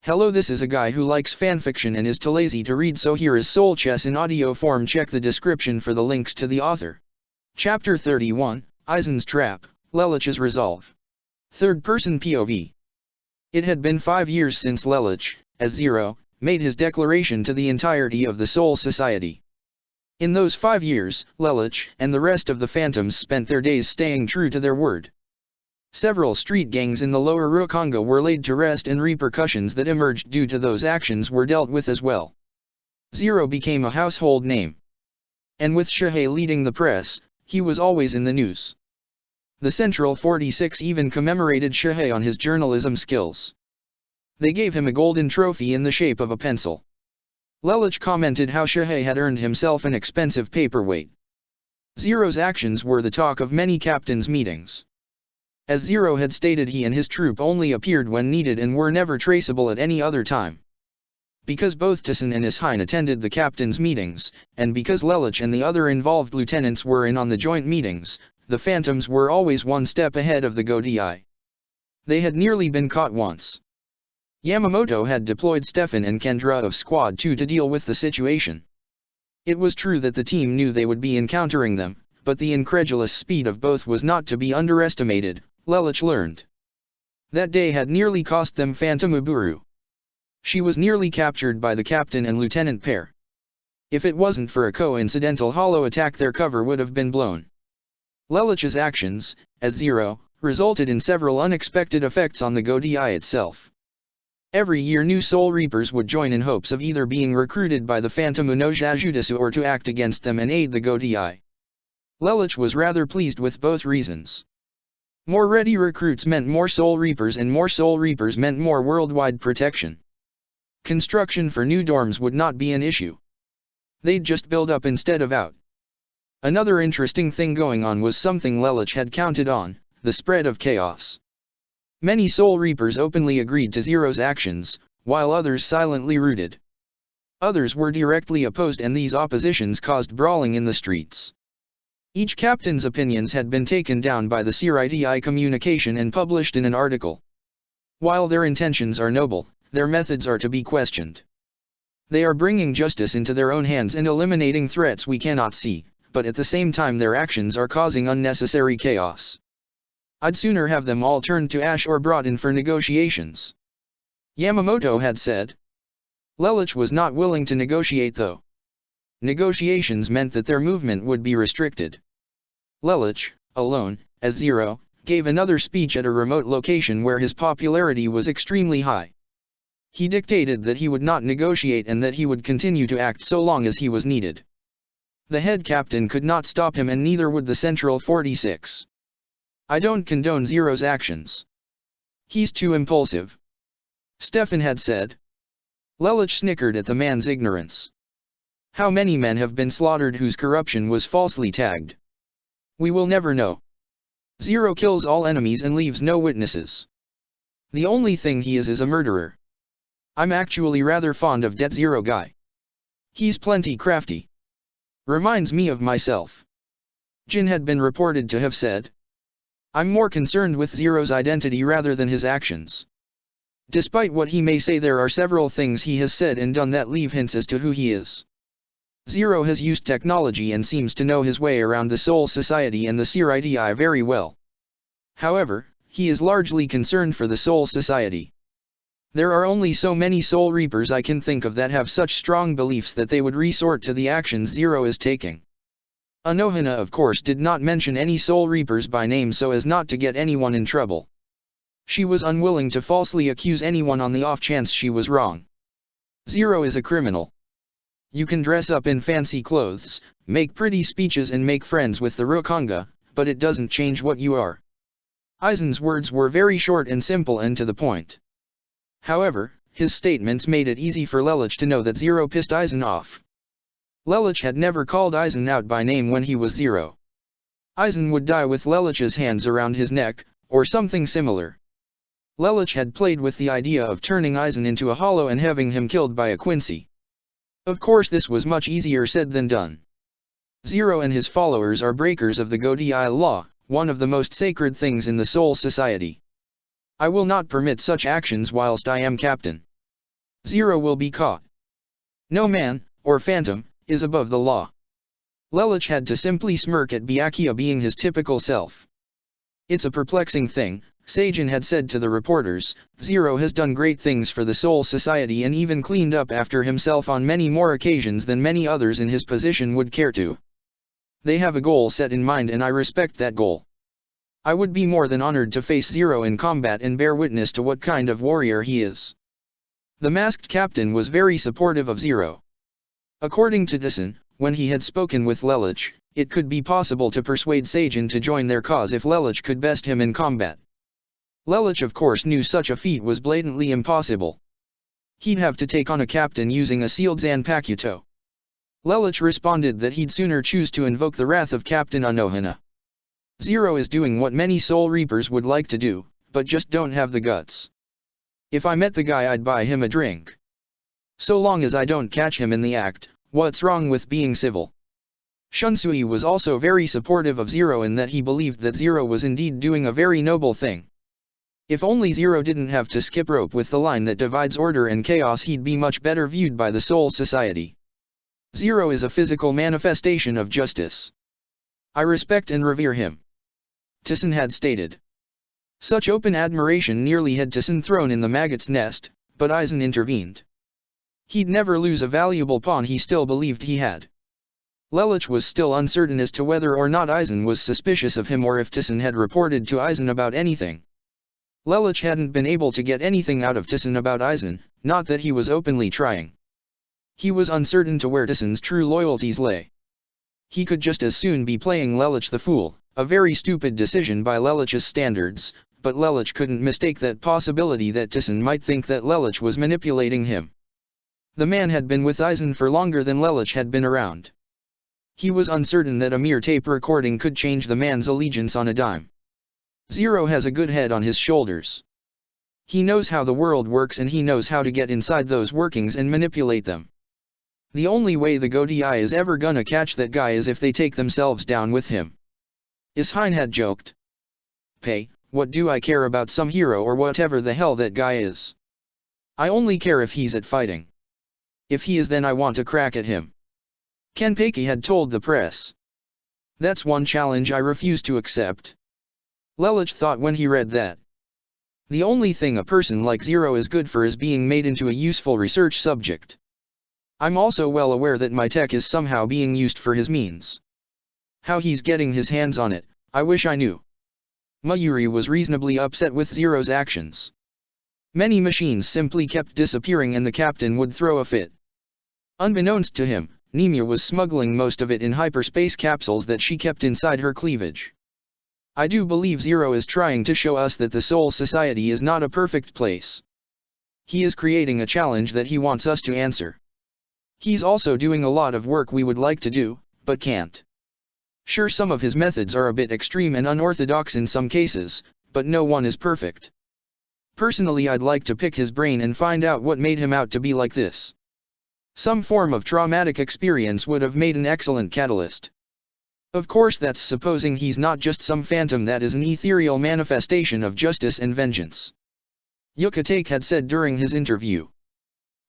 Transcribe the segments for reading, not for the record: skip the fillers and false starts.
Hello, this is a guy who likes fanfiction and is too lazy to read, so here is Soul Chess in audio form. Check the description for the links to the author. Chapter 31, Aizen's Trap, Lelich's Resolve. Third-person POV. It had been 5 years since Lelich, as Zero, made his declaration to the entirety of the Soul Society. In those 5 years, Lelich and the rest of the Phantoms spent their days staying true to their word. Several street gangs in the lower Rukonga were laid to rest, and repercussions that emerged due to those actions were dealt with as well. Zero became a household name. And with Shihei leading the press, he was always in the news. The Central 46 even commemorated Shihei on his journalism skills. They gave him a golden trophy in the shape of a pencil. Lelich commented how Shihei had earned himself an expensive paperweight. Zero's actions were the talk of many captains' meetings. As Zero had stated, he and his troop only appeared when needed and were never traceable at any other time. Because both Tyson and Ishine attended the captains' meetings, and because Lelich and the other involved lieutenants were in on the joint meetings, the Phantoms were always one step ahead of the Godai. They had nearly been caught once. Yamamoto had deployed Stefan and Kendra of Squad 2 to deal with the situation. It was true that the team knew they would be encountering them, but the incredulous speed of both was not to be underestimated, Lelich learned. That day had nearly cost them Phantom Uburu. She was nearly captured by the captain and lieutenant pair. If it wasn't for a coincidental hollow attack, their cover would have been blown. Lelich's actions, as Zero, resulted in several unexpected effects on the Godai itself. Every year new Soul Reapers would join in hopes of either being recruited by the Phantom Unojajutsu or to act against them and aid the Godai. Lelich was rather pleased with both reasons. More ready recruits meant more Soul Reapers, and more Soul Reapers meant more worldwide protection. Construction for new dorms would not be an issue. They'd just build up instead of out. Another interesting thing going on was something Lelich had counted on: the spread of chaos. Many Soul Reapers openly agreed to Zero's actions, while others silently rooted. Others were directly opposed, and these oppositions caused brawling in the streets. Each captain's opinions had been taken down by the CRITI communication and published in an article. While their intentions are noble, their methods are to be questioned. They are bringing justice into their own hands and eliminating threats we cannot see, but at the same time their actions are causing unnecessary chaos. I'd sooner have them all turned to ash or brought in for negotiations. Yamamoto had said. Lelich was not willing to negotiate though. Negotiations meant that their movement would be restricted. Lelich, alone, as Zero, gave another speech at a remote location where his popularity was extremely high. He dictated that he would not negotiate and that he would continue to act so long as he was needed. The head captain could not stop him, and neither would the Central 46. I don't condone Zero's actions. He's too impulsive. Stefan had said. Lelich snickered at the man's ignorance. How many men have been slaughtered whose corruption was falsely tagged? We will never know. Zero kills all enemies and leaves no witnesses. The only thing he is a murderer. I'm actually rather fond of that Zero guy. He's plenty crafty. Reminds me of myself. Jin had been reported to have said. I'm more concerned with Zero's identity rather than his actions. Despite what he may say, there are several things he has said and done that leave hints as to who he is. Zero has used technology and seems to know his way around the Soul Society and the CRITI very well. However, he is largely concerned for the Soul Society. There are only so many Soul Reapers I can think of that have such strong beliefs that they would resort to the actions Zero is taking. Anohana of course did not mention any Soul Reapers by name so as not to get anyone in trouble. She was unwilling to falsely accuse anyone on the off chance she was wrong. Zero is a criminal. You can dress up in fancy clothes, make pretty speeches and make friends with the Rukonga, but it doesn't change what you are. Aizen's words were very short and simple and to the point. However, his statements made it easy for Lelich to know that Zero pissed Aizen off. Lelich had never called Aizen out by name when he was Zero. Aizen would die with Lelich's hands around his neck, or something similar. Lelich had played with the idea of turning Aizen into a hollow and having him killed by a Quincy. Of course this was much easier said than done. Zero and his followers are breakers of the Godai law, one of the most sacred things in the Soul Society. I will not permit such actions whilst I am captain. Zero will be caught. No man, or phantom, is above the law. Lelich had to simply smirk at Byakuya being his typical self. It's a perplexing thing, Seijin had said to the reporters. Zero has done great things for the Soul Society and even cleaned up after himself on many more occasions than many others in his position would care to. They have a goal set in mind and I respect that goal. I would be more than honored to face Zero in combat and bear witness to what kind of warrior he is. The masked captain was very supportive of Zero. According to Dyson, when he had spoken with Lelich, it could be possible to persuade Seijin to join their cause if Lelich could best him in combat. Lelich of course knew such a feat was blatantly impossible. He'd have to take on a captain using a sealed Zanpakuto. Lelich responded that he'd sooner choose to invoke the wrath of Captain Anohana. Zero is doing what many Soul Reapers would like to do, but just don't have the guts. If I met the guy I'd buy him a drink. So long as I don't catch him in the act, what's wrong with being civil? Shunsui was also very supportive of Zero in that he believed that Zero was indeed doing a very noble thing. If only Zero didn't have to skip rope with the line that divides order and chaos, he'd be much better viewed by the Soul Society. Zero is a physical manifestation of justice. I respect and revere him. Tyson had stated. Such open admiration nearly had Tyson thrown in the maggot's nest, but Aizen intervened. He'd never lose a valuable pawn he still believed he had. Lelich was still uncertain as to whether or not Aizen was suspicious of him or if Tyson had reported to Aizen about anything. Lelich hadn't been able to get anything out of Tyson about Aizen, not that he was openly trying. He was uncertain to where Tyson's true loyalties lay. He could just as soon be playing Lelich the fool, a very stupid decision by Lelich's standards, but Lelich couldn't mistake that possibility that Tyson might think that Lelich was manipulating him. The man had been with Aizen for longer than Lelich had been around. He was uncertain that a mere tape recording could change the man's allegiance on a dime. Zero has a good head on his shoulders. He knows how the world works and he knows how to get inside those workings and manipulate them. The only way the Godai is ever gonna catch that guy is if they take themselves down with him. Ishine had joked. Pay, what do I care about some hero or whatever the hell that guy is? I only care if he's at fighting. If he is, then I want to crack at him. Kenpeki had told the press. That's one challenge I refuse to accept. Lelich thought when he read that. The only thing a person like Zero is good for is being made into a useful research subject. I'm also well aware that my tech is somehow being used for his means. How he's getting his hands on it, I wish I knew. Mayuri was reasonably upset with Zero's actions. Many machines simply kept disappearing and the captain would throw a fit. Unbeknownst to him, Nemia was smuggling most of it in hyperspace capsules that she kept inside her cleavage. I do believe Zero is trying to show us that the Soul Society is not a perfect place. He is creating a challenge that he wants us to answer. He's also doing a lot of work we would like to do, but can't. Sure, some of his methods are a bit extreme and unorthodox in some cases, but no one is perfect. Personally, I'd like to pick his brain and find out what made him out to be like this. Some form of traumatic experience would have made an excellent catalyst. Of course, that's supposing he's not just some phantom that is an ethereal manifestation of justice and vengeance. Yukatake had said during his interview.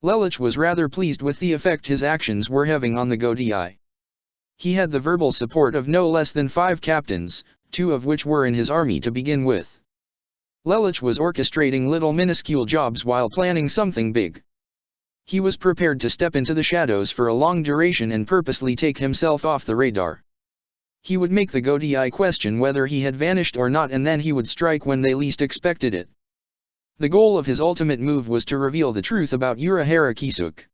Lelich was rather pleased with the effect his actions were having on the Godai. He had the verbal support of no less than 5 captains, 2 of which were in his army to begin with. Lelich was orchestrating little minuscule jobs while planning something big. He was prepared to step into the shadows for a long duration and purposely take himself off the radar. He would make the Godai question whether he had vanished or not, and then he would strike when they least expected it. The goal of his ultimate move was to reveal the truth about Urahara Kisuke.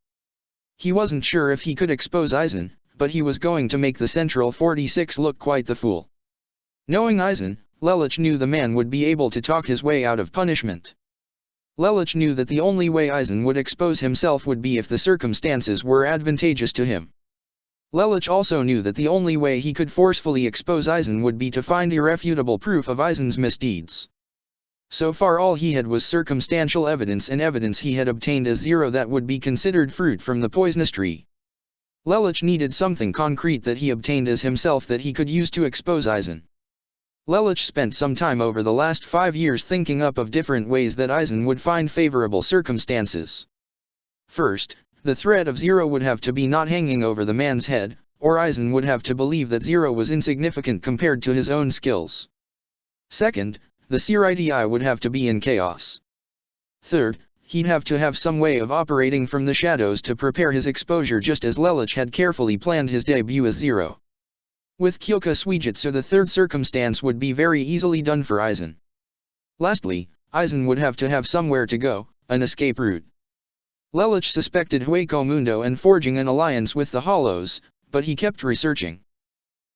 He wasn't sure if he could expose Aizen, but he was going to make the Central 46 look quite the fool. Knowing Aizen, Lelich knew the man would be able to talk his way out of punishment. Lelich knew that the only way Aizen would expose himself would be if the circumstances were advantageous to him. Lelich also knew that the only way he could forcefully expose Aizen would be to find irrefutable proof of Aizen's misdeeds. So far all he had was circumstantial evidence and evidence he had obtained as Zero that would be considered fruit from the poisonous tree. Lelich needed something concrete that he obtained as himself that he could use to expose Aizen. Lelich spent some time over the last 5 years thinking up of different ways that Aizen would find favorable circumstances. First, the threat of Zero would have to be not hanging over the man's head, or Aizen would have to believe that Zero was insignificant compared to his own skills. Second, the Siriti would have to be in chaos. Third, he'd have to have some way of operating from the shadows to prepare his exposure, just as Lelouch had carefully planned his debut as Zero. With Kyoka Suijutsu, the third circumstance would be very easily done for Aizen. Lastly, Aizen would have to have somewhere to go, an escape route. Lelouch suspected Hueco Mundo and forging an alliance with the Hollows, but he kept researching.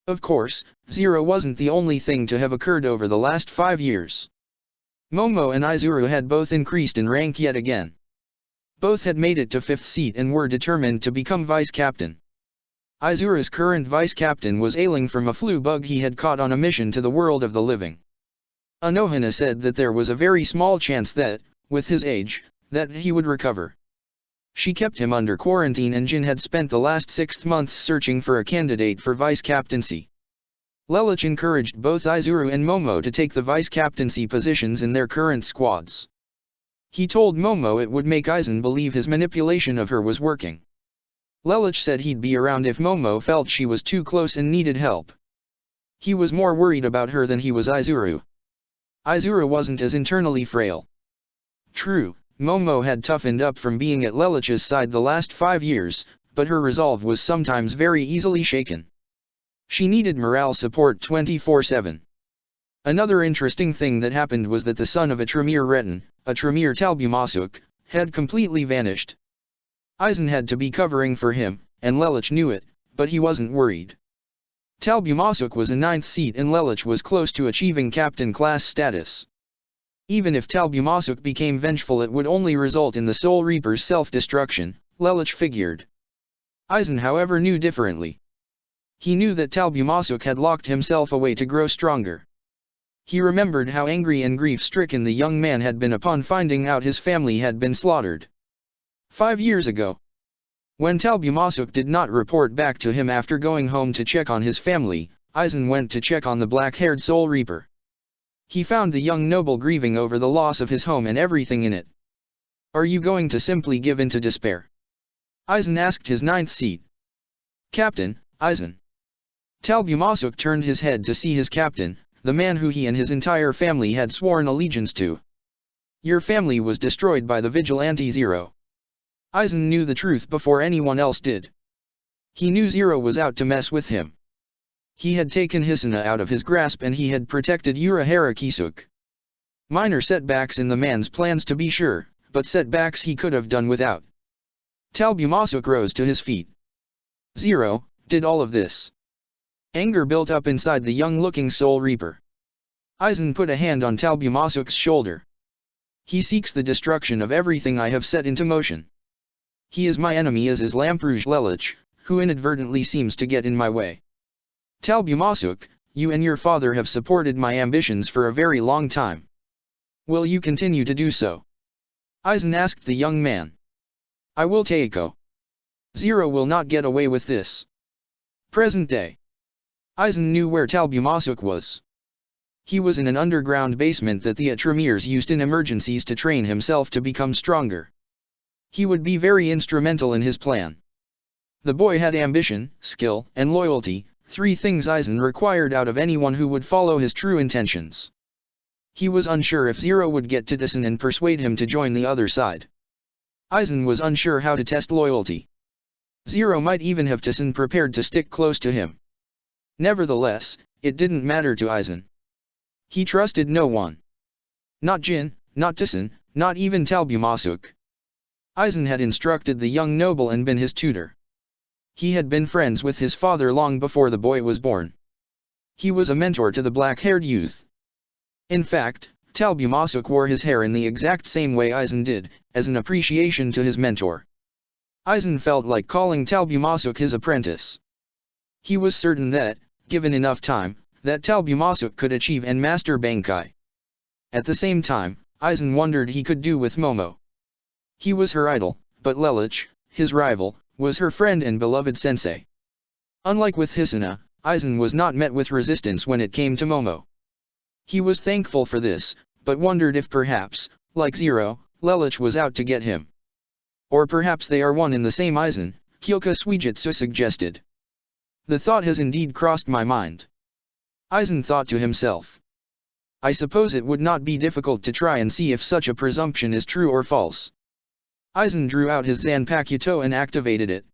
Of course, Zero wasn't the only thing to have occurred over the last 5 years. Momo and Izuru had both increased in rank yet again. Both had made it to 5th seat and were determined to become vice-captain. Izuru's current vice-captain was ailing from a flu bug he had caught on a mission to the world of the living. Anohana said that there was a very small chance that, with his age, that he would recover. She kept him under quarantine, and Jin had spent the last 6 months searching for a candidate for vice-captaincy. Lelouch encouraged both Izuru and Momo to take the vice-captaincy positions in their current squads. He told Momo it would make Aizen believe his manipulation of her was working. Lelouch said he'd be around if Momo felt she was too close and needed help. He was more worried about her than he was Izuru. Izuru wasn't as internally frail. True, Momo had toughened up from being at Lelouch's side the last 5 years, but her resolve was sometimes very easily shaken. She needed morale support 24/7. Another interesting thing that happened was that the son of a Tremere Retin, a Tremere Talbumasuk, had completely vanished. Aizen had to be covering for him, and Lelouch knew it, but he wasn't worried. Talbumasuk was a 9th seat and Lelouch was close to achieving captain class status. Even if Talbumasuk became vengeful, it would only result in the Soul Reaper's self-destruction, Lelouch figured. Aizen, however, knew differently. He knew that Talbumasuk had locked himself away to grow stronger. He remembered how angry and grief-stricken the young man had been upon finding out his family had been slaughtered. 5 years ago. When Talbumasuk did not report back to him after going home to check on his family, Aizen went to check on the black-haired Soul Reaper. He found the young noble grieving over the loss of his home and everything in it. "Are you going to simply give in to despair?" Aizen asked his 9th seat. "Captain, Aizen." Talbumasuk turned his head to see his captain, the man who he and his entire family had sworn allegiance to. "Your family was destroyed by the Vigilante Zero." Aizen knew the truth before anyone else did. He knew Zero was out to mess with him. He had taken Hisuna out of his grasp and he had protected Urahara Kisuk. Minor setbacks in the man's plans, to be sure, but setbacks he could have done without. Talbumasuk rose to his feet. Zero did all of this. Anger built up inside the young-looking Soul Reaper. Aizen put a hand on Talbumasuk's shoulder. "He seeks the destruction of everything I have set into motion. He is my enemy, as is Lamperouge Lelouch, who inadvertently seems to get in my way. Talbumasuk, you and your father have supported my ambitions for a very long time. Will you continue to do so?" Aizen asked the young man. "I will, Teiko. Zero will not get away with this." Present day. Aizen knew where Talbumasuk was. He was in an underground basement that the Tremeres used in emergencies to train himself to become stronger. He would be very instrumental in his plan. The boy had ambition, skill, and loyalty, 3 things Aizen required out of anyone who would follow his true intentions. He was unsure if Zero would get to Tison and persuade him to join the other side. Aizen was unsure how to test loyalty. Zero might even have Tison prepared to stick close to him. Nevertheless, it didn't matter to Aizen. He trusted no one. Not Jin, not Tison, not even Talbumasuk. Aizen had instructed the young noble and been his tutor. He had been friends with his father long before the boy was born. He was a mentor to the black-haired youth. In fact, Talbumasuk wore his hair in the exact same way Aizen did, as an appreciation to his mentor. Aizen felt like calling Talbumasuk his apprentice. He was certain that, given enough time, that Talbumasuk could achieve and master Bankai. At the same time, Aizen wondered he could do with Momo. He was her idol, but Lelouch, his rival, was her friend and beloved sensei. Unlike with Hisuna, Aizen was not met with resistance when it came to Momo. He was thankful for this, but wondered if perhaps, like Zero, Lelouch was out to get him. Or perhaps they are one and the same Aizen, Kyoka Suijutsu suggested. The thought has indeed crossed my mind. Aizen thought to himself. I suppose it would not be difficult to try and see if such a presumption is true or false. Aizen drew out his Zanpakuto and activated it.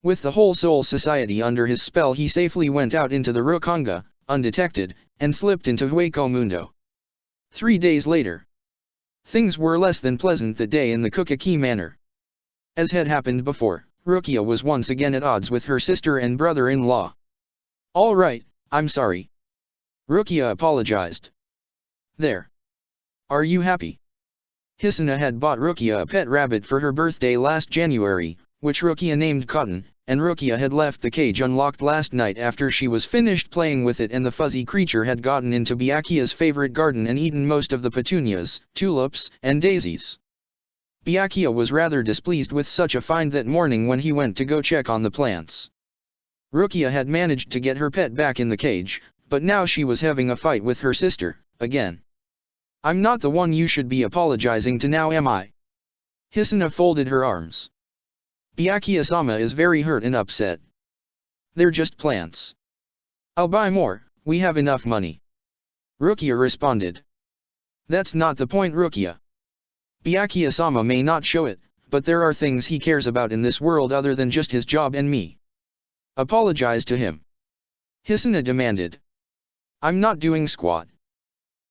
With the whole Soul Society under his spell, he safely went out into the Rokanga, undetected, and slipped into Hueco Mundo. 3 days later. Things were less than pleasant that day in the Kukaki Manor. As had happened before, Rukia was once again at odds with her sister and brother-in-law. All right, I'm sorry. Rukia apologized. There. Are you happy? Hisuna had bought Rukia a pet rabbit for her birthday last January, which Rukia named Cotton, and Rukia had left the cage unlocked last night after she was finished playing with it, and the fuzzy creature had gotten into Byakuya's favorite garden and eaten most of the petunias, tulips, and daisies. Byakuya was rather displeased with such a find that morning when he went to go check on the plants. Rukia had managed to get her pet back in the cage, but now she was having a fight with her sister, again. I'm not the one you should be apologizing to now, am I? Hisuna folded her arms. Byakuya-sama is very hurt and upset. They're just plants. I'll buy more, we have enough money. Rukia responded. That's not the point, Rukia. Byakuya-sama may not show it, but there are things he cares about in this world other than just his job and me. Apologize to him. Hisuna demanded. I'm not doing squat.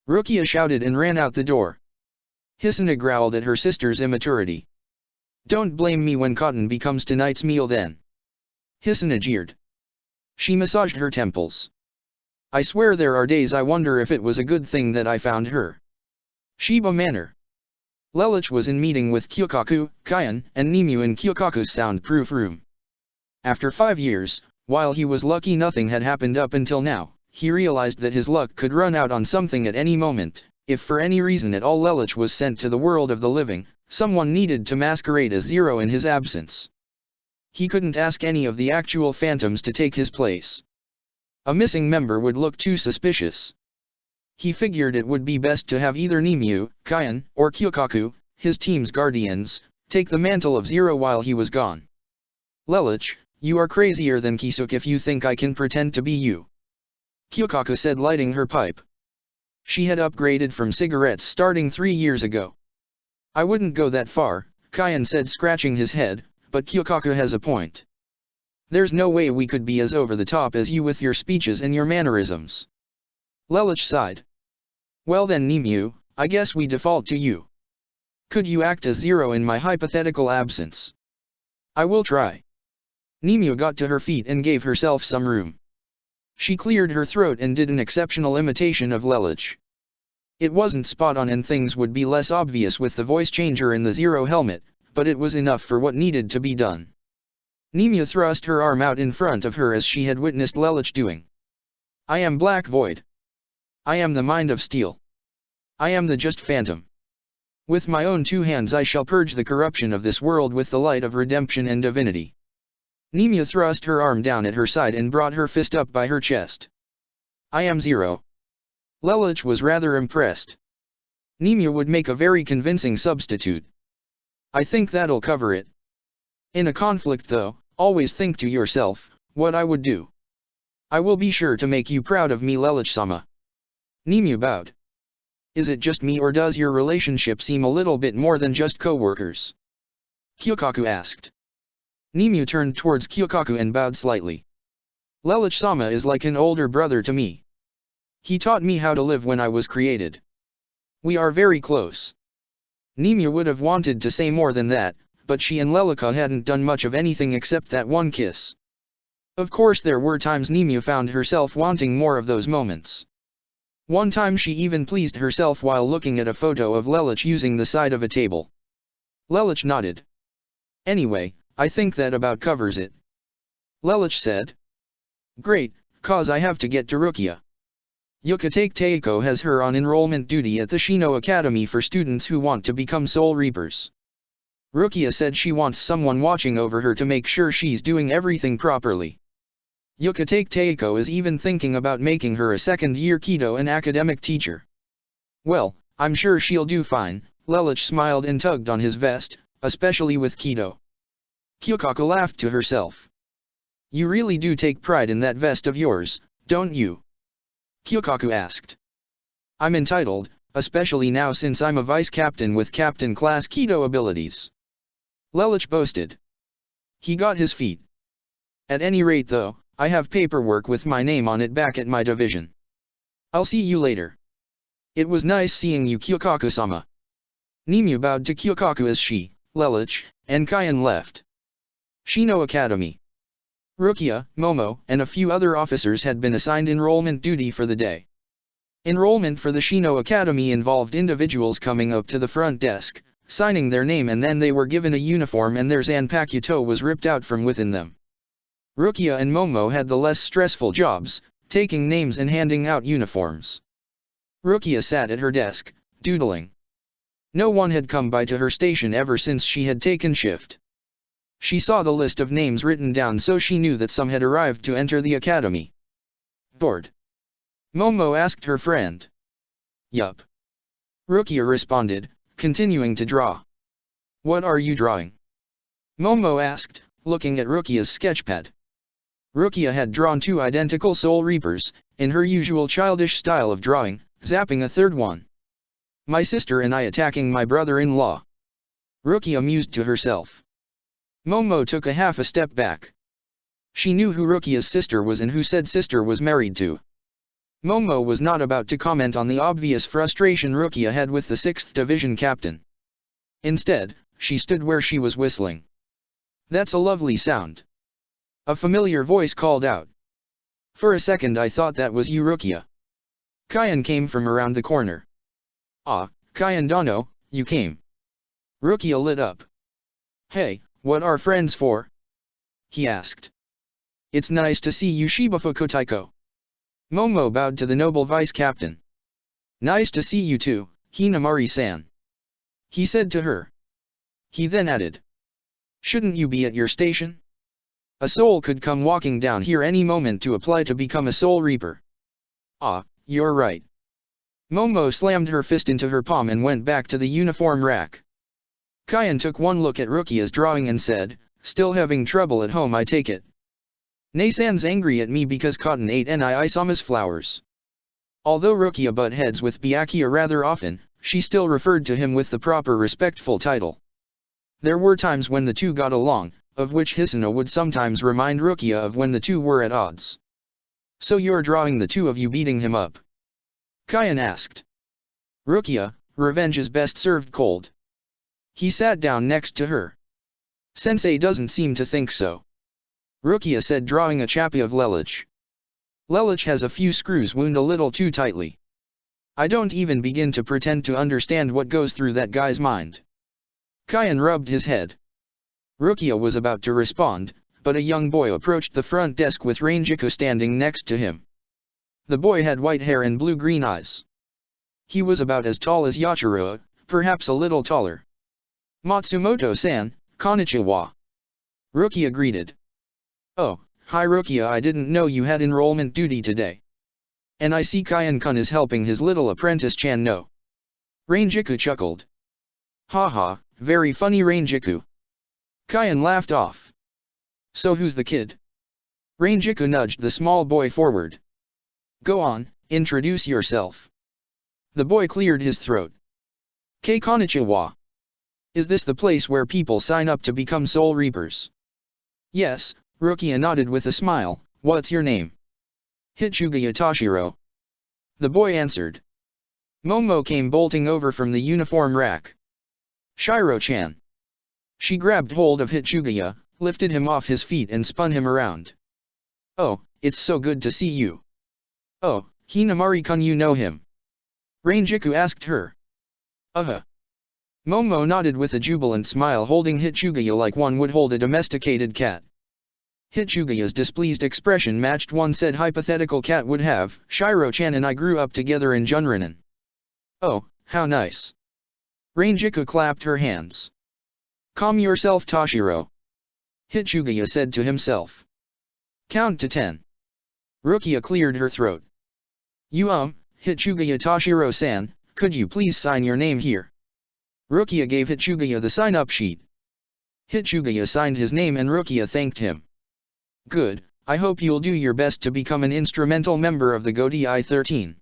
Rukia shouted and ran out the door. Hisuna growled at her sister's immaturity. Don't blame me when Cotton becomes tonight's meal then. Hisuna jeered. She massaged her temples. I swear there are days I wonder if it was a good thing that I found her. Shiba Manor. Lelouch was in meeting with Kyokaku, Kyan, and Nimue in Kyokaku's soundproof room. After 5 years, while he was lucky nothing had happened up until now, he realized that his luck could run out on something at any moment. If for any reason at all Lelouch was sent to the world of the living, someone needed to masquerade as Zero in his absence. He couldn't ask any of the actual phantoms to take his place. A missing member would look too suspicious. He figured it would be best to have either Nimue, Kyan, or Kyokaku, his team's guardians, take the mantle of Zero while he was gone. Lelouch, you are crazier than Kisuke if you think I can pretend to be you. Kyokaku said, lighting her pipe. She had upgraded from cigarettes starting 3 years ago. I wouldn't go that far, Kyan said, scratching his head, but Kyokaku has a point. There's no way we could be as over the top as you with your speeches and your mannerisms. Lelouch sighed. Well then, Nimue, I guess we default to you. Could you act as Zero in my hypothetical absence? I will try. Nimue got to her feet and gave herself some room. She cleared her throat and did an exceptional imitation of Lelouch. It wasn't spot on and things would be less obvious with the voice changer in the Zero helmet, but it was enough for what needed to be done. Nimue thrust her arm out in front of her as she had witnessed Lelouch doing. I am Black Void. I am the Mind of Steel. I am the Just Phantom. With my own 2 hands I shall purge the corruption of this world with the light of redemption and divinity. Nimue thrust her arm down at her side and brought her fist up by her chest. I am Zero. Lelouch was rather impressed. Nimue would make a very convincing substitute. I think that'll cover it. In a conflict though, always think to yourself, what I would do. I will be sure to make you proud of me, Lelouch-sama. Nimue bowed. Is it just me or does your relationship seem a little bit more than just co-workers? Kyokaku asked. Nimue turned towards Kyokaku and bowed slightly. Lelouch-sama is like an older brother to me. He taught me how to live when I was created. We are very close. Nimue would have wanted to say more than that, but she and Lelica hadn't done much of anything except that one kiss. Of course there were times Nimue found herself wanting more of those moments. One time she even pleased herself while looking at a photo of Lelouch using the side of a table. Lelouch nodded. Anyway, I think that about covers it. Lelouch said. Great, cause I have to get to Rukia. Yukatake Teiko has her on enrollment duty at the Shino Academy for students who want to become Soul Reapers. Rukia said she wants someone watching over her to make sure she's doing everything properly. Yukatake Teiko is even thinking about making her a second-year Kido and academic teacher. Well, I'm sure she'll do fine, Lelouch smiled and tugged on his vest, especially with Kido. Kyokaku laughed to herself. You really do take pride in that vest of yours, don't you? Kyokaku asked. I'm entitled, especially now since I'm a vice captain with captain-class Kido abilities. Lelouch boasted. He got his feet. At any rate though, I have paperwork with my name on it back at my division. I'll see you later. It was nice seeing you, Kyokaku-sama. Nimue bowed to Kyokaku as she, Lelouch, and Kyan left. Shino Academy. Rukia, Momo, and a few other officers had been assigned enrollment duty for the day. Enrollment for the Shino Academy involved individuals coming up to the front desk, signing their name, and then they were given a uniform and their zanpakuto was ripped out from within them. Rukia and Momo had the less stressful jobs, taking names and handing out uniforms. Rukia sat at her desk, doodling. No one had come by to her station ever since she had taken shift. She saw the list of names written down, so she knew that some had arrived to enter the academy. Bored? Momo asked her friend. Yup. Rukia responded, continuing to draw. What are you drawing? Momo asked, looking at Rukia's sketchpad. Rukia had drawn 2 identical Soul Reapers, in her usual childish style of drawing, zapping a third one. My sister and I attacking my brother-in-law. Rukia mused to herself. Momo took a half a step back. She knew who Rukia's sister was and who said sister was married to. Momo was not about to comment on the obvious frustration Rukia had with the 6th Division captain. Instead, she stood where she was whistling. That's a lovely sound. A familiar voice called out. For a second I thought that was you, Rukia. Kyan came from around the corner. Ah, Kyan Dano, you came. Rukia lit up. Hey, what are friends for? He asked. It's nice to see you, Shibufuku Taiko. Momo bowed to the noble vice-captain. Nice to see you too, Hinamari-san. He said to her. He then added. Shouldn't you be at your station? A soul could come walking down here any moment to apply to become a Soul Reaper. Ah, you're right. Momo slammed her fist into her palm and went back to the uniform rack. Kyan took one look at Rukia's drawing and said, still having trouble at home, I take it. Neisan's angry at me because Cotton ate Isama's flowers. Although Rukia butt heads with Byakuya rather often, she still referred to him with the proper respectful title. There were times when the two got along, of which Hisano would sometimes remind Rukia of when the two were at odds. So you're drawing the two of you beating him up? Kyan asked. Rukia, revenge is best served cold. He sat down next to her. Sensei doesn't seem to think so. Rukia said, drawing a chappie of Lelouch. Lelouch has a few screws wound a little too tightly. I don't even begin to pretend to understand what goes through that guy's mind. Kyan rubbed his head. Rukia was about to respond, but a young boy approached the front desk with Rangiku standing next to him. The boy had white hair and blue-green eyes. He was about as tall as Yachiroa, perhaps a little taller. Matsumoto-san, konnichiwa. Rukia greeted. Oh, hi Rukia, I didn't know you had enrollment duty today. And I see Kyan-kun is helping his little apprentice Chan no. Rangiku chuckled. Haha, very funny Rangiku. Kyan laughed off. So who's the kid? Rangiku nudged the small boy forward. Go on, introduce yourself. The boy cleared his throat. Kei konnichiwa. Is this the place where people sign up to become Soul Reapers? Yes, Rukia nodded with a smile. What's your name? Hitsugaya Toshiro. The boy answered. Momo came bolting over from the uniform rack. Shiro-chan. She grabbed hold of Hitsugaya, lifted him off his feet and spun him around. Oh, it's so good to see you. Oh, Hinamari-kun, you know him? Rangiku asked her. Momo nodded with a jubilant smile, holding Hitsugaya like one would hold a domesticated cat. Hitsugaya's displeased expression matched one said hypothetical cat would have. Shiro-chan and I grew up together in Junranen. Oh, how nice. Rangiku clapped her hands. Calm yourself, Toshiro. Hitsugaya said to himself. Count to 10. Rukia cleared her throat. Hitsugaya Toshiro-san, could you please sign your name here? Rukia gave Hitsugaya the sign-up sheet. Hitsugaya signed his name and Rukia thanked him. Good, I hope you'll do your best to become an instrumental member of the Godi I-13.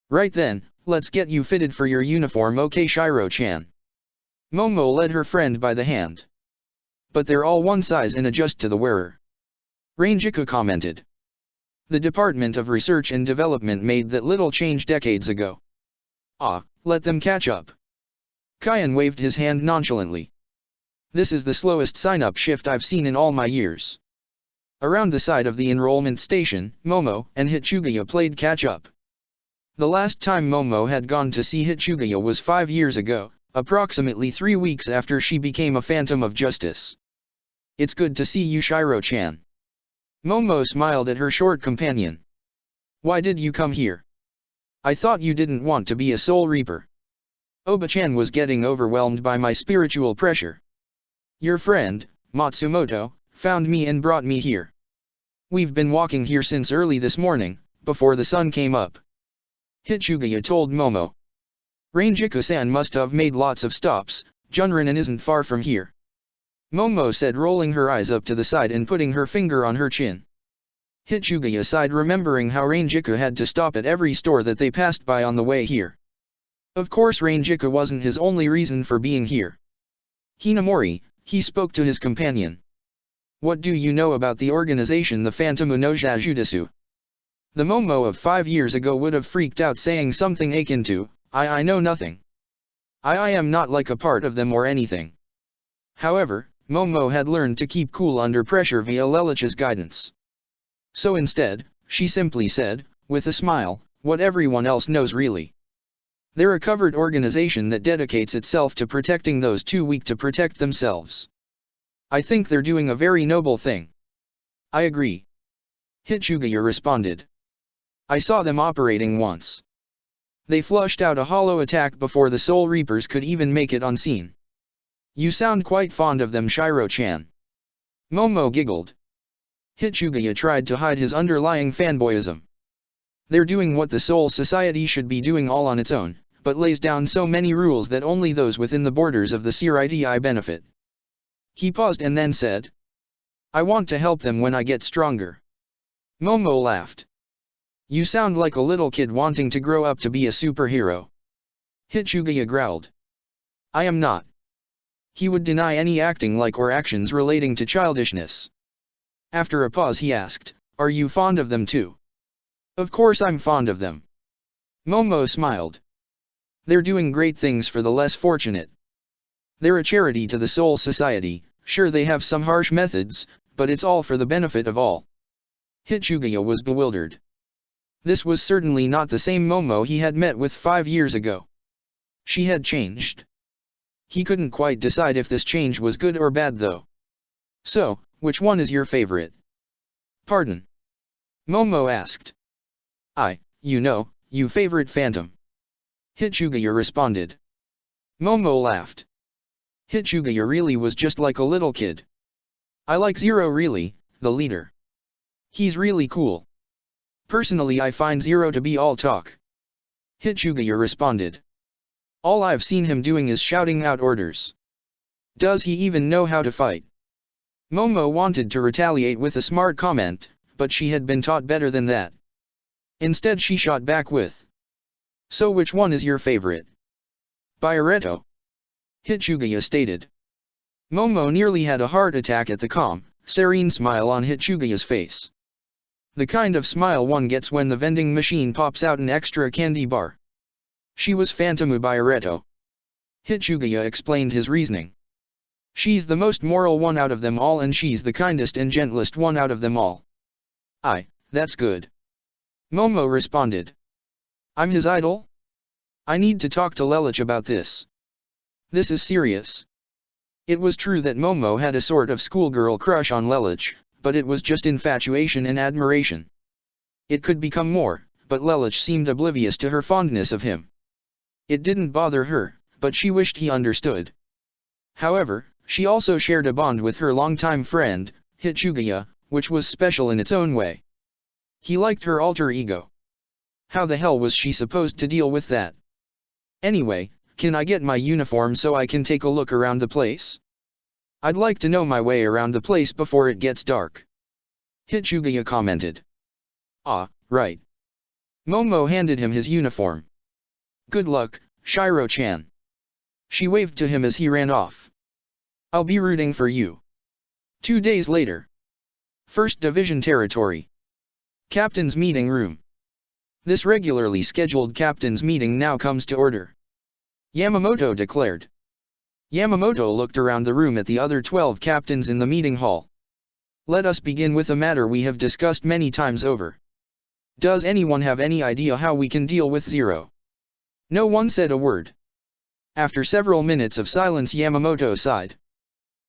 Right then, let's get you fitted for your uniform, okay Shiro-chan. Momo led her friend by the hand. But they're all one size and adjust to the wearer. Rangiku commented. The Department of Research and Development made that little change decades ago. Ah, let them catch up. Kyan waved his hand nonchalantly. This is the slowest sign-up shift I've seen in all my years. Around the side of the enrollment station, Momo and Hitsugaya played catch-up. The last time Momo had gone to see Hitsugaya was 5 years ago, approximately 3 weeks after she became a Phantom of Justice. It's good to see you Shiro-chan. Momo smiled at her short companion. Why did you come here? I thought you didn't want to be a Soul Reaper. Oba-chan was getting overwhelmed by my spiritual pressure. Your friend, Matsumoto, found me and brought me here. We've been walking here since early this morning, before the sun came up. Hitsugaya told Momo. Rangiku-san must have made lots of stops, Junranin isn't far from here. Momo said, rolling her eyes up to the side and putting her finger on her chin. Hitsugaya sighed, remembering how Rangiku had to stop at every store that they passed by on the way here. Of course Rangiku wasn't his only reason for being here. Hinamori, he spoke to his companion. What do you know about the organization the Phantom no Jujutsu? The Momo of 5 years ago would have freaked out, saying something akin to, I know nothing. I am not like a part of them or anything. However, Momo had learned to keep cool under pressure via Lelich's guidance. So instead, she simply said, with a smile, what everyone else knows really. They're a covered organization that dedicates itself to protecting those too weak to protect themselves. I think they're doing a very noble thing. I agree. Hitsugaya responded. I saw them operating once. They flushed out a hollow attack before the Soul Reapers could even make it unseen. You sound quite fond of them Shiro-chan. Momo giggled. Hitsugaya tried to hide his underlying fanboyism. They're doing what the Soul Society should be doing all on its own, but lays down so many rules that only those within the borders of the CRIDI benefit. He paused and then said. I want to help them when I get stronger. Momo laughed. You sound like a little kid wanting to grow up to be a superhero. Hitsugaya growled. I am not. He would deny any acting like or actions relating to childishness. After a pause he asked, are you fond of them too? Of course I'm fond of them. Momo smiled. They're doing great things for the less fortunate. They're a charity to the Soul Society, sure they have some harsh methods, but it's all for the benefit of all. Hitsugaya was bewildered. This was certainly not the same Momo he had met with 5 years ago. She had changed. He couldn't quite decide if this change was good or bad though. So, which one is your favorite? Pardon? Momo asked. You favorite Phantom. Hitsugaya responded. Momo laughed. Hitsugaya really was just like a little kid. I like Zero really, the leader. He's really cool. Personally I find Zero to be all talk. Hitsugaya responded. All I've seen him doing is shouting out orders. Does he even know how to fight? Momo wanted to retaliate with a smart comment, but she had been taught better than that. Instead she shot back with. So which one is your favorite? Byaruto. Hitsugaya stated. Momo nearly had a heart attack at the calm, serene smile on Hitsugaya's face. The kind of smile one gets when the vending machine pops out an extra candy bar. She was Phantomu Byaruto. Hitsugaya explained his reasoning. She's the most moral one out of them all and she's the kindest and gentlest one out of them all. That's good. Momo responded. I'm his idol? I need to talk to Lelich about this. This is serious. It was true that Momo had a sort of schoolgirl crush on Lelich, but it was just infatuation and admiration. It could become more, but Lelich seemed oblivious to her fondness of him. It didn't bother her, but she wished he understood. However, she also shared a bond with her longtime friend, Hitsugaya, which was special in its own way. He liked her alter ego. How the hell was she supposed to deal with that? Anyway, can I get my uniform so I can take a look around the place? I'd like to know my way around the place before it gets dark. Hitsugaya commented. Ah, right. Momo handed him his uniform. Good luck, Shiro-chan. She waved to him as he ran off. I'll be rooting for you. 2 days later. 1st Division Territory. Captain's Meeting Room. This regularly scheduled captain's meeting now comes to order. Yamamoto declared. Yamamoto looked around the room at the other 12 captains in the meeting hall. Let us begin with a matter we have discussed many times over. Does anyone have any idea how we can deal with Zero? No one said a word. After several minutes of silence, Yamamoto sighed.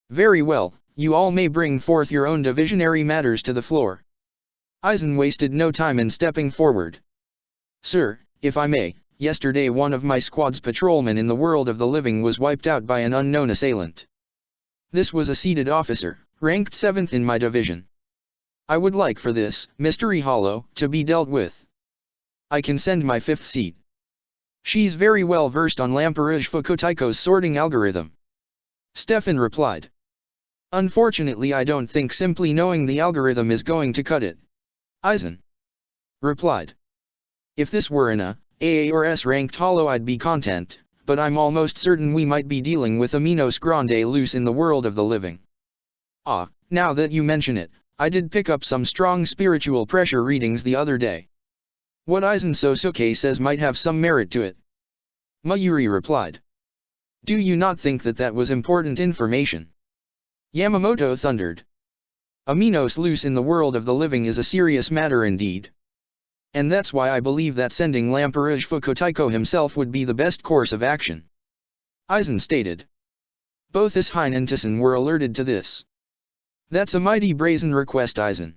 Very well, you all may bring forth your own divisionary matters to the floor. Aizen wasted no time in stepping forward. Sir, if I may, yesterday one of my squad's patrolmen in the world of the living was wiped out by an unknown assailant. This was a seated officer, ranked 7th in my division. I would like for this mystery hollow to be dealt with. I can send my 5th seat. She's very well versed on Lamperouge Fukotaiko's sorting algorithm. Stefan replied. Unfortunately, I don't think simply knowing the algorithm is going to cut it. Aizen replied. If this were an AA or S ranked hollow, I'd be content, but I'm almost certain we might be dealing with a Minos Grande loose in the world of the living. Ah, now that you mention it, I did pick up some strong spiritual pressure readings the other day. What Aizen Sosuke says might have some merit to it. Mayuri replied. Do you not think that that was important information? Yamamoto thundered. A Minos loose in the world of the living is a serious matter indeed. And that's why I believe that sending Lamperouge Fukotaiko himself would be the best course of action. Aizen stated. Both Ishine and Tison were alerted to this. That's a mighty brazen request, Aizen.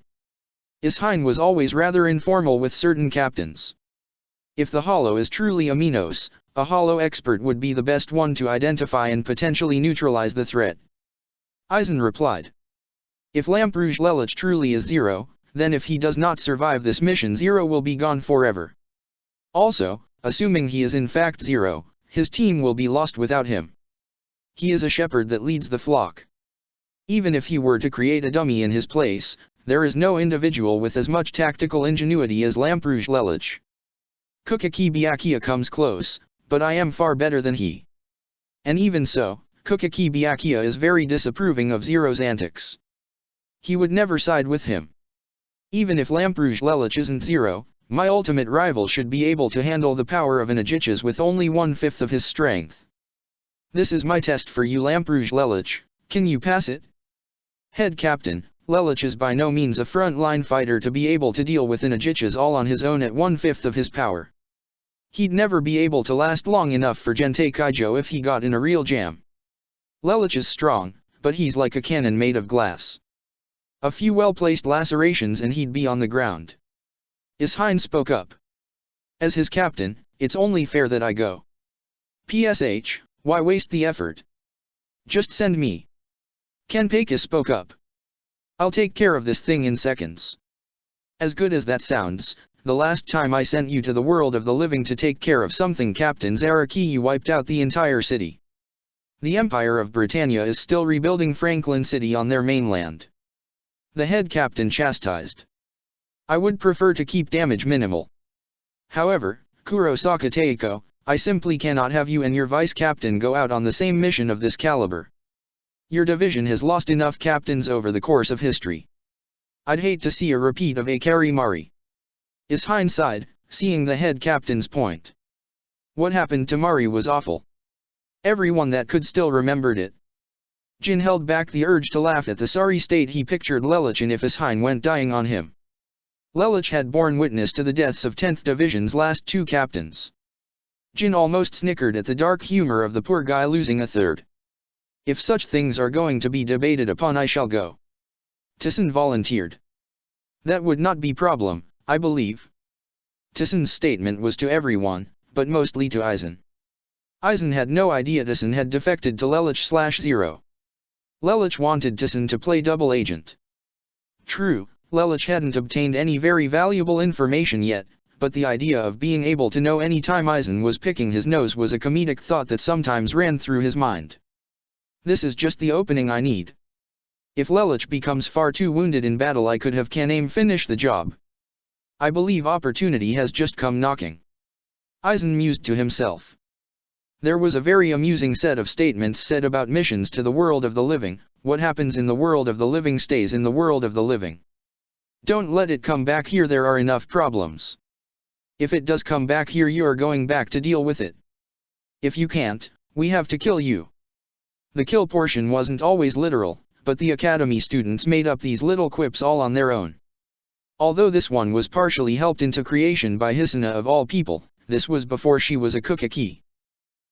Ishine was always rather informal with certain captains. If the hollow is truly a Minos, a hollow expert would be the best one to identify and potentially neutralize the threat. Aizen replied. If Lamperouge Lelich truly is Zero, then if he does not survive this mission, Zero will be gone forever. Also, assuming he is in fact Zero, his team will be lost without him. He is a shepherd that leads the flock. Even if he were to create a dummy in his place, there is no individual with as much tactical ingenuity as Lamperouge Lelich. Kukaki Byakuya comes close, but I am far better than he. And even so, Kukaki Byakuya is very disapproving of Zero's antics. He would never side with him. Even if Lamperouge Lelich isn't Zero, my ultimate rival should be able to handle the power of an Aegis with only 1/5 of his strength. This is my test for you, Lamperouge Lelich, can you pass it? Head Captain, Lelich is by no means a front-line fighter to be able to deal with an Aegis all on his own at 1/5 of his power. He'd never be able to last long enough for Gentei Kaijo if he got in a real jam. Lelich is strong, but he's like a cannon made of glass. A few well-placed lacerations and he'd be on the ground. Ishine spoke up. As his captain, it's only fair that I go. PSH, why waste the effort? Just send me. Kenpeki spoke up. I'll take care of this thing in seconds. As good as that sounds, the last time I sent you to the world of the living to take care of something, Captain Zaraki, you wiped out the entire city. The Empire of Britannia is still rebuilding Franklin City on their mainland. The head captain chastised. I would prefer to keep damage minimal. However, Kurosaka Teiko, I simply cannot have you and your vice-captain go out on the same mission of this caliber. Your division has lost enough captains over the course of history. I'd hate to see a repeat of Akari Mari. Ishine sighed, seeing the head captain's point. What happened to Mari was awful. Everyone that could still remembered it. Jin held back the urge to laugh at the sorry state he pictured Lelich in if Ishine went dying on him. Lelich had borne witness to the deaths of 10th Division's last 2 captains. Jin almost snickered at the dark humor of the poor guy losing a third. If such things are going to be debated upon, I shall go. Tison volunteered. That would not be problem, I believe. Tison's statement was to everyone, but mostly to Aizen. Aizen had no idea Tison had defected to Lelich/Zero. Lelich wanted Tison to play double agent. True, Lelich hadn't obtained any very valuable information yet, but the idea of being able to know any time Aizen was picking his nose was a comedic thought that sometimes ran through his mind. This is just the opening I need. If Lelich becomes far too wounded in battle, I could have Can-Aim finish the job. I believe opportunity has just come knocking. Aizen mused to himself. There was a very amusing set of statements said about missions to the world of the living. What happens in the world of the living stays in the world of the living. Don't let it come back here, there are enough problems. If it does come back here, you are going back to deal with it. If you can't, we have to kill you. The kill portion wasn't always literal, but the academy students made up these little quips all on their own. Although this one was partially helped into creation by Hisuna of all people, this was before she was a Kukaki.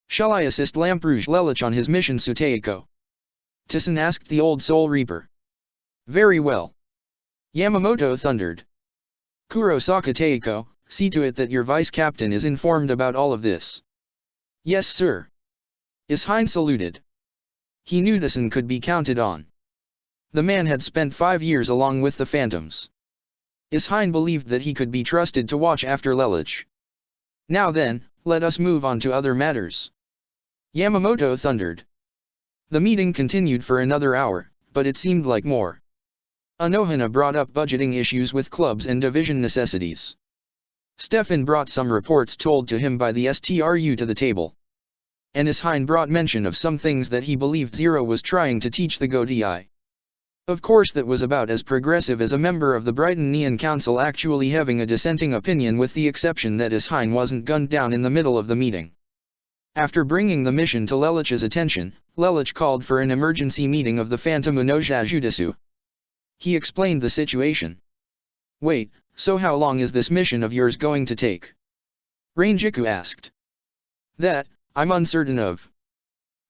Shall I assist Lamp-Rouge Lelich on his mission, Suteiko? Tison asked the old Soul Reaper. Very well. Yamamoto thundered. Kurosaka Teiko, see to it that your vice-captain is informed about all of this. Yes, sir. Ishine saluted. He knew Tison could be counted on. The man had spent 5 years along with the Phantoms. Ishine believed that he could be trusted to watch after Lelich. Now then, let us move on to other matters. Yamamoto thundered. The meeting continued for another hour, but it seemed like more. Anohana brought up budgeting issues with clubs and division necessities. Stefan brought some reports told to him by the STRU to the table. And Ishine brought mention of some things that he believed Zero was trying to teach the Go-Di. Of course that was about as progressive as a member of the Brighton Neon Council actually having a dissenting opinion, with the exception that Ishine wasn't gunned down in the middle of the meeting. After bringing the mission to Lelich's attention, Lelich called for an emergency meeting of the Phantom Unoja Jutsu. He explained the situation. Wait, so how long is this mission of yours going to take? Rangiku asked. That, I'm uncertain of.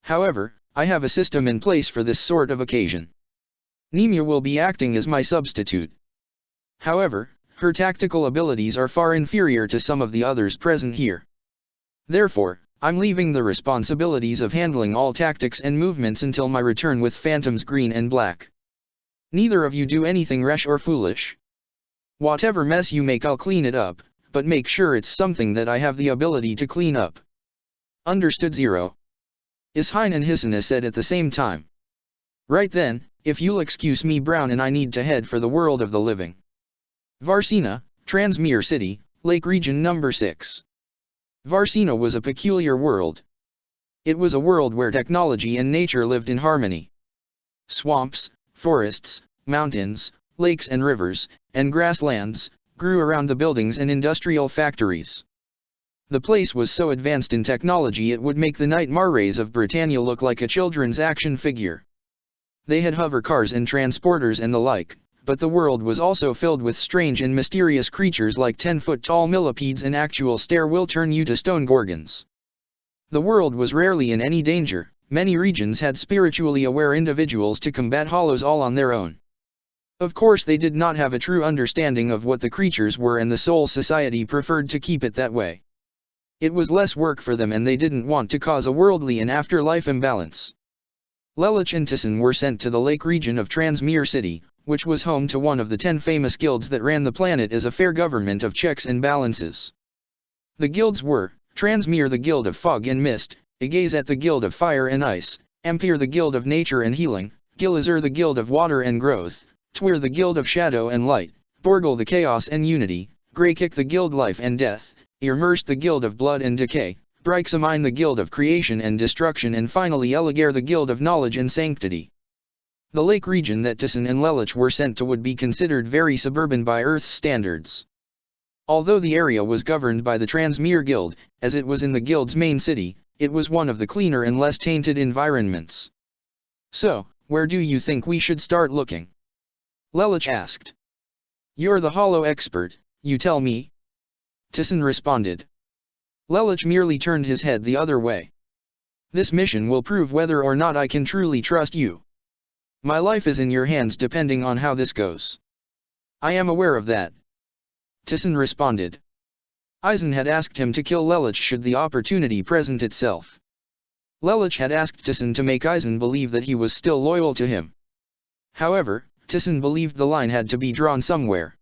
However, I have a system in place for this sort of occasion. Nemia will be acting as my substitute. However, her tactical abilities are far inferior to some of the others present here. Therefore, I'm leaving the responsibilities of handling all tactics and movements until my return with Phantoms Green and Black. Neither of you do anything rash or foolish. Whatever mess you make, I'll clean it up, but make sure it's something that I have the ability to clean up. Understood, Zero? Ishine and Hisuna said at the same time. Right then, if you'll excuse me, Brown and I need to head for the world of the living. Varsina, Transmere City, Lake Region Number 6. Varsina was a peculiar world. It was a world where technology and nature lived in harmony. Swamps, forests, mountains, lakes and rivers, and grasslands, grew around the buildings and industrial factories. The place was so advanced in technology it would make the Nightmares of Britannia look like a children's action figure. They had hover cars and transporters and the like, but the world was also filled with strange and mysterious creatures like 10-foot-tall millipedes and actual stare-will-turn-you to stone gorgons. The world was rarely in any danger. Many regions had spiritually aware individuals to combat hollows all on their own. Of course they did not have a true understanding of what the creatures were, and the Soul Society preferred to keep it that way. It was less work for them and they didn't want to cause a worldly and afterlife imbalance. Lelich and Tison were sent to the lake region of Transmere City, which was home to one of the 10 famous guilds that ran the planet as a fair government of checks and balances. The guilds were, Transmere the Guild of Fog and Mist, Igazet the Guild of Fire and Ice, Empire the Guild of Nature and Healing, Gilazur the Guild of Water and Growth, Twir the Guild of Shadow and Light, Borgel the Chaos and Unity, Greykick the Guild Life and Death, Irmerst the Guild of Blood and Decay, Brixamine the Guild of Creation and Destruction, and finally Eligare the Guild of Knowledge and Sanctity. The lake region that Tison and Lelich were sent to would be considered very suburban by Earth's standards. Although the area was governed by the Transmere Guild, as it was in the guild's main city, it was one of the cleaner and less tainted environments. So, where do you think we should start looking? Lelich asked. You're the hollow expert, you tell me? Tison responded. Lelich merely turned his head the other way. This mission will prove whether or not I can truly trust you. My life is in your hands depending on how this goes. I am aware of that. Tison responded. Aizen had asked him to kill Lelich should the opportunity present itself. Lelich had asked Tison to make Aizen believe that he was still loyal to him. However, Tison believed the line had to be drawn somewhere.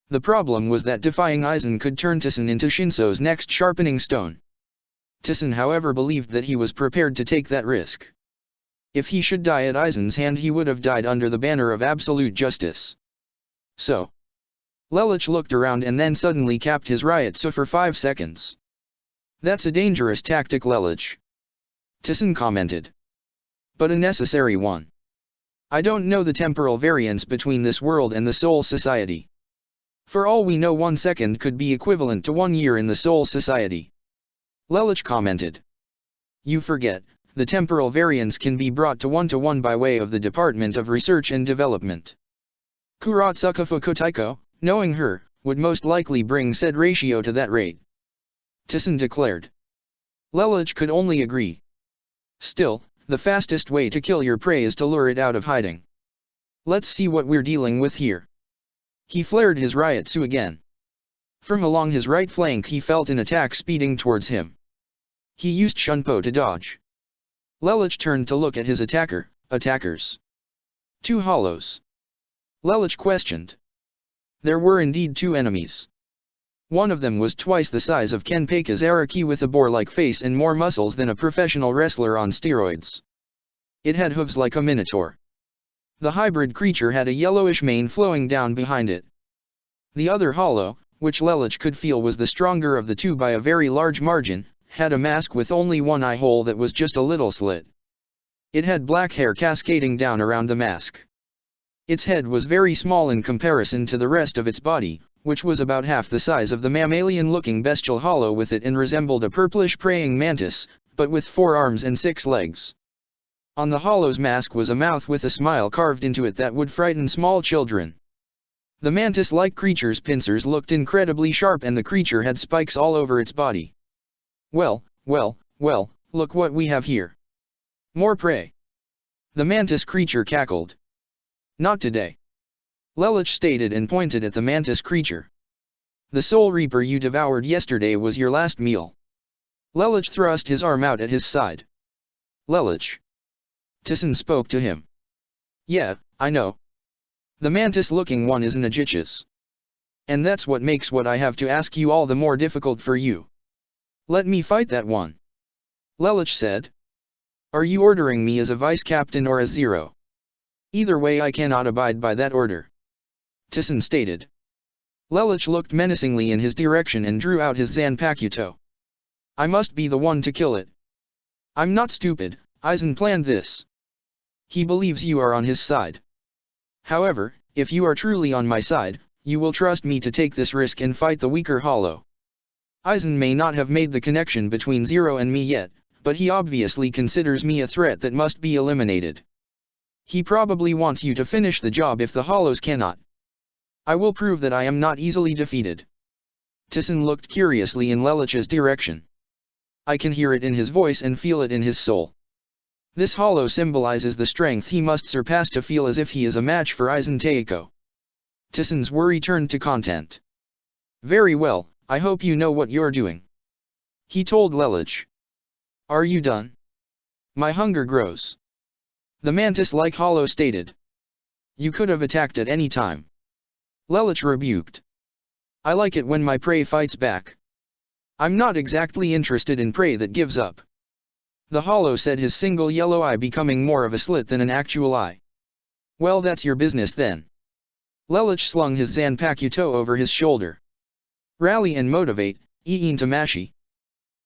The problem was that defying Aizen could turn Tison into Shinso's next sharpening stone. Tison however believed that he was prepared to take that risk. If he should die at Aizen's hand, he would have died under the banner of absolute justice. So. Lelich looked around and then suddenly capped his Ryotsu for 5 seconds. That's a dangerous tactic, Lelich. Tison commented. But a necessary one. I don't know the temporal variance between this world and the Soul Society. For all we know, 1 second could be equivalent to 1 year in the Soul Society. Lelich commented. You forget, the temporal variance can be brought to 1 by way of the Department of Research and Development. Kuratsuka Fukutaiko, knowing her, would most likely bring said ratio to that rate. Tison declared. Lelich could only agree. Still, the fastest way to kill your prey is to lure it out of hiding. Let's see what we're dealing with here. He flared his Ryotsu again. From along his right flank he felt an attack speeding towards him. He used Shunpo to dodge. Lelich turned to look at his attackers. 2 hollows. Lelich questioned. There were indeed 2 enemies. One of them was twice the size of Kenpei's Araki with a boar-like face and more muscles than a professional wrestler on steroids. It had hooves like a minotaur. The hybrid creature had a yellowish mane flowing down behind it. The other hollow, which Lelich could feel was the stronger of the 2 by a very large margin, had a mask with only 1 eye hole that was just a little slit. It had black hair cascading down around the mask. Its head was very small in comparison to the rest of its body, which was about half the size of the mammalian-looking bestial hollow with it and resembled a purplish praying mantis, but with 4 arms and 6 legs. On the hollow's mask was a mouth with a smile carved into it that would frighten small children. The mantis-like creature's pincers looked incredibly sharp and the creature had spikes all over its body. Well, look what we have here. More prey. The mantis creature cackled. Not today. Lelich stated and pointed at the mantis creature. The Soul Reaper you devoured yesterday was your last meal. Lelich thrust his arm out at his side. Lelich. Tison spoke to him. Yeah, I know. The mantis-looking one is an Agichis. And that's what makes what I have to ask you all the more difficult for you. Let me fight that one. Lelich said. Are you ordering me as a vice captain or as Zero? Either way I cannot abide by that order. Tison stated. Lelich looked menacingly in his direction and drew out his Zanpakuto. I must be the one to kill it. I'm not stupid, Aizen planned this. He believes you are on his side. However, if you are truly on my side, you will trust me to take this risk and fight the weaker hollow. Aizen may not have made the connection between Zero and me yet, but he obviously considers me a threat that must be eliminated. He probably wants you to finish the job if the hollows cannot. I will prove that I am not easily defeated. Tison looked curiously in Lelich's direction. I can hear it in his voice and feel it in his soul. This hollow symbolizes the strength he must surpass to feel as if he is a match for Aizen Teiko. Tison's worry turned to content. Very well, I hope you know what you're doing. He told Lelich. Are you done? My hunger grows. The mantis-like hollow stated. You could have attacked at any time. Lelich rebuked. I like it when my prey fights back. I'm not exactly interested in prey that gives up. The hollow said, his single yellow eye becoming more of a slit than an actual eye. Well, that's your business then. Lelich slung his Zanpakuto over his shoulder. Rally and motivate, Iin Tamashi.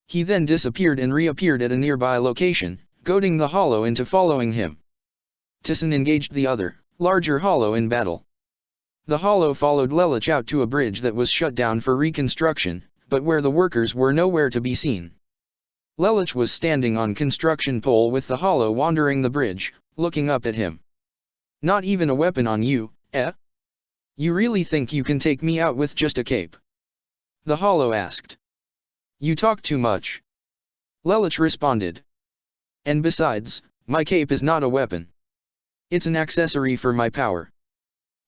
He then disappeared and reappeared at a nearby location, goading the hollow into following him. Tison engaged the other, larger hollow in battle. The hollow followed Lelich out to a bridge that was shut down for reconstruction, but where the workers were nowhere to be seen. Lelich was standing on construction pole with the hollow wandering the bridge, looking up at him. Not even a weapon on you, eh? You really think you can take me out with just a cape? The hollow asked. You talk too much. Lelich responded. And besides, my cape is not a weapon. It's an accessory for my power.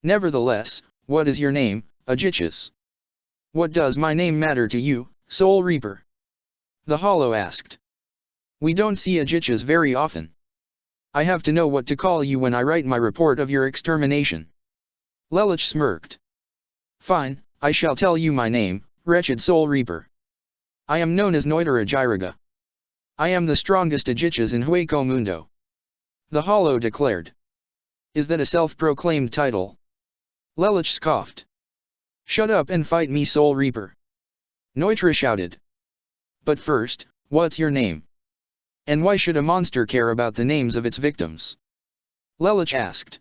Nevertheless, what is your name, Agichis? What does my name matter to you, Soul Reaper? The hollow asked. We don't see Agichis very often. I have to know what to call you when I write my report of your extermination. Lelich smirked. Fine, I shall tell you my name, wretched Soul Reaper. I am known as Noitara Jiraiga. I am the strongest Agichis in Hueco Mundo. The Hollow declared. Is that a self-proclaimed title? Lelich scoffed. Shut up and fight me, Soul Reaper. Neutra shouted. But first, what's your name? And why should a monster care about the names of its victims? Lelich asked.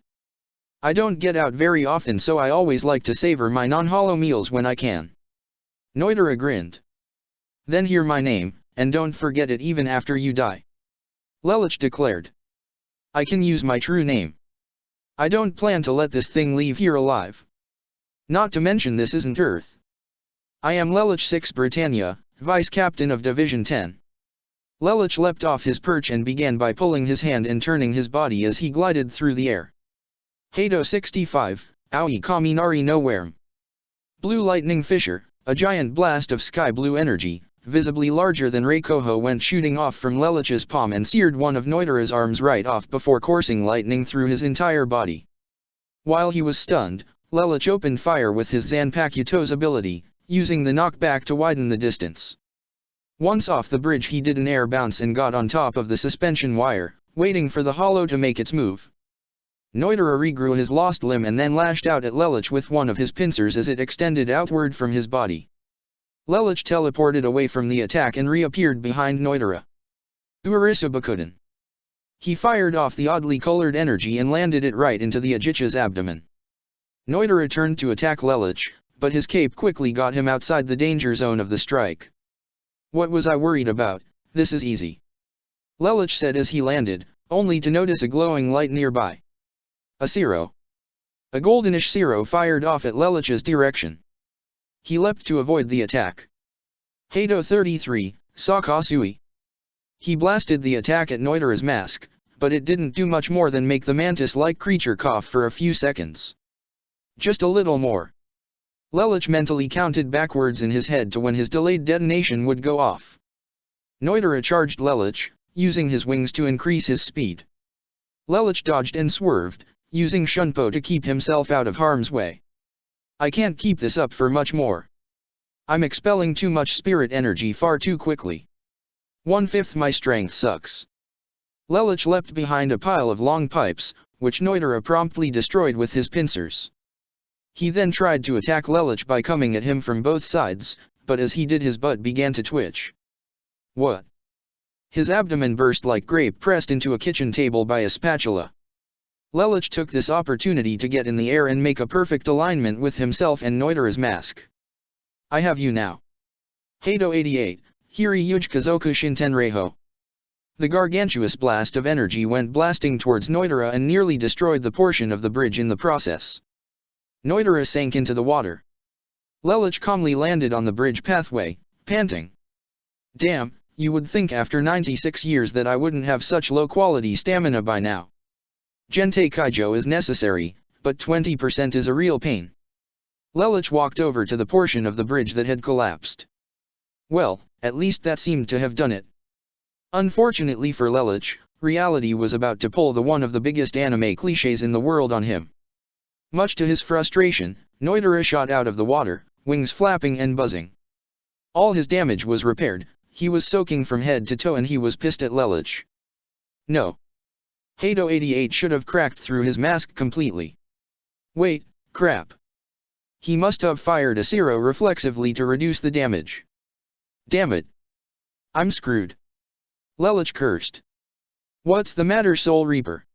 I don't get out very often, so I always like to savor my non-hollow meals when I can. Neutra grinned. Then hear my name, and don't forget it even after you die. Lelich declared. I can use my true name. I don't plan to let this thing leave here alive. Not to mention this isn't Earth. I am Lelich 6 Britannia, Vice Captain of Division 10. Lelich leapt off his perch and began by pulling his hand and turning his body as he glided through the air. Hado 65, Aoi Kaminari Nowhere. Blue Lightning Fissure, a giant blast of sky blue energy, visibly larger than Reikoho, went shooting off from Lelich's palm and seared one of Neutra's arms right off before coursing lightning through his entire body. While he was stunned, Lelich opened fire with his Zanpakuto's ability, using the knockback to widen the distance. Once off the bridge, he did an air bounce and got on top of the suspension wire, waiting for the hollow to make its move. Neutra regrew his lost limb and then lashed out at Lelich with one of his pincers as it extended outward from his body. Lelich teleported away from the attack and reappeared behind Neutra. Urisubakuden. He fired off the oddly colored energy and landed it right into the Ajicha's abdomen. Neutra turned to attack Lelich, but his cape quickly got him outside the danger zone of the strike. What was I worried about? This is easy. Lelich said as he landed, only to notice a glowing light nearby. A Zero. A goldenish Zero fired off at Lelich's direction. He leapt to avoid the attack. Hado 33, Sakasui. He blasted the attack at Neutra's mask, but it didn't do much more than make the mantis-like creature cough for a few seconds. Just a little more. Lelich mentally counted backwards in his head to when his delayed detonation would go off. Neutra charged Lelich, using his wings to increase his speed. Lelich dodged and swerved, using Shunpo to keep himself out of harm's way. I can't keep this up for much more. I'm expelling too much spirit energy far too quickly. 1/5 my strength sucks. Lelich leapt behind a pile of long pipes, which Neutra promptly destroyed with his pincers. He then tried to attack Lelich by coming at him from both sides, but as he did his butt began to twitch. What? His abdomen burst like grape pressed into a kitchen table by a spatula. Lelich took this opportunity to get in the air and make a perfect alignment with himself and Neutra's mask. I have you now. Hado 88, Hiri Yujkazoku Shintenreiho. The gargantuous blast of energy went blasting towards Neutra and nearly destroyed the portion of the bridge in the process. Neutra sank into the water. Lelich calmly landed on the bridge pathway, panting. Damn, you would think after 96 years that I wouldn't have such low-quality stamina by now. Gentei Kaijo is necessary, but 20% is a real pain. Lelich walked over to the portion of the bridge that had collapsed. Well, at least that seemed to have done it. Unfortunately for Lelich, reality was about to pull one of the biggest anime clichés in the world on him. Much to his frustration, Neutra shot out of the water, wings flapping and buzzing. All his damage was repaired, he was soaking from head to toe and he was pissed at Lelich. No. Hado 88 should have cracked through his mask completely. Wait, crap. He must have fired a Zero reflexively to reduce the damage. Damn it. I'm screwed. Lelich cursed. What's the matter, Soul Reaper?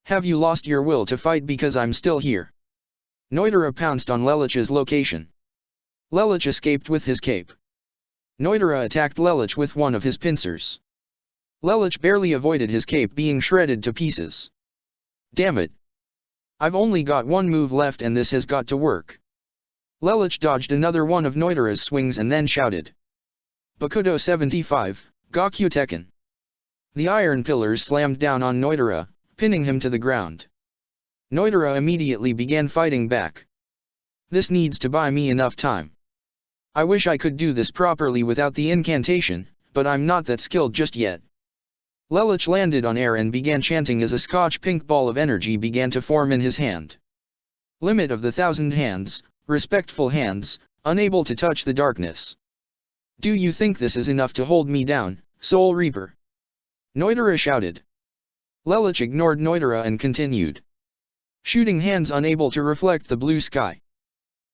Have you lost your will to fight because I'm still here? Neutra pounced on Lelich's location. Lelich escaped with his cape. Neutra attacked Lelich with one of his pincers. Lelich barely avoided his cape being shredded to pieces. Damn it. I've only got one move left and this has got to work. Lelich dodged another one of Neutra's swings and then shouted. Bakudo 75, Gakyu Tekken. The iron pillars slammed down on Neutra, pinning him to the ground. Neutra immediately began fighting back. This needs to buy me enough time. I wish I could do this properly without the incantation, but I'm not that skilled just yet. Lelich landed on air and began chanting as a scotch pink ball of energy began to form in his hand. Limit of the 1,000 hands, respectful hands, unable to touch the darkness. Do you think this is enough to hold me down, Soul Reaper? Neutra shouted. Lelich ignored Neutera and continued. Shooting hands unable to reflect the blue sky.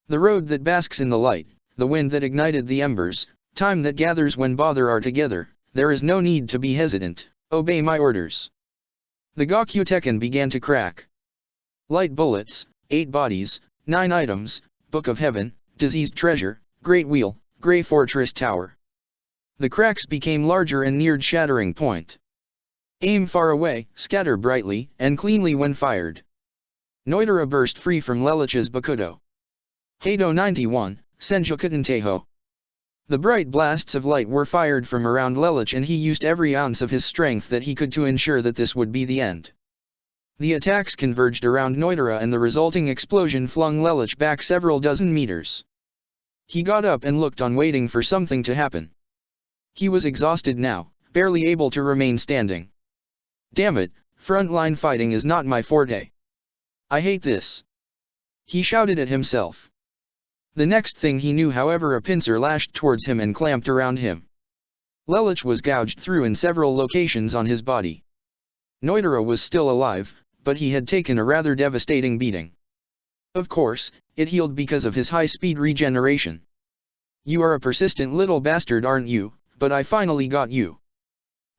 The road that basks in the light, the wind that ignited the embers, time that gathers when bother are together, there is no need to be hesitant, obey my orders. The Gokuteken began to crack. Light bullets, 8 bodies, 9 items, Book of Heaven, Diseased Treasure, Great Wheel, Grey Fortress Tower. The cracks became larger and neared shattering point. Aim far away, scatter brightly and cleanly when fired. Neutera burst free from Lelich's Bakudo. Hado 91, Senjukutenteho. The bright blasts of light were fired from around Lelich and he used every ounce of his strength that he could to ensure that this would be the end. The attacks converged around Neutera and the resulting explosion flung Lelich back several dozen meters. He got up and looked on waiting for something to happen. He was exhausted now, barely able to remain standing. Damn it, frontline fighting is not my forte. I hate this. He shouted at himself. The next thing he knew, however, a pincer lashed towards him and clamped around him. Lelich was gouged through in several locations on his body. Neutera was still alive, but he had taken a rather devastating beating. Of course, it healed because of his high-speed regeneration. You are a persistent little bastard, aren't you? But I finally got you.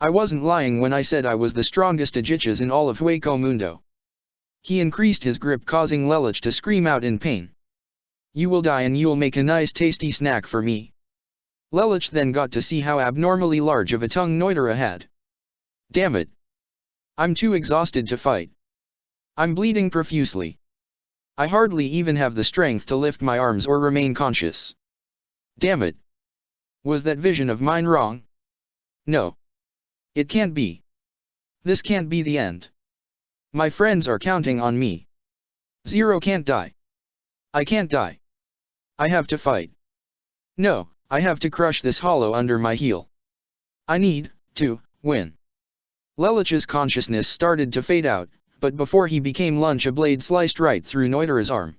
I wasn't lying when I said I was the strongest Ajichas in all of Hueco Mundo. He increased his grip, causing Lelich to scream out in pain. You will die and you'll make a nice tasty snack for me. Lelich then got to see how abnormally large of a tongue Neutera had. Damn it. I'm too exhausted to fight. I'm bleeding profusely. I hardly even have the strength to lift my arms or remain conscious. Damn it. Was that vision of mine wrong? No. It can't be. This can't be the end. My friends are counting on me. Zero can't die. I can't die. I have to fight. No, I have to crush this hollow under my heel. I need to win. Lelich's consciousness started to fade out, but before he became lunch, a blade sliced right through Neutera's arm.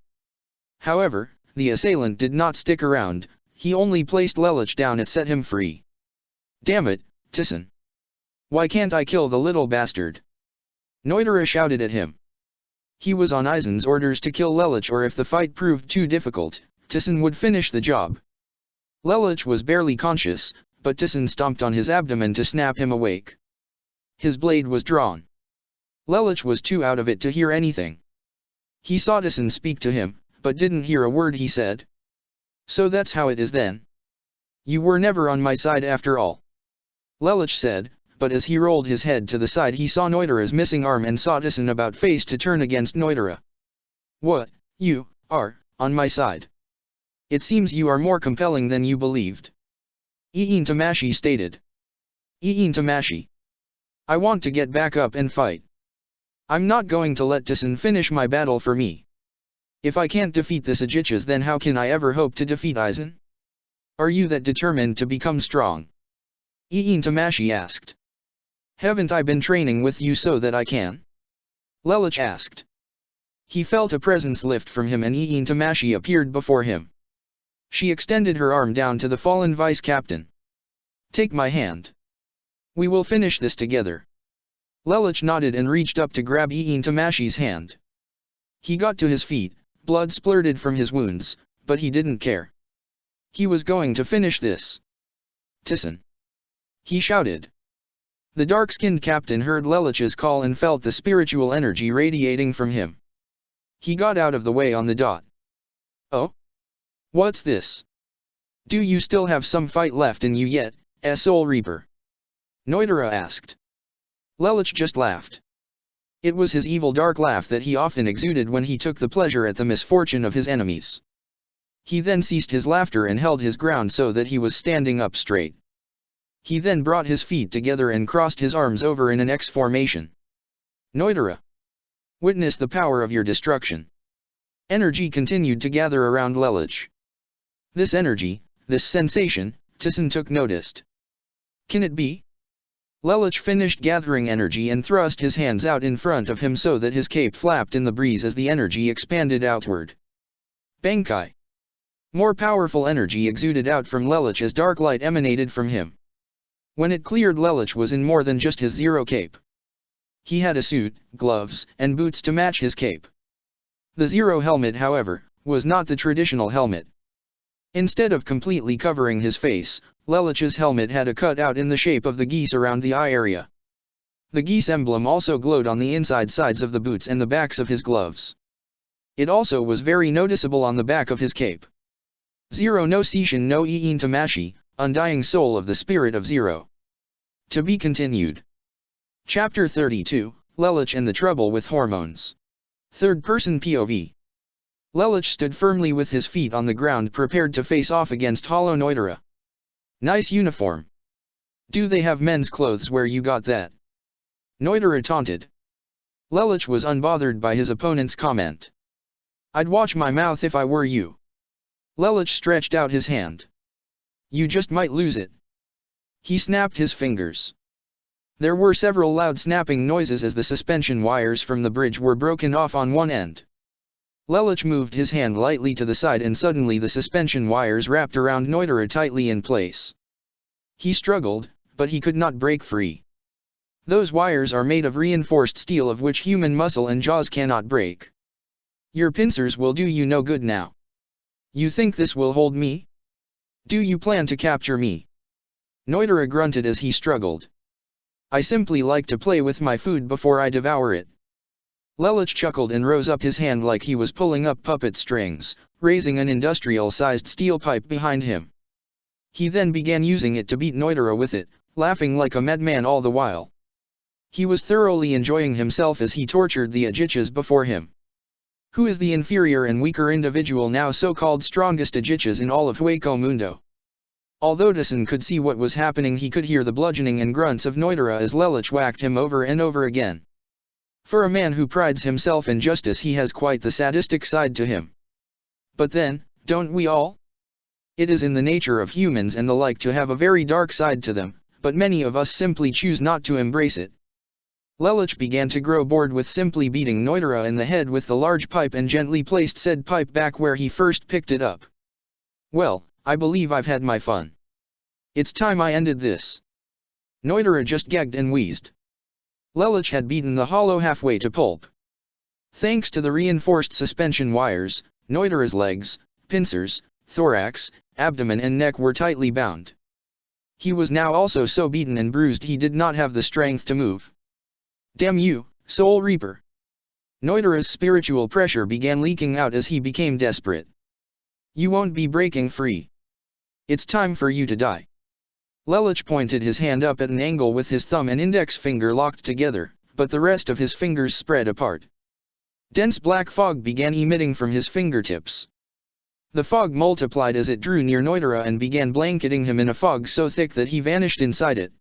However, the assailant did not stick around, he only placed Lelich down and set him free. Damn it, Tyson. Why can't I kill the little bastard? Neutera shouted at him. He was on Aizen's orders to kill Lelich, or if the fight proved too difficult, Tyson would finish the job. Lelich was barely conscious, but Tyson stomped on his abdomen to snap him awake. His blade was drawn. Lelich was too out of it to hear anything. He saw Tyson speak to him, but didn't hear a word he said. So that's how it is then. You were never on my side after all. Lelich said, but as he rolled his head to the side he saw Neutera's missing arm and saw Tyson about face to turn against Neutera. What, you are on my side? It seems you are more compelling than you believed. Iin Tamashi stated. Iin Tamashi. I want to get back up and fight. I'm not going to let Tyson finish my battle for me. If I can't defeat the Sajichas, then how can I ever hope to defeat Aizen? Are you that determined to become strong? Iin Tamashi asked. Haven't I been training with you so that I can? Lelich asked. He felt a presence lift from him and Iin Tamashi appeared before him. She extended her arm down to the fallen vice captain. Take my hand. We will finish this together. Lelich nodded and reached up to grab Iin Tamashi's hand. He got to his feet, blood splurted from his wounds, but he didn't care. He was going to finish this. Tyson. He shouted. The dark-skinned captain heard Lelich's call and felt the spiritual energy radiating from him. He got out of the way on the dot. Oh? What's this? Do you still have some fight left in you yet, Soul Reaper? Neutera asked. Lelich just laughed. It was his evil dark laugh that he often exuded when he took the pleasure at the misfortune of his enemies. He then ceased his laughter and held his ground so that he was standing up straight. He then brought his feet together and crossed his arms over in an X formation. Neutera. Witness the power of your destruction. Energy continued to gather around Lelich. This energy, this sensation, Tyson took noticed. Can it be? Lelich finished gathering energy and thrust his hands out in front of him so that his cape flapped in the breeze as the energy expanded outward. Bankai. More powerful energy exuded out from Lelich as dark light emanated from him. When it cleared, Lelich was in more than just his zero cape. He had a suit, gloves, and boots to match his cape. The Zero helmet, however, was not the traditional helmet. Instead of completely covering his face, Lelich's helmet had a cutout in the shape of the geese around the eye area. The geese emblem also glowed on the inside sides of the boots and the backs of his gloves. It also was very noticeable on the back of his cape. Zero no Seishin no Iin Tamashi, Undying Soul of the Spirit of Zero. To be continued. Chapter 32, Lelich and the Trouble with Hormones. Third-person POV. Lelich stood firmly with his feet on the ground, prepared to face off against Hollow Noitera. Nice uniform. Do they have men's clothes where you got that? Noitera taunted. Lelich was unbothered by his opponent's comment. I'd watch my mouth if I were you. Lelich stretched out his hand. You just might lose it. He snapped his fingers. There were several loud snapping noises as the suspension wires from the bridge were broken off on one end. Lelich moved his hand lightly to the side and suddenly the suspension wires wrapped around Noitera tightly in place. He struggled, but he could not break free. Those wires are made of reinforced steel of which human muscle and jaws cannot break. Your pincers will do you no good now. You think this will hold me? Do you plan to capture me? Noitera grunted as he struggled. I simply like to play with my food before I devour it. Lelich chuckled and rose up his hand like he was pulling up puppet strings, raising an industrial-sized steel pipe behind him. He then began using it to beat Noitera with it, laughing like a madman all the while. He was thoroughly enjoying himself as he tortured the Ajichas before him. Who is the inferior and weaker individual now so-called strongest Ajichas in all of Hueco Mundo? Although Tison could see what was happening, he could hear the bludgeoning and grunts of Noitera as Lelich whacked him over and over again. For a man who prides himself in justice, he has quite the sadistic side to him. But then, don't we all? It is in the nature of humans and the like to have a very dark side to them, but many of us simply choose not to embrace it. Lelich began to grow bored with simply beating Noitera in the head with the large pipe and gently placed said pipe back where he first picked it up. Well, I believe I've had my fun. It's time I ended this. Noitera just gagged and wheezed. Lelich had beaten the hollow halfway to pulp. Thanks to the reinforced suspension wires, Noitera's legs, pincers, thorax, abdomen and neck were tightly bound. He was now also so beaten and bruised he did not have the strength to move. Damn you, Soul Reaper! Noitera's spiritual pressure began leaking out as he became desperate. You won't be breaking free. It's time for you to die. Lelich pointed his hand up at an angle with his thumb and index finger locked together, but the rest of his fingers spread apart. Dense black fog began emitting from his fingertips. The fog multiplied as it drew near Noitera and began blanketing him in a fog so thick that he vanished inside it.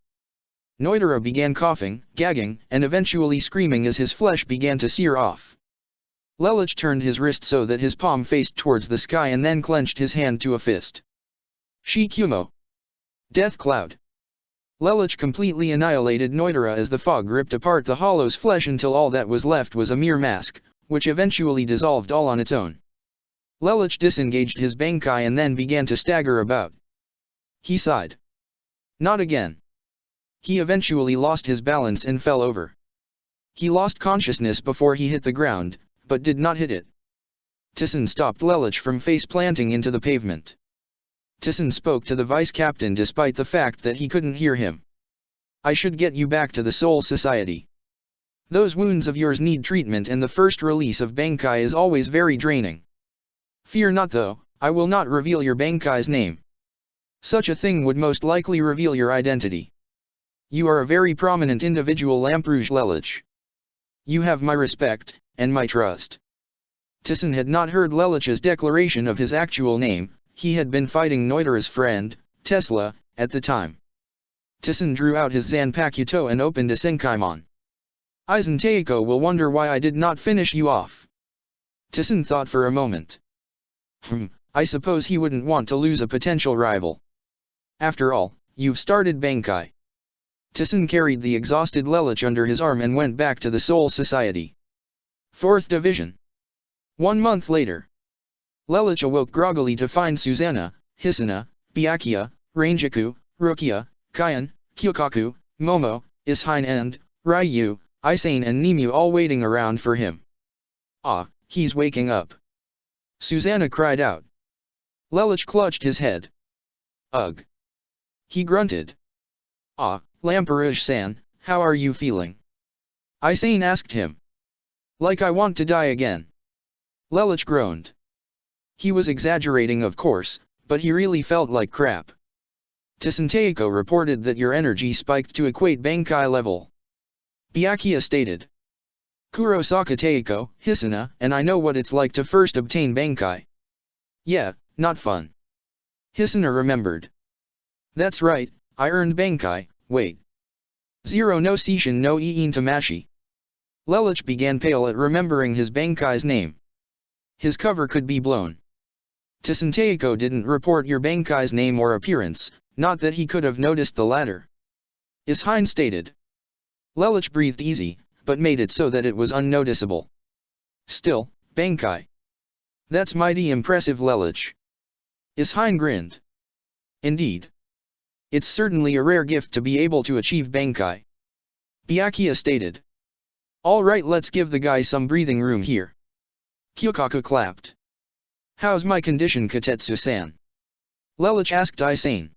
Noitera began coughing, gagging, and eventually screaming as his flesh began to sear off. Lelich turned his wrist so that his palm faced towards the sky and then clenched his hand to a fist. Shikumo. Death Cloud. Lelich completely annihilated Noitera as the fog ripped apart the hollow's flesh until all that was left was a mere mask, which eventually dissolved all on its own. Lelich disengaged his Bankai and then began to stagger about. He sighed. Not again. He eventually lost his balance and fell over. He lost consciousness before he hit the ground, but did not hit it. Tison stopped Lelich from face-planting into the pavement. Tison spoke to the vice-captain despite the fact that he couldn't hear him. I should get you back to the Soul Society. Those wounds of yours need treatment and the first release of Bankai is always very draining. Fear not though, I will not reveal your Bankai's name. Such a thing would most likely reveal your identity. You are a very prominent individual, Lamperouge Lelich. You have my respect, and my trust. Tison had not heard Lelich's declaration of his actual name. He had been fighting Noitera's friend, Tesla, at the time. Tison drew out his Zanpakuto and opened a Senkaimon. Aizen Teiko will wonder why I did not finish you off. Tison thought for a moment. I suppose he wouldn't want to lose a potential rival. After all, you've started Bankai. Tison carried the exhausted Lelich under his arm and went back to the Soul Society. 4th Division. 1 month later. Lelich awoke groggily to find Susanna, Hisuna, Byakuya, Ranjaku, Rukia, Kayan, Kyukaku, Momo, Ishine and Ryu, Isane and Nemu all waiting around for him. Ah, he's waking up. Susanna cried out. Lelich clutched his head. Ugh. He grunted. Ah, Lamperouge-san, how are you feeling? Isane asked him. Like I want to die again. Lelich groaned. He was exaggerating of course, but he really felt like crap. Tsunteiko reported that your energy spiked to equate Bankai level. Byakuya stated. Kurosaka Teiko, Hisuna, and I know what it's like to first obtain Bankai. Yeah, not fun. Hisuna remembered. That's right, I earned Bankai, wait. Zero no Seishin no Iin Tamashi. Lelich began pale at remembering his Bankai's name. His cover could be blown. Tsunteiko didn't report your Bankai's name or appearance, not that he could have noticed the latter. Ishine stated. Lelich breathed easy, but made it so that it was unnoticeable. Still, Bankai. That's mighty impressive, Lelich. Ishine grinned. Indeed. It's certainly a rare gift to be able to achieve Bankai. Byakuya stated. Alright, let's give the guy some breathing room here. Kyokaku clapped. How's my condition, Katetsu-san? Lelich asked Isane.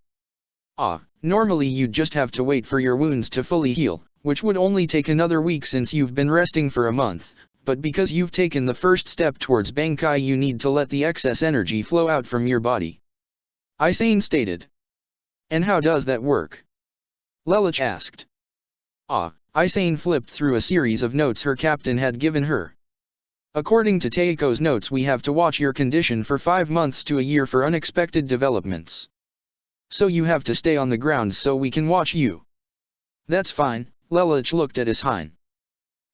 Ah, normally you'd just have to wait for your wounds to fully heal, which would only take another week since you've been resting for a month, but because you've taken the first step towards Bankai you need to let the excess energy flow out from your body. Isane stated. And how does that work? Lelich asked. Ah, Isane flipped through a series of notes her captain had given her. According to Teiko's notes, we have to watch your condition for 5 months to a year for unexpected developments. So you have to stay on the ground so we can watch you. That's fine, Lelich looked at Ishine.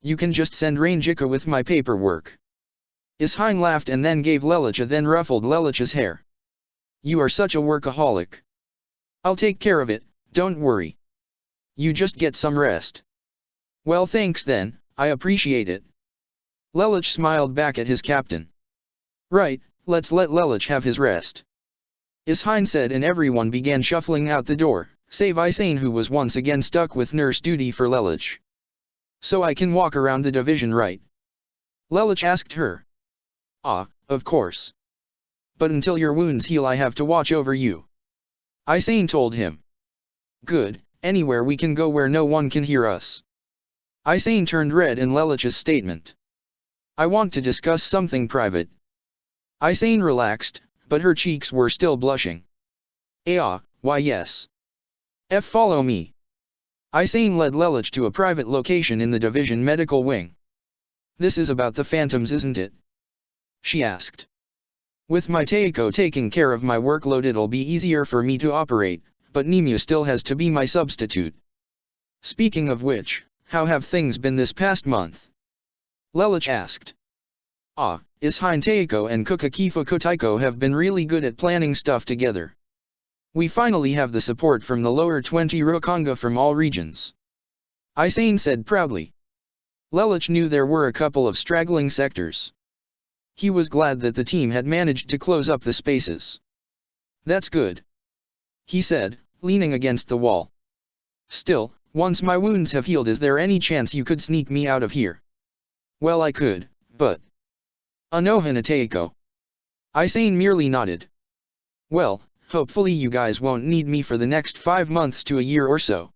You can just send Ranjika with my paperwork. Ishine laughed and then gave Lelich a then ruffled Lelich's hair. You are such a workaholic. I'll take care of it, don't worry. You just get some rest. Well, thanks then, I appreciate it. Lelich smiled back at his captain. Right, let's let Lelich have his rest. Ishine said, and everyone began shuffling out the door, save Isane, who was once again stuck with nurse duty for Lelich. So I can walk around the division, right? Lelich asked her. Ah, of course. But until your wounds heal I have to watch over you. Isane told him. Good, anywhere we can go where no one can hear us. Isane turned red in Lelich's statement. I want to discuss something private. Isane relaxed, but her cheeks were still blushing. Why yes. Follow me. Isane led Lelich to a private location in the division medical wing. This is about the phantoms, isn't it? She asked. With my Teiko taking care of my workload it'll be easier for me to operate, but Nemu still has to be my substitute. Speaking of which, how have things been this past month? Lelich asked. Ishine Teiko and Kukakifu Kotaiko have been really good at planning stuff together. We finally have the support from the lower 20 Rokanga from all regions. Isane said proudly. Lelich knew there were a couple of straggling sectors. He was glad that the team had managed to close up the spaces. That's good. He said, leaning against the wall. Still, once my wounds have healed, is there any chance you could sneak me out of here? Well, I could, but... Anohana Teiko. Isane merely nodded. Well, hopefully you guys won't need me for the next 5 months to a year or so.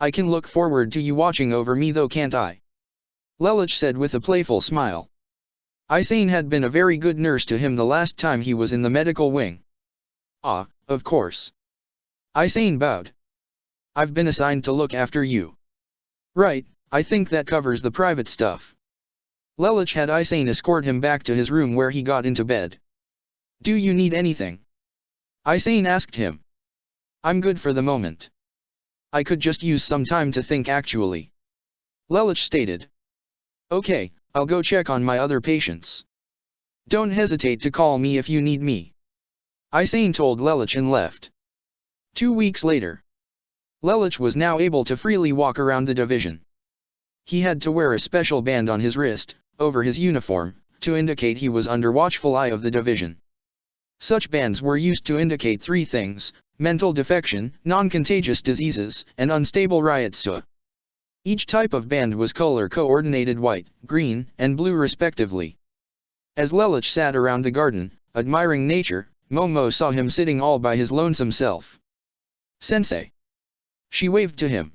I can look forward to you watching over me though, can't I? Lelich said with a playful smile. Isane had been a very good nurse to him the last time he was in the medical wing. Of course. Isane bowed. I've been assigned to look after you. Right, I think that covers the private stuff. Lelich had Isane escort him back to his room where he got into bed. Do you need anything? Isane asked him. I'm good for the moment. I could just use some time to think actually. Lelich stated. Okay, I'll go check on my other patients. Don't hesitate to call me if you need me. Isane told Lelich and left. 2 weeks later. Lelich was now able to freely walk around the division. He had to wear a special band on his wrist, over his uniform, to indicate he was under watchful eye of the division. Such bands were used to indicate 3 things: mental defection, non-contagious diseases, and unstable Ryotsu. Each type of band was color-coordinated white, green, and blue respectively. As Lelich sat around the garden, admiring nature, Momo saw him sitting all by his lonesome self. "Sensei." She waved to him.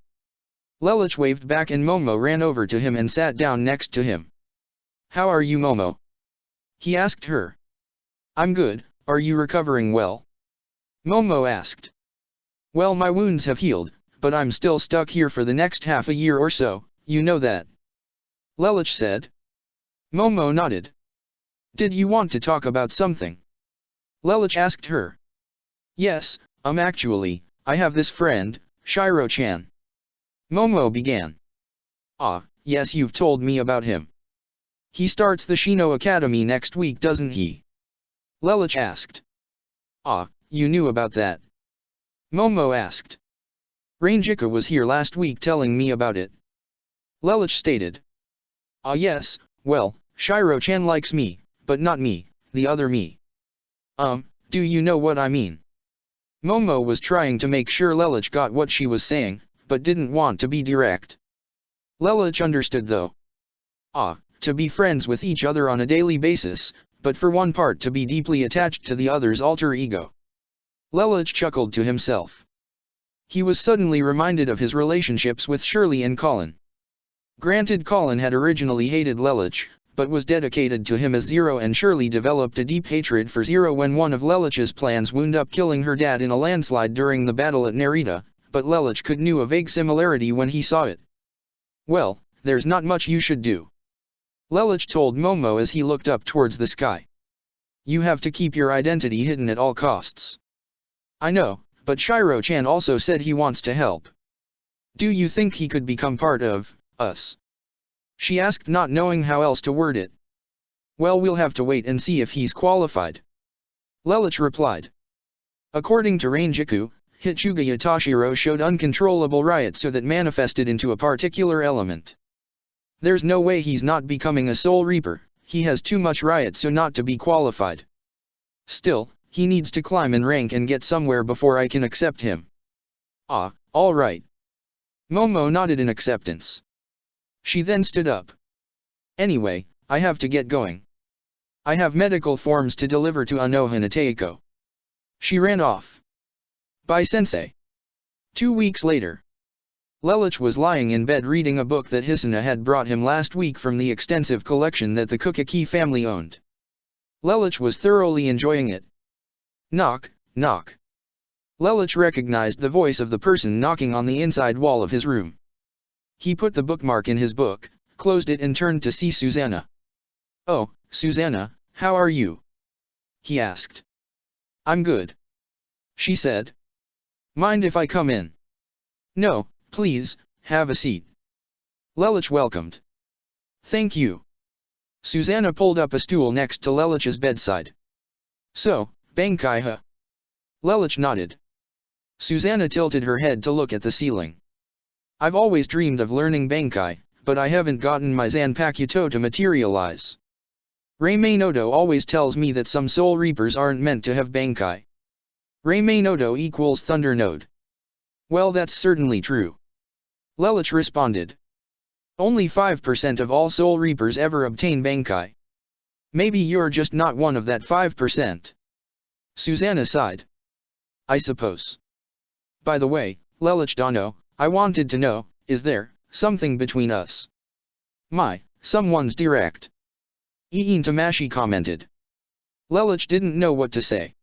Lelich waved back and Momo ran over to him and sat down next to him. "How are you, Momo?" he asked her. "I'm good, are you recovering well?" Momo asked. "Well, my wounds have healed, but I'm still stuck here for the next half a year or so, you know that," Lelich said. Momo nodded. "Did you want to talk about something?" Lelich asked her. "Yes, actually, I have this friend, Shiro-chan." Momo began. "Ah, yes, you've told me about him. He starts the Shino Academy next week, doesn't he?" Lelich asked. "Ah, you knew about that?" Momo asked. "Ranjika was here last week telling me about it," Lelich stated. "Ah yes, well, Shiro-chan likes me, but not me, the other me." Do you know what I mean?" Momo was trying to make sure Lelich got what she was saying, but didn't want to be direct. Lelich understood though. "Ah, to be friends with each other on a daily basis, but for one part to be deeply attached to the other's alter ego." Lelich chuckled to himself. He was suddenly reminded of his relationships with Shirley and Colin. Granted, Colin had originally hated Lelich, but was dedicated to him as Zero, and Shirley developed a deep hatred for Zero when one of Lelich's plans wound up killing her dad in a landslide during the battle at Narita, but Lelich could knew a vague similarity when he saw it. "Well, there's not much you should do," Lelich told Momo as he looked up towards the sky. "You have to keep your identity hidden at all costs." "I know, but Shiro-chan also said he wants to help. Do you think he could become part of us?" she asked, not knowing how else to word it. "Well, we'll have to wait and see if he's qualified," Lelich replied. According to Rangiku, Hichuga Yatashiro showed uncontrollable riot so that manifested into a particular element. There's no way he's not becoming a Soul Reaper, he has too much riot so not to be qualified. Still, he needs to climb in rank and get somewhere before I can accept him. "Ah, all right." Momo nodded in acceptance. She then stood up. "Anyway, I have to get going. I have medical forms to deliver to Anoha Taiko." She ran off. "Bye, sensei." 2 weeks later. Lelich was lying in bed reading a book that Hisuna had brought him last week from the extensive collection that the Kukaki family owned. Lelich was thoroughly enjoying it. Knock, knock. Lelich recognized the voice of the person knocking on the inside wall of his room. He put the bookmark in his book, closed it and turned to see Susanna. "Oh, Susanna, how are you?" he asked. "I'm good," she said. "Mind if I come in?" "No, please, have a seat." Lelich welcomed. "Thank you." Susanna pulled up a stool next to Lelich's bedside. "So, Bankai-ha?" Lelich nodded. Susanna tilted her head to look at the ceiling. "I've always dreamed of learning Bankai, but I haven't gotten my Zanpakuto to materialize. Reimei Nodo always tells me that some Soul Reapers aren't meant to have Bankai. Reimei Nodo equals Thunder Node." "Well, that's certainly true," Lelich responded. "Only 5% of all Soul Reapers ever obtain Bankai. Maybe you're just not one of that 5%. Susanna sighed. "I suppose. By the way, Lelich Dono, I wanted to know, is there something between us?" "My, someone's direct," Iin Tamashi commented. Lelich didn't know what to say.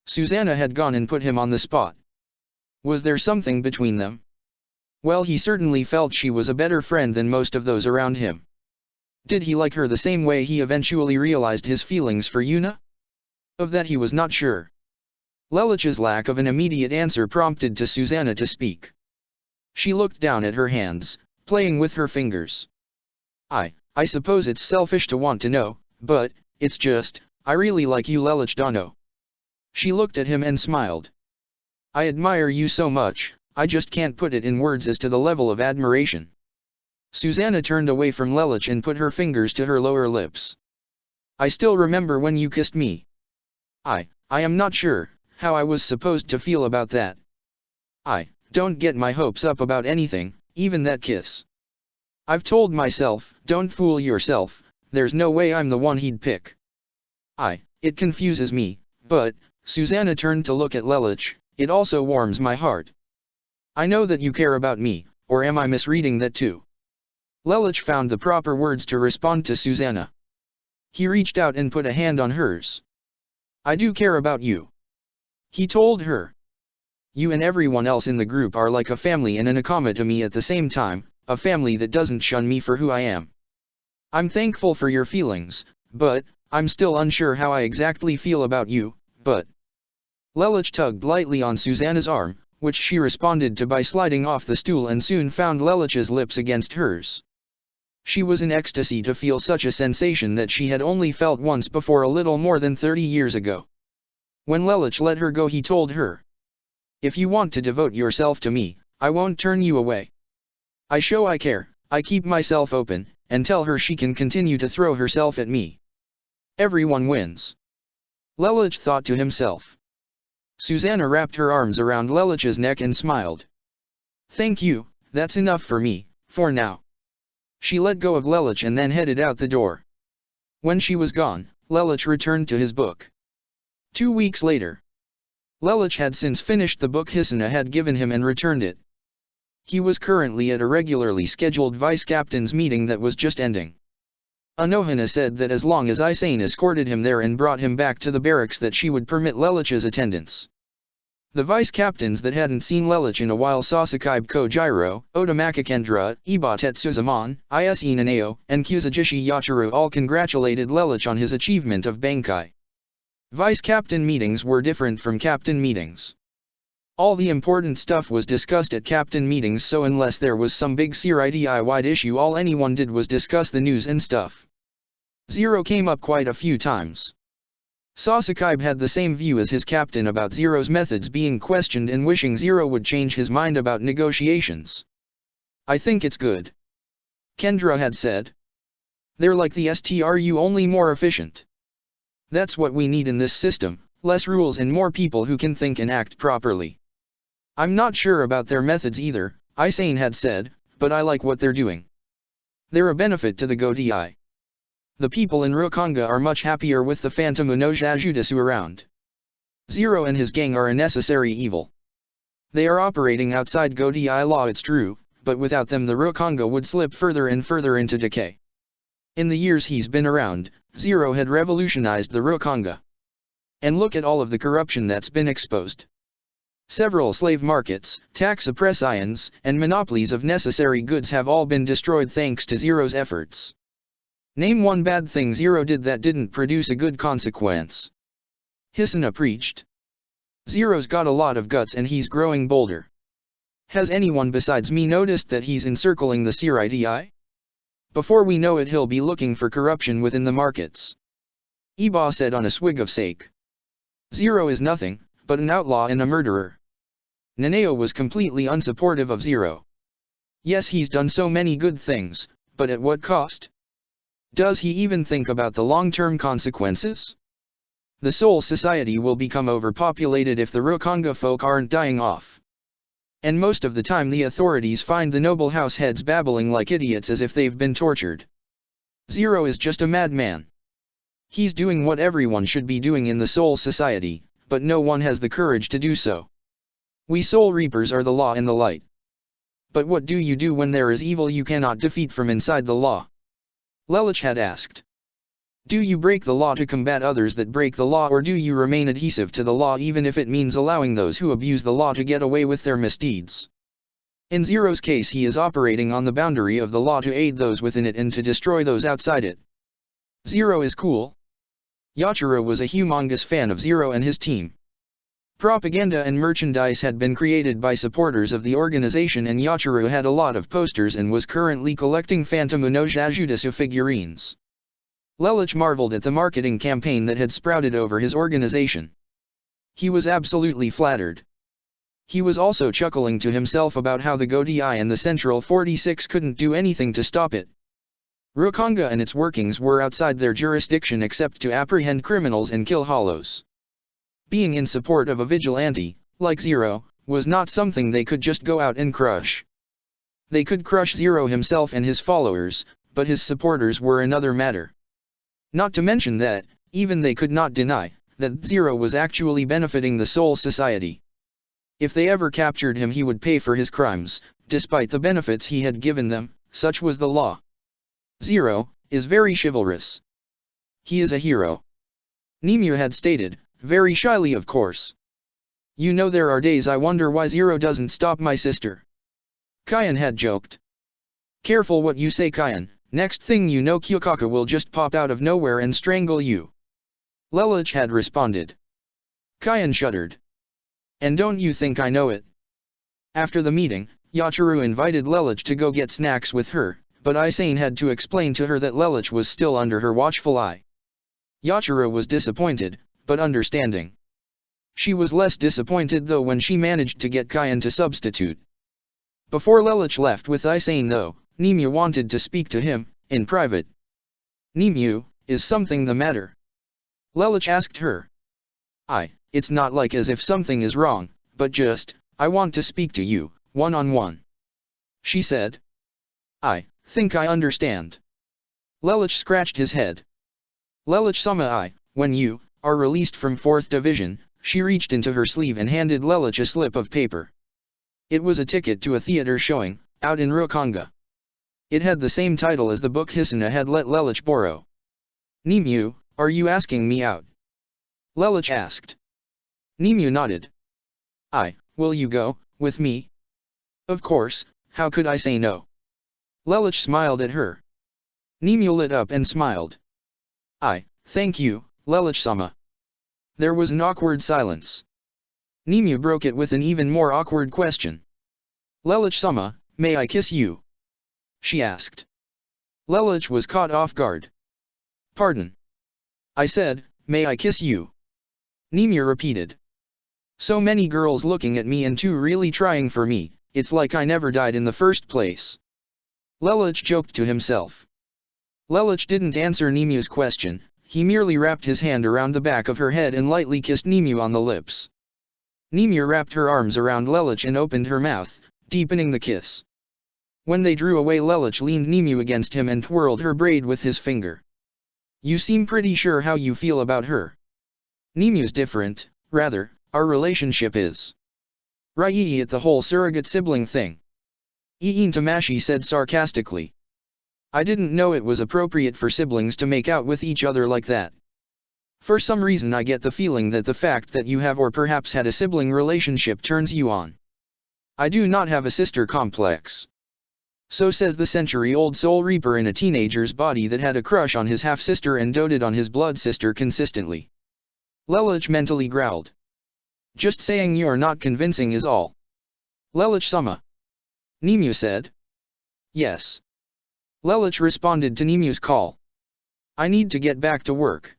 Susanna had gone and put him on the spot. Was there something between them? Well, he certainly felt she was a better friend than most of those around him. Did he like her the same way he eventually realized his feelings for Yuna? Of that he was not sure. Lelich's lack of an immediate answer prompted to Susanna to speak. She looked down at her hands, playing with her fingers. I suppose it's selfish to want to know, but, it's just, I really like you, Lelich Dono." She looked at him and smiled. "I admire you so much, I just can't put it in words as to the level of admiration." Susanna turned away from Lelich and put her fingers to her lower lips. "I still remember when you kissed me. I am not sure how I was supposed to feel about that. Don't get my hopes up about anything, even that kiss." I've told myself, don't fool yourself, there's no way I'm the one he'd pick. It confuses me, but, Susanna turned to look at Lelich, it also warms my heart. I know that you care about me, or am I misreading that too? Lelich found the proper words to respond to Susanna. He reached out and put a hand on hers. I do care about you. He told her. You and everyone else in the group are like a family and an Akama to me at the same time, a family that doesn't shun me for who I am. I'm thankful for your feelings, but, I'm still unsure how I exactly feel about you, but... Lelich tugged lightly on Susanna's arm, which she responded to by sliding off the stool and soon found Lelich's lips against hers. She was in ecstasy to feel such a sensation that she had only felt once before a little more than 30 years ago. When Lelich let her go, he told her, if you want to devote yourself to me, I won't turn you away. I show I care, I keep myself open, and tell her she can continue to throw herself at me. Everyone wins. Lelich thought to himself. Susanna wrapped her arms around Lelich's neck and smiled. Thank you, that's enough for me, for now. She let go of Lelich and then headed out the door. When she was gone, Lelich returned to his book. 2 weeks later. Lelich had since finished the book Hisuna had given him and returned it. He was currently at a regularly scheduled vice-captain's meeting that was just ending. Anohana said that as long as Isane escorted him there and brought him back to the barracks that she would permit Lelich's attendance. The vice-captains that hadn't seen Lelich in a while, Sasakaibe Kojiro, Otomaka Kendra, Iba Tetsuzaman, Ise Nanao, and Kusajishi Yachiru all congratulated Lelich on his achievement of Bankai. Vice-captain meetings were different from captain meetings. All the important stuff was discussed at captain meetings, so unless there was some big CRIDI-wide issue, all anyone did was discuss the news and stuff. Zero came up quite a few times. Sasakaibe had the same view as his captain about Zero's methods being questioned and wishing Zero would change his mind about negotiations. I think it's good. Kendra had said. They're like the STRU, only more efficient. That's what we need in this system, less rules and more people who can think and act properly. I'm not sure about their methods either, Isane had said, but I like what they're doing. They're a benefit to the GODI. The people in Rokanga are much happier with the Phantom Unoja Jutsu around. Zero and his gang are a necessary evil. They are operating outside GODI law, it's true, but without them the Rokanga would slip further and further into decay. In the years he's been around, Zero had revolutionized the Rokanga. And look at all of the corruption that's been exposed. Several slave markets, tax oppressions, and monopolies of necessary goods have all been destroyed thanks to Zero's efforts. Name one bad thing Zero did that didn't produce a good consequence. Hisuna preached. Zero's got a lot of guts and he's growing bolder. Has anyone besides me noticed that he's encircling the CRIDI? Before we know it, he'll be looking for corruption within the markets. Iba said on a swig of sake. Zero is nothing but an outlaw and a murderer. Nanao was completely unsupportive of Zero. Yes, he's done so many good things, but at what cost? Does he even think about the long-term consequences? The Soul Society will become overpopulated if the Rokanga folk aren't dying off. And most of the time the authorities find the noble house heads babbling like idiots as if they've been tortured. Zero is just a madman. He's doing what everyone should be doing in the Soul Society, but no one has the courage to do so. We Soul Reapers are the law and the light. But what do you do when there is evil you cannot defeat from inside the law? Lelich had asked. Do you break the law to combat others that break the law, or do you remain adhesive to the law even if it means allowing those who abuse the law to get away with their misdeeds? In Zero's case, he is operating on the boundary of the law to aid those within it and to destroy those outside it. Zero is cool. Yachiru was a humongous fan of Zero and his team. Propaganda and merchandise had been created by supporters of the organization, and Yachiru had a lot of posters and was currently collecting Phantom Unoja Jutsu figurines. Lelich marveled at the marketing campaign that had sprouted over his organization. He was absolutely flattered. He was also chuckling to himself about how the GODI and the Central 46 couldn't do anything to stop it. Rokanga and its workings were outside their jurisdiction except to apprehend criminals and kill hollows. Being in support of a vigilante, like Zero, was not something they could just go out and crush. They could crush Zero himself and his followers, but his supporters were another matter. Not to mention that, even they could not deny, that Zero was actually benefiting the Soul Society. If they ever captured him he would pay for his crimes, despite the benefits he had given them, such was the law. Zero is very chivalrous. He is a hero. Nimue had stated, very shyly of course. You know, there are days I wonder why Zero doesn't stop my sister. Kion had joked. Careful what you say, Kion, next thing you know Kyokaka will just pop out of nowhere and strangle you. Lelouch had responded. Kion shuddered. And don't you think I know it? After the meeting, Yachiru invited Lelouch to go get snacks with her, but Isane had to explain to her that Lelouch was still under her watchful eye. Yachiru was disappointed, but understanding. She was less disappointed though when she managed to get Kion to substitute. Before Lelouch left with Isane though, Nimue wanted to speak to him, in private. Nimue, is something the matter? Lelouch asked her. It's not like as if something is wrong, but just, I want to speak to you, one-on-one. She said. I think I understand. Lelouch scratched his head. Lelouch-sama, when you are released from 4th Division, she reached into her sleeve and handed Lelouch a slip of paper. It was a ticket to a theater showing, out in Rokanga. It had the same title as the book Hisuna had let Lelouch borrow. Nimue, are you asking me out? Lelouch asked. Nimue nodded. Will you go, with me? Of course, how could I say no? Lelouch smiled at her. Nimue lit up and smiled. Thank you, Lelouch-sama. There was an awkward silence. Nimue broke it with an even more awkward question. Lelouch-sama, may I kiss you? She asked. Lelouch was caught off guard. Pardon? I said, may I kiss you? Nimue repeated. So many girls looking at me and two really trying for me, it's like I never died in the first place. Lelouch joked to himself. Lelouch didn't answer Nimue's question, he merely wrapped his hand around the back of her head and lightly kissed Nimue on the lips. Nimue wrapped her arms around Lelouch and opened her mouth, deepening the kiss. When they drew away, Lelouch leaned Nimue against him and twirled her braid with his finger. You seem pretty sure how you feel about her. Nimue's different, rather, our relationship is. Right at the whole surrogate sibling thing. Iin Tamashi said sarcastically. I didn't know it was appropriate for siblings to make out with each other like that. For some reason I get the feeling that the fact that you have or perhaps had a sibling relationship turns you on. I do not have a sister complex. So says the century-old Soul Reaper in a teenager's body that had a crush on his half-sister and doted on his blood sister consistently. Lelouch mentally growled. Just saying you're not convincing is all. Lelouch-sama. Nimue said. Yes. Lelouch responded to Nimue's call. I need to get back to work.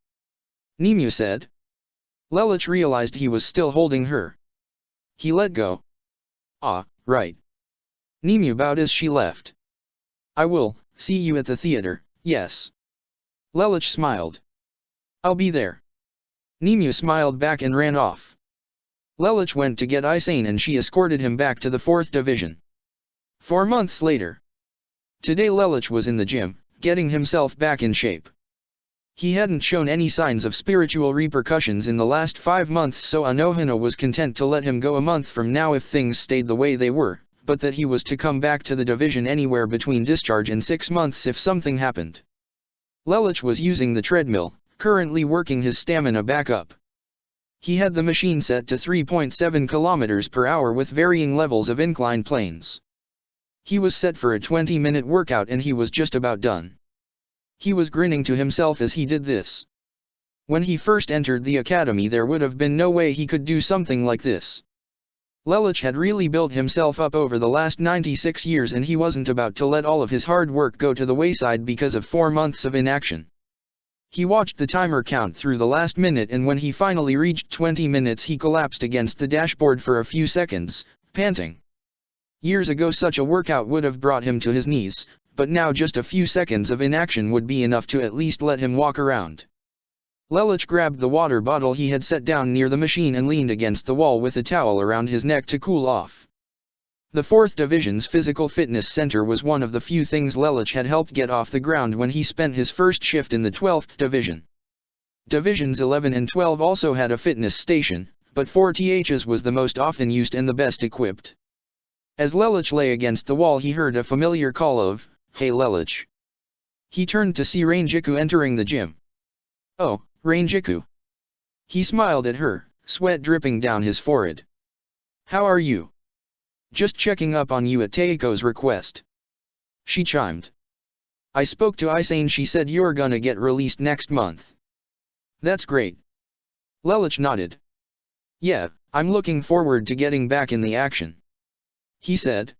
Nimue said. Lelouch realized he was still holding her. He let go. Right. Nimue bowed as she left. I will see you at the theater, yes. Lelouch smiled. I'll be there. Nimue smiled back and ran off. Lelouch went to get Isane and she escorted him back to the 4th Division. 4 months later. Today Lelouch was in the gym, getting himself back in shape. He hadn't shown any signs of spiritual repercussions in the last 5 months, so Anohana was content to let him go a month from now if things stayed the way they were, but that he was to come back to the division anywhere between discharge and 6 months if something happened. Lelouch was using the treadmill, currently working his stamina back up. He had the machine set to 3.7 km per hour with varying levels of incline planes. He was set for a 20-minute workout and he was just about done. He was grinning to himself as he did this. When he first entered the academy there would have been no way he could do something like this. Lelouch had really built himself up over the last 96 years and he wasn't about to let all of his hard work go to the wayside because of 4 months of inaction. He watched the timer count through the last minute and when he finally reached 20 minutes he collapsed against the dashboard for a few seconds, panting. Years ago such a workout would have brought him to his knees, but now just a few seconds of inaction would be enough to at least let him walk around. Lelouch grabbed the water bottle he had set down near the machine and leaned against the wall with a towel around his neck to cool off. The 4th Division's Physical Fitness Center was one of the few things Lelich had helped get off the ground when he spent his first shift in the 12th Division. Divisions 11 and 12 also had a fitness station, but 4TH's was the most often used and the best equipped. As Lelich lay against the wall, he heard a familiar call of, "Hey Lelich." He turned to see Rangiku entering the gym. "Oh, Rangiku." He smiled at her, sweat dripping down his forehead. "How are you?" "Just checking up on you at Teiko's request," she chimed. "I spoke to Isane, she said you're gonna get released next month." "That's great." Lelich nodded. "Yeah, I'm looking forward to getting back in the action," he said.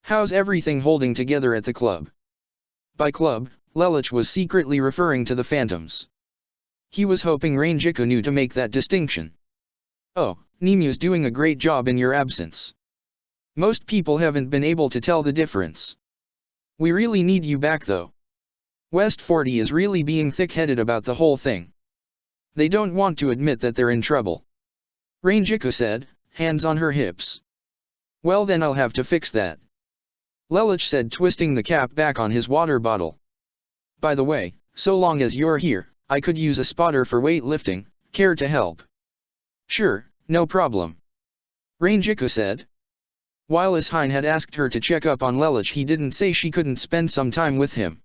"How's everything holding together at the club?" By club, Lelich was secretly referring to the Phantoms. He was hoping Rangiku knew to make that distinction. "Oh, Nemu's doing a great job in your absence. Most people haven't been able to tell the difference. We really need you back though. West 40 is really being thick-headed about the whole thing. They don't want to admit that they're in trouble," Rangiku said, hands on her hips. "Well then I'll have to fix that," Lelich said, twisting the cap back on his water bottle. "By the way, so long as you're here, I could use a spotter for weightlifting. Care to help?" "Sure, no problem," Rangiku said. While Isane had asked her to check up on Lelich, he didn't say she couldn't spend some time with him.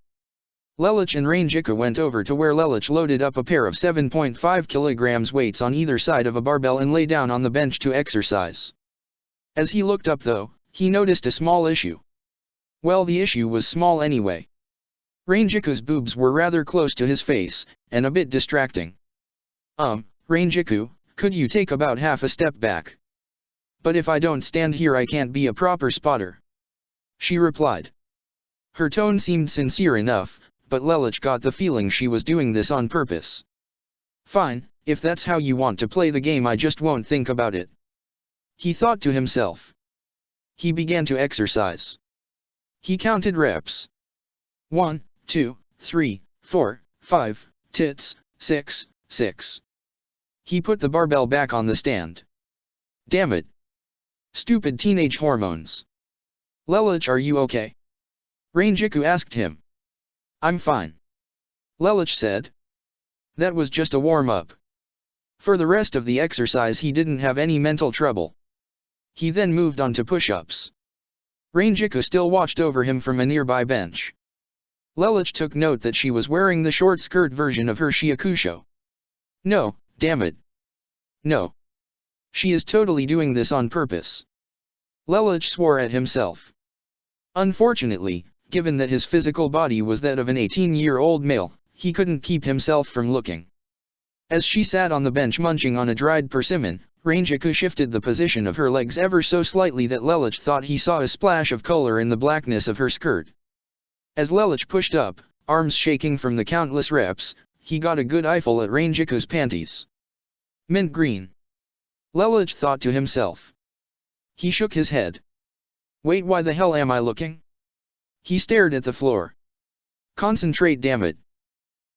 Lelich and Rangiku went over to where Lelich loaded up a pair of 7.5 kilograms weights on either side of a barbell and lay down on the bench to exercise. As he looked up though, he noticed a small issue. Well, the issue was small anyway. Rangiku's boobs were rather close to his face, and a bit distracting. Rangiku, could you take about half a step back? But if I don't stand here I can't be a proper spotter," she replied. Her tone seemed sincere enough, but Lelich got the feeling she was doing this on purpose. "Fine, if that's how you want to play the game, I just won't think about it," he thought to himself. He began to exercise. He counted reps. 1, 2, 3, 4, 5, tits, 6, 6. He put the barbell back on the stand. Damn it. Stupid teenage hormones. "Lelich, are you okay?" Rangiku asked him. "I'm fine," Lelich said. That was just a warm-up. For the rest of the exercise he didn't have any mental trouble. He then moved on to push-ups. Rangiku still watched over him from a nearby bench. Lelich took note that she was wearing the short skirt version of her shiakusho. No, damn it. No. She is totally doing this on purpose. Lelich swore at himself. Unfortunately, given that his physical body was that of an 18-year-old male, he couldn't keep himself from looking. As she sat on the bench munching on a dried persimmon, Rangiku shifted the position of her legs ever so slightly that Lelich thought he saw a splash of color in the blackness of her skirt. As Lelich pushed up, arms shaking from the countless reps, he got a good eyeful at Rangiku's panties. Mint green. Lelich thought to himself. He shook his head. Wait, why the hell am I looking? He stared at the floor. Concentrate, damn it.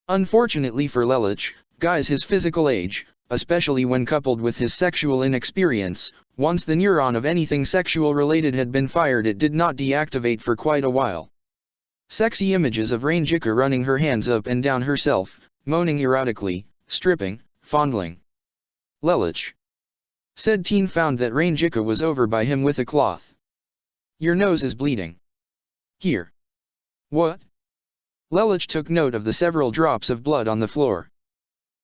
Unfortunately for Lelich, guys his physical age, especially when coupled with his sexual inexperience, once the neuron of anything sexual related had been fired it did not deactivate for quite a while. Sexy images of Rangiku running her hands up and down herself, moaning erotically, stripping, fondling. Lelich, said teen, found that Rangiku was over by him with a cloth. Your nose is bleeding. Here. What? Lelich took note of the several drops of blood on the floor.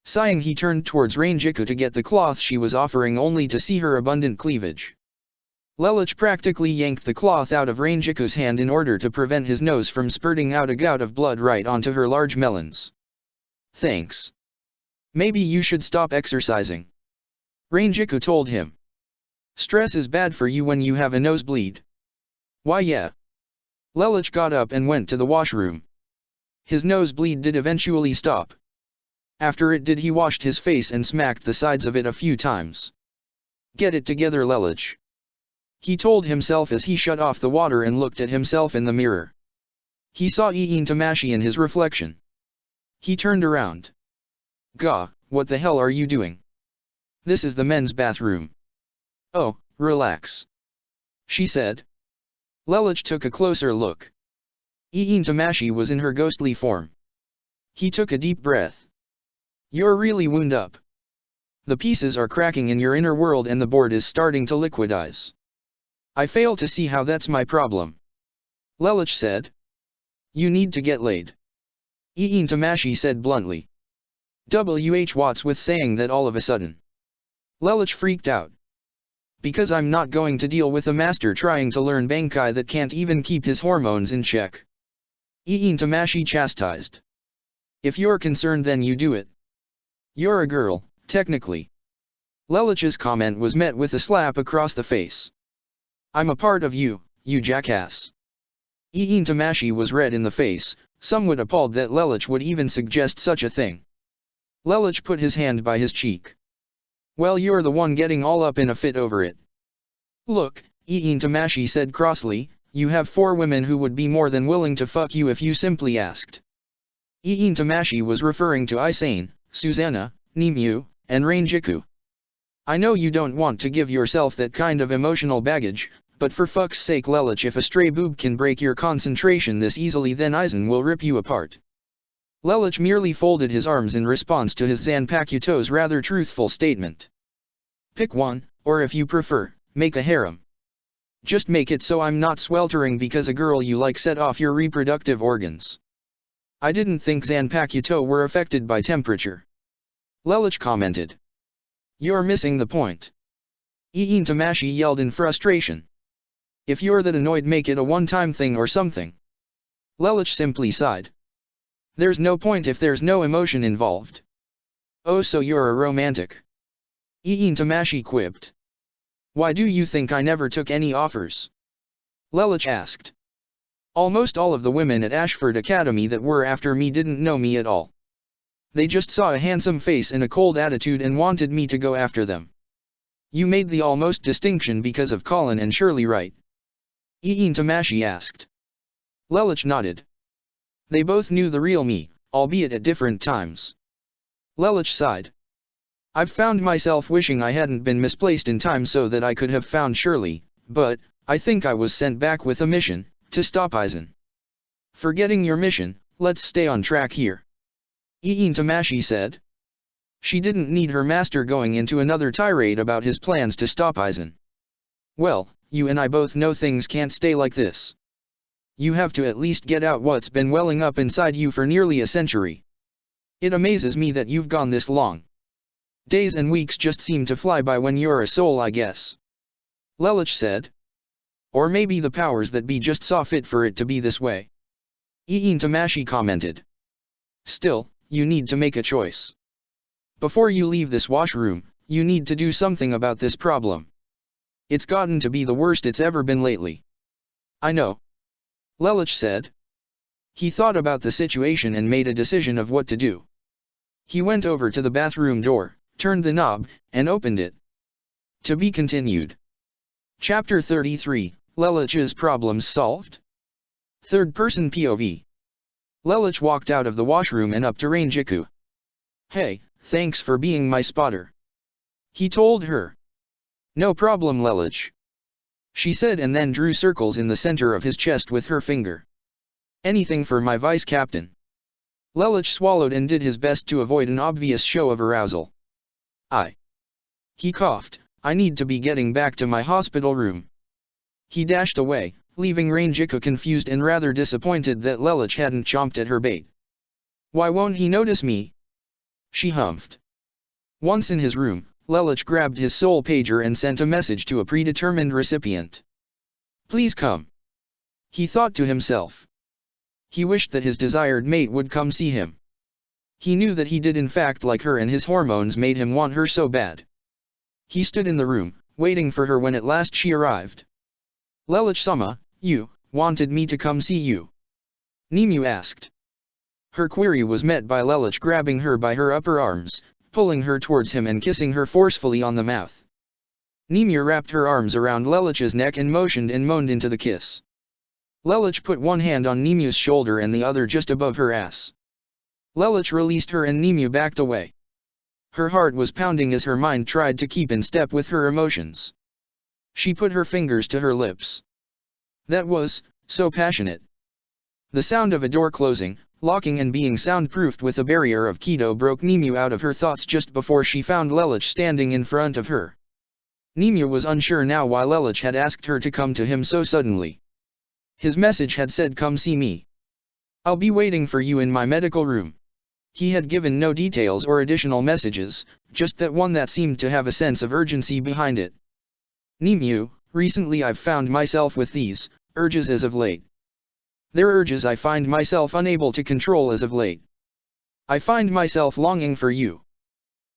Sighing, he turned towards Rangiku to get the cloth she was offering, only to see her abundant cleavage. Lelich practically yanked the cloth out of Rangiku's hand in order to prevent his nose from spurting out a gout of blood right onto her large melons. Thanks. Maybe you should stop exercising, Rangiku told him. Stress is bad for you when you have a nosebleed. Why, yeah. Lelich got up and went to the washroom. His nosebleed did eventually stop. After it did, he washed his face and smacked the sides of it a few times. Get it together, Lelich, he told himself as he shut off the water and looked at himself in the mirror. He saw Iin Tamashi in his reflection. He turned around. Gah, what the hell are you doing? This is the men's bathroom. Oh, relax. she said. Lelich took a closer look. Iin Tamashi was in her ghostly form. He took a deep breath. You're really wound up. The pieces are cracking in your inner world and the board is starting to liquidize. I fail to see how that's my problem. Lelich said. You need to get laid. Iin Tamashi said bluntly. What's with saying that all of a sudden? Lelich freaked out. Because I'm not going to deal with a master trying to learn Bankai that can't even keep his hormones in check. Iin Tamashi chastised. If you're concerned then you do it. You're a girl, technically. Lelich's comment was met with a slap across the face. I'm a part of you, you jackass. Iin Tamashi was red in the face, somewhat appalled that Lelich would even suggest such a thing. Lelich put his hand by his cheek. Well, you're the one getting all up in a fit over it. Look, Iin Tamashi said crossly, you have 4 women who would be more than willing to fuck you if you simply asked. Iin Tamashi was referring to Isane, Susanna, Nimue, and Rangiku. I know you don't want to give yourself that kind of emotional baggage, but for fuck's sake Lelich, if a stray boob can break your concentration this easily then Aizen will rip you apart. Lelich merely folded his arms in response to his Zanpakuto's rather truthful statement. Pick one, or if you prefer, make a harem. Just make it so I'm not sweltering because a girl you like set off your reproductive organs. I didn't think Zanpakuto were affected by temperature. Lelich commented. You're missing the point. Iin Tamashi yelled in frustration. If you're that annoyed, make it a one-time thing or something. Lelich simply sighed. There's no point if there's no emotion involved. Oh, so you're a romantic. Iin Tamashi quipped. Why do you think I never took any offers? Lelich asked. Almost all of the women at Ashford Academy that were after me didn't know me at all. They just saw a handsome face and a cold attitude and wanted me to go after them. You made the almost distinction because of Colin and Shirley, right? Iin Tamashi asked. Lelich nodded. They both knew the real me, albeit at different times. Lelich sighed. I've found myself wishing I hadn't been misplaced in time so that I could have found Shirley, but I think I was sent back with a mission, to stop Aizen. Forgetting your mission, let's stay on track here. Iin Tamashi said. She didn't need her master going into another tirade about his plans to stop Aizen. Well, you and I both know things can't stay like this. You have to at least get out what's been welling up inside you for nearly a century. It amazes me that you've gone this long. Days and weeks just seem to fly by when you're a soul, I guess. Lelich said. Or maybe the powers that be just saw fit for it to be this way. Iin Tamashi commented. Still, you need to make a choice. Before you leave this washroom, you need to do something about this problem. It's gotten to be the worst it's ever been lately. I know. Lelich said. He thought about the situation and made a decision of what to do. He went over to the bathroom door, turned the knob, and opened it. To be continued. Chapter 33, Lelich's Problems Solved? Third-person POV. Lelich walked out of the washroom and up to Rangiku. Hey, thanks for being my spotter. He told her. No problem, Lelich. She said and then drew circles in the center of his chest with her finger. Anything for my vice captain. Lelich swallowed and did his best to avoid an obvious show of arousal. He coughed, I need to be getting back to my hospital room. He dashed away, leaving Rangiku confused and rather disappointed that Lelich hadn't chomped at her bait. Why won't he notice me? She humphed. Once in his room, Lelich grabbed his soul pager and sent a message to a predetermined recipient. Please come. He thought to himself. He wished that his desired mate would come see him. He knew that he did in fact like her and his hormones made him want her so bad. He stood in the room, waiting for her when at last she arrived. Lelich-sama, you wanted me to come see you? Nimue asked. Her query was met by Lelich grabbing her by her upper arms, pulling her towards him and kissing her forcefully on the mouth. Nimue wrapped her arms around Lelich's neck and motioned and moaned into the kiss. Lelich put one hand on Nimue's shoulder and the other just above her ass. Lelich released her and Nimue backed away. Her heart was pounding as her mind tried to keep in step with her emotions. She put her fingers to her lips. That was so passionate. The sound of a door closing, locking and being soundproofed with a barrier of Keto broke Nimue out of her thoughts just before she found Lelich standing in front of her. Nimue was unsure now why Lelich had asked her to come to him so suddenly. His message had said, "Come see me. I'll be waiting for you in my medical room." He had given no details or additional messages, just that one that seemed to have a sense of urgency behind it. "Nimue, recently I've found myself with these urges as of late. They're urges I find myself unable to control as of late. I find myself longing for you.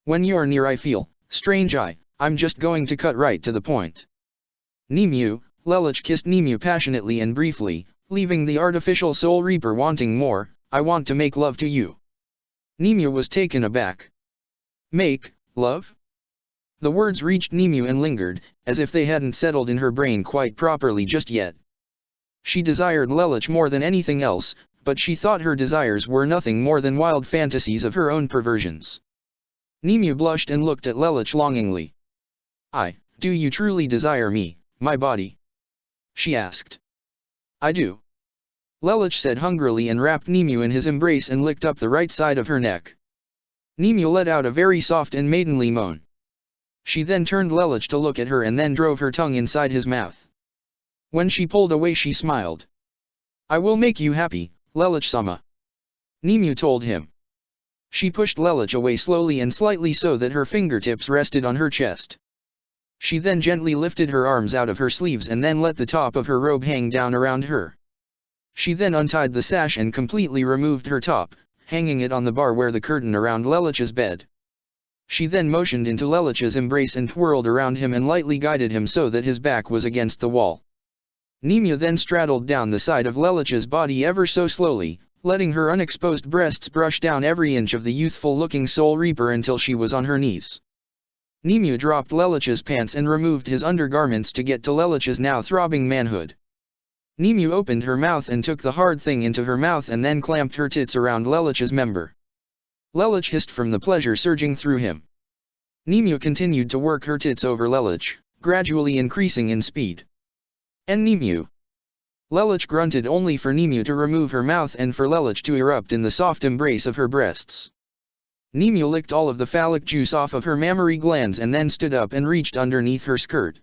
When you're near I feel strange. I'm just going to cut right to the point." Nimue, Lelich kissed Nimue passionately and briefly, leaving the artificial Soul Reaper wanting more. "I want to make love to you." Nimue was taken aback. "Make love?" The words reached Nimue and lingered, as if they hadn't settled in her brain quite properly just yet. She desired Lelich more than anything else, but she thought her desires were nothing more than wild fantasies of her own perversions. Nimue blushed and looked at Lelich longingly. Do you truly desire me, my body?" she asked. "I do." Lelich said hungrily and wrapped Nimue in his embrace and licked up the right side of her neck. Nimue let out a very soft and maidenly moan. She then turned Lelich to look at her and then drove her tongue inside his mouth. When she pulled away she smiled. "I will make you happy, Lelich-sama," Nimue told him. She pushed Lelich away slowly and slightly so that her fingertips rested on her chest. She then gently lifted her arms out of her sleeves and then let the top of her robe hang down around her. She then untied the sash and completely removed her top, hanging it on the bar where the curtain around Lelich's bed. She then motioned into Lelich's embrace and twirled around him and lightly guided him so that his back was against the wall. Nimue then straddled down the side of Lelich's body ever so slowly, letting her unexposed breasts brush down every inch of the youthful-looking Soul Reaper until she was on her knees. Nimue dropped Lelich's pants and removed his undergarments to get to Lelich's now throbbing manhood. Nimue opened her mouth and took the hard thing into her mouth and then clamped her tits around Lelich's member. Lelich hissed from the pleasure surging through him. Nimue continued to work her tits over Lelich, gradually increasing in speed. "And Nimue." Lelich grunted only for Nimue to remove her mouth and for Lelich to erupt in the soft embrace of her breasts. Nimue licked all of the phallic juice off of her mammary glands and then stood up and reached underneath her skirt.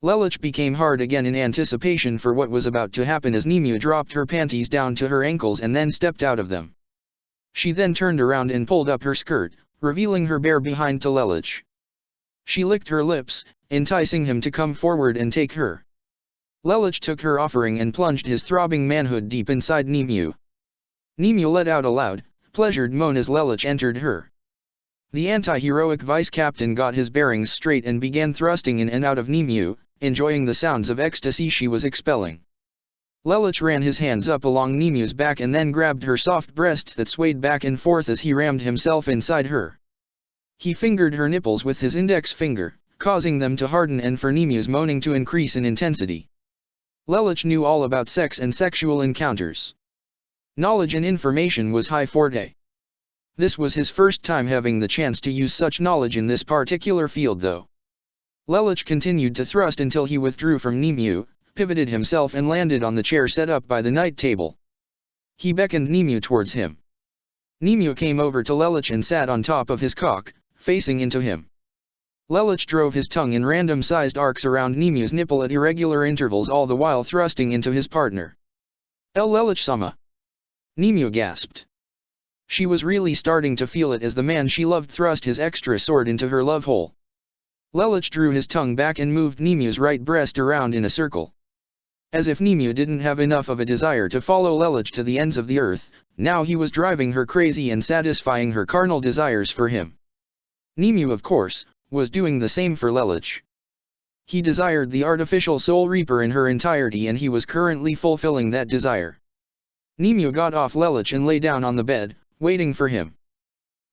Lelich became hard again in anticipation for what was about to happen as Nimue dropped her panties down to her ankles and then stepped out of them. She then turned around and pulled up her skirt, revealing her bare behind to Lelich. She licked her lips, enticing him to come forward and take her. Lelich took her offering and plunged his throbbing manhood deep inside Nimue. Nimue let out a loud, pleasured moan as Lelich entered her. The anti-heroic vice captain got his bearings straight and began thrusting in and out of Nimue, enjoying the sounds of ecstasy she was expelling. Lelich ran his hands up along Nimue's back and then grabbed her soft breasts that swayed back and forth as he rammed himself inside her. He fingered her nipples with his index finger, causing them to harden and for Nimue's moaning to increase in intensity. Lelich knew all about sex and sexual encounters. Knowledge and information was high forte. This was his first time having the chance to use such knowledge in this particular field though. Lelich continued to thrust until he withdrew from Nimue, pivoted himself and landed on the chair set up by the night table. He beckoned Nimue towards him. Nimue came over to Lelich and sat on top of his cock, facing into him. Lelich drove his tongue in random-sized arcs around Nimue's nipple at irregular intervals all the while thrusting into his partner. Lelich-sama. Nimue gasped. She was really starting to feel it as the man she loved thrust his extra sword into her love hole. Lelich drew his tongue back and moved Nimue's right breast around in a circle. As if Nimue didn't have enough of a desire to follow Lelich to the ends of the earth, now he was driving her crazy and satisfying her carnal desires for him. Nimue, of course, was doing the same for Lelich. He desired the artificial Soul Reaper in her entirety and he was currently fulfilling that desire. Nimue got off Lelich and lay down on the bed, waiting for him.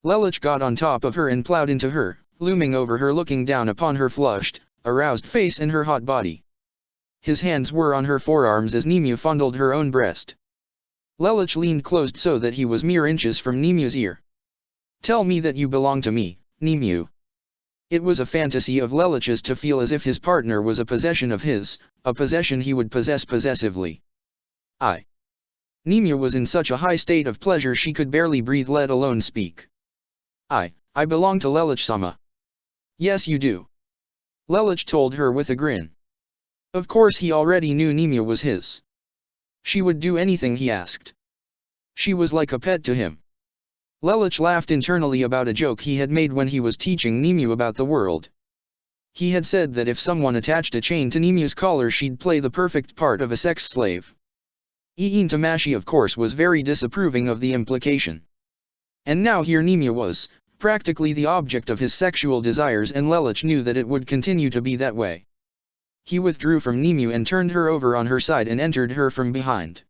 Lelich got on top of her and plowed into her, looming over her looking down upon her flushed, aroused face and her hot body. His hands were on her forearms as Nimue fondled her own breast. Lelich leaned closed so that he was mere inches from Nimue's ear. "Tell me that you belong to me, Nimue." It was a fantasy of Lelich's to feel as if his partner was a possession of his, a possession he would possess possessively. Nemea was in such a high state of pleasure she could barely breathe, let alone speak. I belong to Lelich-sama. Yes, you do. Lelich told her with a grin. Of course he already knew Nemea was his. She would do anything he asked. She was like a pet to him. Lelich laughed internally about a joke he had made when he was teaching Nemea about the world. He had said that if someone attached a chain to Nemea's collar she'd play the perfect part of a sex slave. Iin Tamashi of course was very disapproving of the implication. And now here Nemea was, practically the object of his sexual desires, and Lelich knew that it would continue to be that way. He withdrew from Nemea and turned her over on her side and entered her from behind.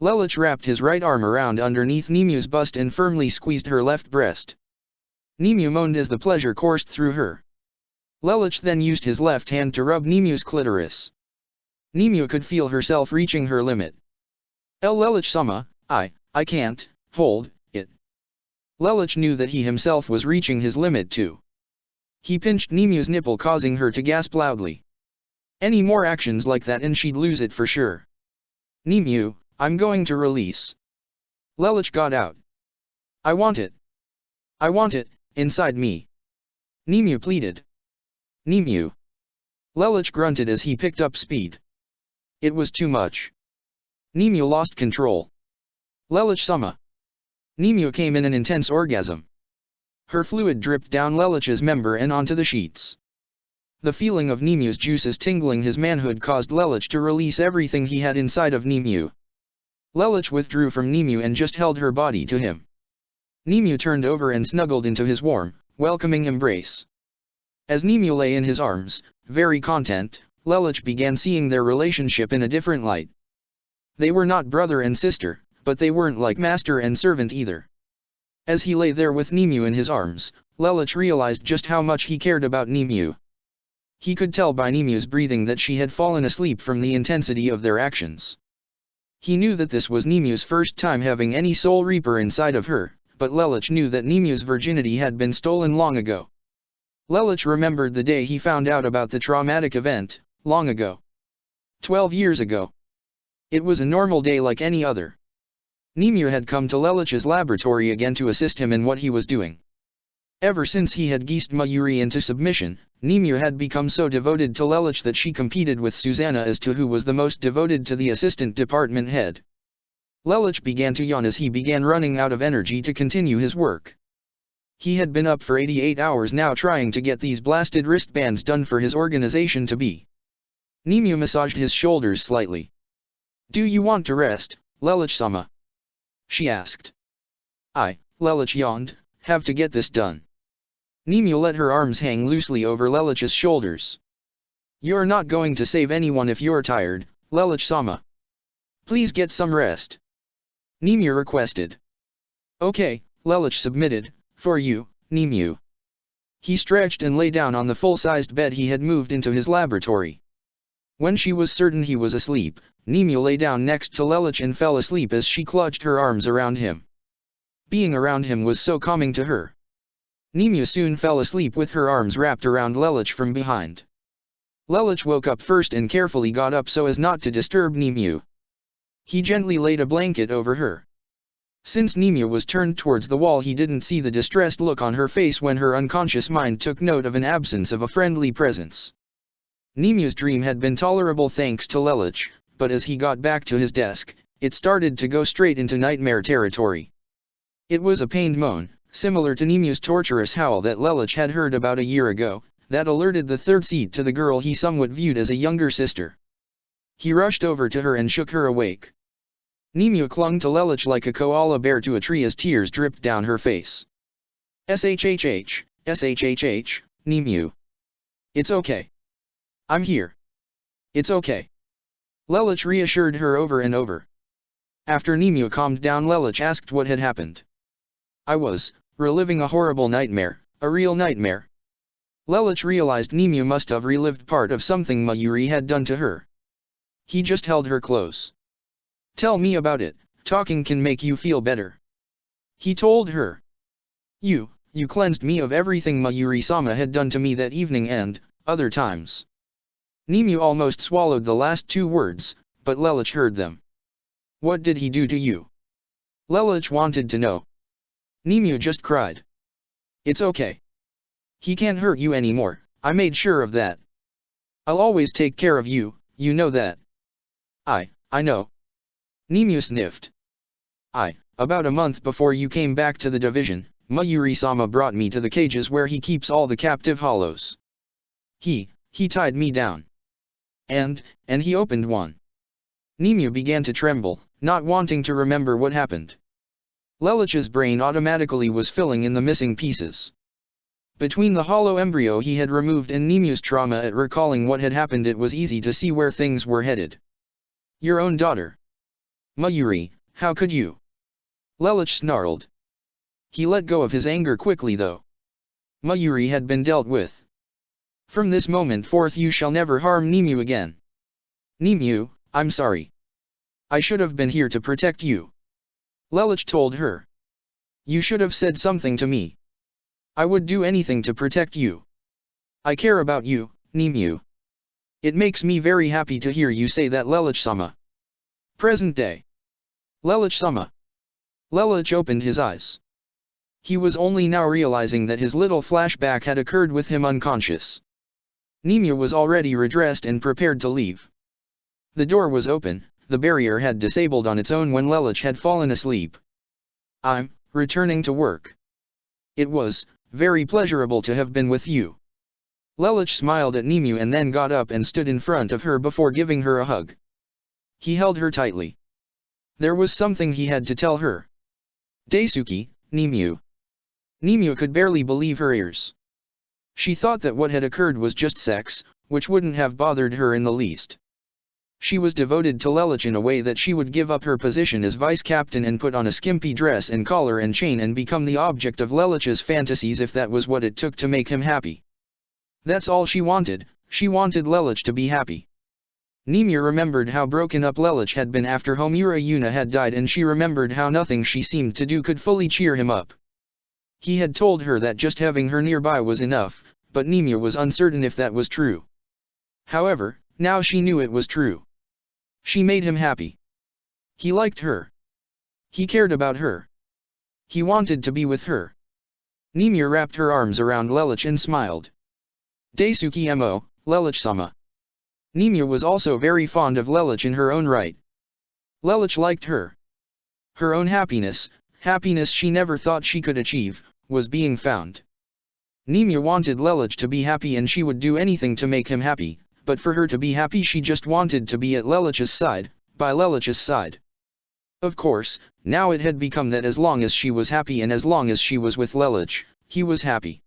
Lelich wrapped his right arm around underneath Nemea's bust and firmly squeezed her left breast. Nemea moaned as the pleasure coursed through her. Lelich then used his left hand to rub Nemea's clitoris. Nemea could feel herself reaching her limit. Lelich-sama, I can't hold it. Lelich knew that he himself was reaching his limit too. He pinched Nemea's nipple, causing her to gasp loudly. Any more actions like that and she'd lose it for sure. Nemea, I'm going to release. Lelich got out. I want it. I want it, inside me. Nemea pleaded. Nemea. Lelich grunted as he picked up speed. It was too much. Nemea lost control. Lelich-sama. Nemea came in an intense orgasm. Her fluid dripped down Lelich's member and onto the sheets. The feeling of Nemea's juices tingling his manhood caused Lelich to release everything he had inside of Nemea. Lelich withdrew from Nemea and just held her body to him. Nemea turned over and snuggled into his warm, welcoming embrace. As Nemea lay in his arms, very content, Lelich began seeing their relationship in a different light. They were not brother and sister, but they weren't like master and servant either. As he lay there with Nemea in his arms, Lelich realized just how much he cared about Nemea. He could tell by Nemea's breathing that she had fallen asleep from the intensity of their actions. He knew that this was Nemea's first time having any soul reaper inside of her, but Lelich knew that Nemea's virginity had been stolen long ago. Lelich remembered the day he found out about the traumatic event, long ago. 12 years ago. It was a normal day like any other. Nemea had come to Lelich's laboratory again to assist him in what he was doing. Ever since he had geased Mayuri into submission, Nemea had become so devoted to Lelich that she competed with Susanna as to who was the most devoted to the assistant department head. Lelich began to yawn as he began running out of energy to continue his work. He had been up for 88 hours now trying to get these blasted wristbands done for his organization to be. Nemea massaged his shoulders slightly. Do you want to rest, Lelich-sama? She asked. Lelich yawned, have to get this done. Nemea let her arms hang loosely over Lelich's shoulders. You're not going to save anyone if you're tired, Lelich-sama. Please get some rest. Nemea requested. Okay, Lelich submitted, for you, Nemea. He stretched and lay down on the full-sized bed he had moved into his laboratory. When she was certain he was asleep, Nemea lay down next to Lelich and fell asleep as she clutched her arms around him. Being around him was so calming to her. Nemea soon fell asleep with her arms wrapped around Lelich from behind. Lelich woke up first and carefully got up so as not to disturb Nemea. He gently laid a blanket over her. Since Nemea was turned towards the wall, he didn't see the distressed look on her face when her unconscious mind took note of an absence of a friendly presence. Nemea's dream had been tolerable thanks to Lelich, but as he got back to his desk, it started to go straight into nightmare territory. It was a pained moan, similar to Nemea's torturous howl that Lelich had heard about a year ago, that alerted the third seat to the girl he somewhat viewed as a younger sister. He rushed over to her and shook her awake. Nemea clung to Lelich like a koala bear to a tree as tears dripped down her face. SHHH, Nemea. It's okay. I'm here. It's okay. Lelich reassured her over and over. After Nemea calmed down, Lelich asked what had happened. I was reliving a horrible nightmare, a real nightmare. Lelich realized Nemea must have relived part of something Mayuri had done to her. He just held her close. Tell me about it, talking can make you feel better. He told her. You, you cleansed me of everything Mayuri-sama had done to me that evening and, other times. Nimue almost swallowed the last two words, but Lelouch heard them. What did he do to you? Lelouch wanted to know. Nimue just cried. It's okay. He can't hurt you anymore, I made sure of that. I'll always take care of you, you know that. I know. Nimue sniffed. About a month before you came back to the division, Mayuri-sama brought me to the cages where he keeps all the captive hollows. He tied me down. And he opened one. Nimue began to tremble, not wanting to remember what happened. Lelouch's brain automatically was filling in the missing pieces. Between the hollow embryo he had removed and Nimue's trauma at recalling what had happened, it was easy to see where things were headed. Your own daughter. Mayuri, how could you? Lelouch snarled. He let go of his anger quickly though. Mayuri had been dealt with. From this moment forth you shall never harm Nimue again. Nimue, I'm sorry. I should have been here to protect you. Lelouch told her. You should have said something to me. I would do anything to protect you. I care about you, Nimue. It makes me very happy to hear you say that, Lelouch-sama. Present day. Lelouch-sama. Lelouch opened his eyes. He was only now realizing that his little flashback had occurred with him unconscious. Nimue was already redressed and prepared to leave. The door was open, the barrier had disabled on its own when Lelouch had fallen asleep. I'm returning to work. It was very pleasurable to have been with you. Lelouch smiled at Nimue and then got up and stood in front of her before giving her a hug. He held her tightly. There was something he had to tell her. Daisuke, Nimue. Nimue could barely believe her ears. She thought that what had occurred was just sex, which wouldn't have bothered her in the least. She was devoted to Lelouch in a way that she would give up her position as vice captain and put on a skimpy dress and collar and chain and become the object of Lelouch's fantasies if that was what it took to make him happy. That's all she wanted Lelouch to be happy. Nimue remembered how broken up Lelouch had been after Homura Yuna had died, and she remembered how nothing she seemed to do could fully cheer him up. He had told her that just having her nearby was enough, but Nimue was uncertain if that was true. However, now she knew it was true. She made him happy. He liked her. He cared about her. He wanted to be with her. Nimue wrapped her arms around Lelouch and smiled. Daisuke mo, Lelouch-sama. Nimue was also very fond of Lelouch in her own right. Lelouch liked her. Her own happiness she never thought she could achieve, was being found. Nimue wanted Lelouch to be happy and she would do anything to make him happy, but for her to be happy she just wanted to be at Lelouch's side, by Lelouch's side. Of course, now it had become that as long as she was happy and as long as she was with Lelouch, he was happy.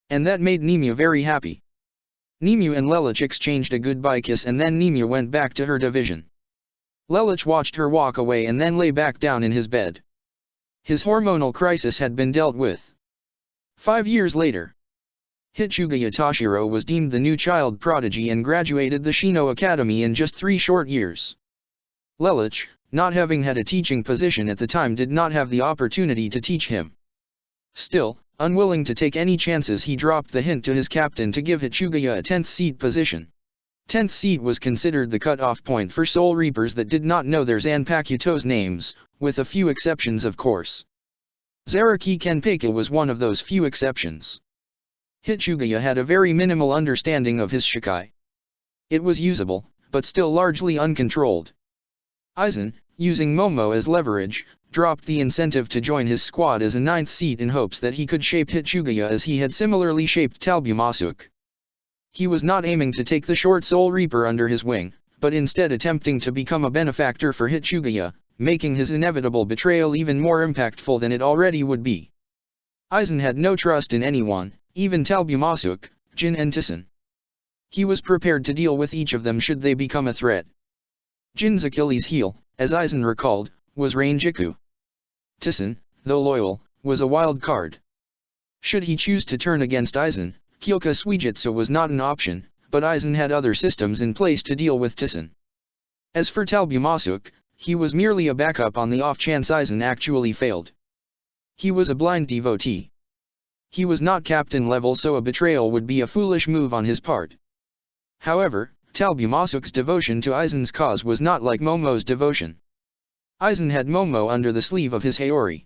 And that made Nimue very happy. Nimue and Lelouch exchanged a goodbye kiss and then Nimue went back to her division. Lelouch watched her walk away and then lay back down in his bed. His hormonal crisis had been dealt with. 5 years later, Hitsugaya Toshiro was deemed the new child prodigy and graduated the Shino Academy in just 3 short years. Lelouch, not having had a teaching position at the time, did not have the opportunity to teach him. Still, unwilling to take any chances, he dropped the hint to his captain to give Hitsugaya a 10th seat position. 10th seat was considered the cut-off point for Soul Reapers that did not know their Zanpakuto's names, with a few exceptions of course. Zaraki Kenpeiga was one of those few exceptions. Hitsugaya had a very minimal understanding of his Shikai. It was usable, but still largely uncontrolled. Aizen, using Momo as leverage, dropped the incentive to join his squad as a 9th seat in hopes that he could shape Hitsugaya as he had similarly shaped Talbumasuk. He was not aiming to take the short Soul Reaper under his wing, but instead attempting to become a benefactor for Hitsugaya, making his inevitable betrayal even more impactful than it already would be. Aizen had no trust in anyone, even Talbumasuk, Jin and Tison. He was prepared to deal with each of them should they become a threat. Jin's Achilles heel, as Aizen recalled, was Rainjiku. Tison, though loyal, was a wild card. Should he choose to turn against Aizen, Kyoka Suijutsu was not an option, but Aizen had other systems in place to deal with Tison. As for Talbumasuk, he was merely a backup on the off chance Aizen actually failed. He was a blind devotee. He was not captain level, so a betrayal would be a foolish move on his part. However, Talbumasuk's devotion to Aizen's cause was not like Momo's devotion. Aizen had Momo under the sleeve of his Haori.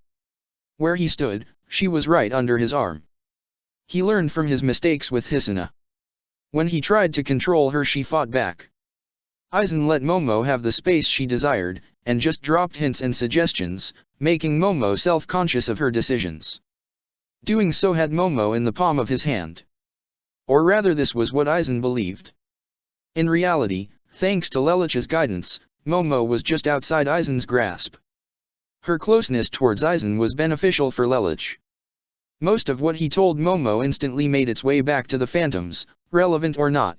Where he stood, she was right under his arm. He learned from his mistakes with Hisuna. When he tried to control her, she fought back. Aizen let Momo have the space she desired, and just dropped hints and suggestions, making Momo self-conscious of her decisions. Doing so had Momo in the palm of his hand. Or rather, this was what Aizen believed. In reality, thanks to Lelich's guidance, Momo was just outside Aizen's grasp. Her closeness towards Aizen was beneficial for Lelich. Most of what he told Momo instantly made its way back to the Phantoms, relevant or not.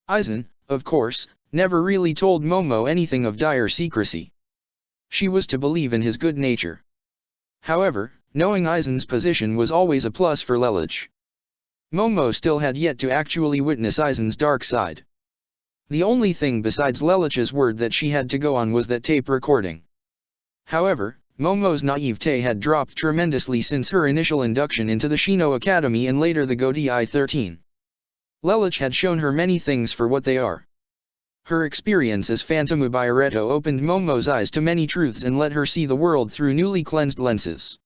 Aizen, of course, never really told Momo anything of dire secrecy. She was to believe in his good nature. However, knowing Aizen's position was always a plus for Lelich. Momo still had yet to actually witness Aizen's dark side. The only thing besides Lelich's word that she had to go on was that tape recording. However, Momo's naivete had dropped tremendously since her initial induction into the Shino Academy and later the Godi I-13. Lelich had shown her many things for what they are. Her experience as Phantom Ubiareto opened Momo's eyes to many truths and let her see the world through newly cleansed lenses.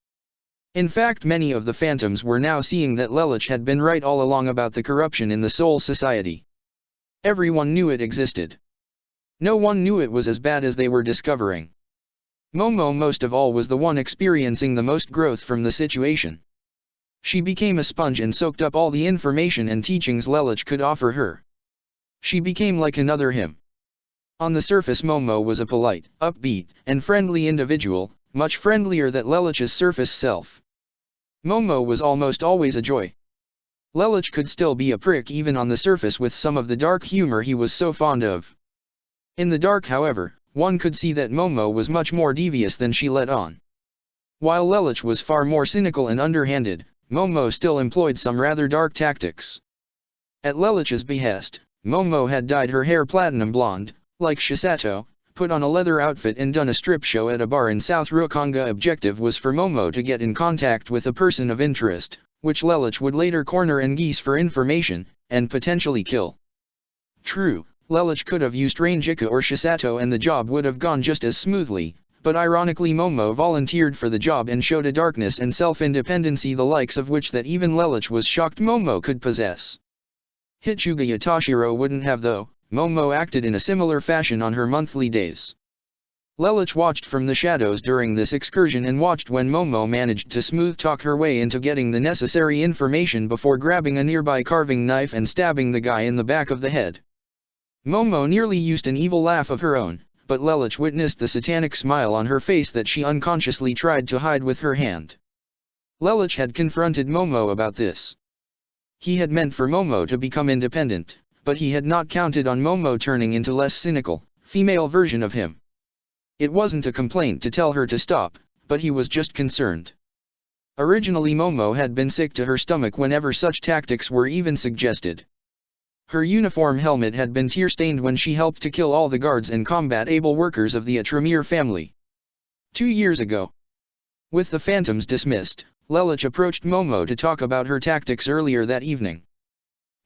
In fact, many of the Phantoms were now seeing that Lelich had been right all along about the corruption in the Soul Society. Everyone knew it existed. No one knew it was as bad as they were discovering. Momo most of all was the one experiencing the most growth from the situation. She became a sponge and soaked up all the information and teachings Lelich could offer her. She became like another him. On the surface, Momo was a polite, upbeat, and friendly individual, much friendlier than Lelich's surface self. Momo was almost always a joy. Lelich could still be a prick even on the surface with some of the dark humor he was so fond of. In the dark, however, one could see that Momo was much more devious than she let on. While Lelich was far more cynical and underhanded, Momo still employed some rather dark tactics. At Lelich's behest, Momo had dyed her hair platinum blonde, like Shisato, put on a leather outfit and done a strip show at a bar in South Rukonga. Objective was for Momo to get in contact with a person of interest, which Lelich would later corner and geese for information, and potentially kill. True, Lelich could have used Rangika or Shisato and the job would have gone just as smoothly, but ironically Momo volunteered for the job and showed a darkness and self-independency the likes of which that even Lelich was shocked Momo could possess. Hichuga Yatashiro wouldn't have though. Momo acted in a similar fashion on her monthly days. Lelich watched from the shadows during this excursion and watched when Momo managed to smooth-talk her way into getting the necessary information before grabbing a nearby carving knife and stabbing the guy in the back of the head. Momo nearly used an evil laugh of her own, but Lelich witnessed the satanic smile on her face that she unconsciously tried to hide with her hand. Lelich had confronted Momo about this. He had meant for Momo to become independent, but he had not counted on Momo turning into less cynical, female version of him. It wasn't a complaint to tell her to stop, but he was just concerned. Originally Momo had been sick to her stomach whenever such tactics were even suggested. Her uniform helmet had been tear-stained when she helped to kill all the guards and combat-able workers of the Atremir family. 2 years ago. With the Phantoms dismissed, Lelich approached Momo to talk about her tactics earlier that evening.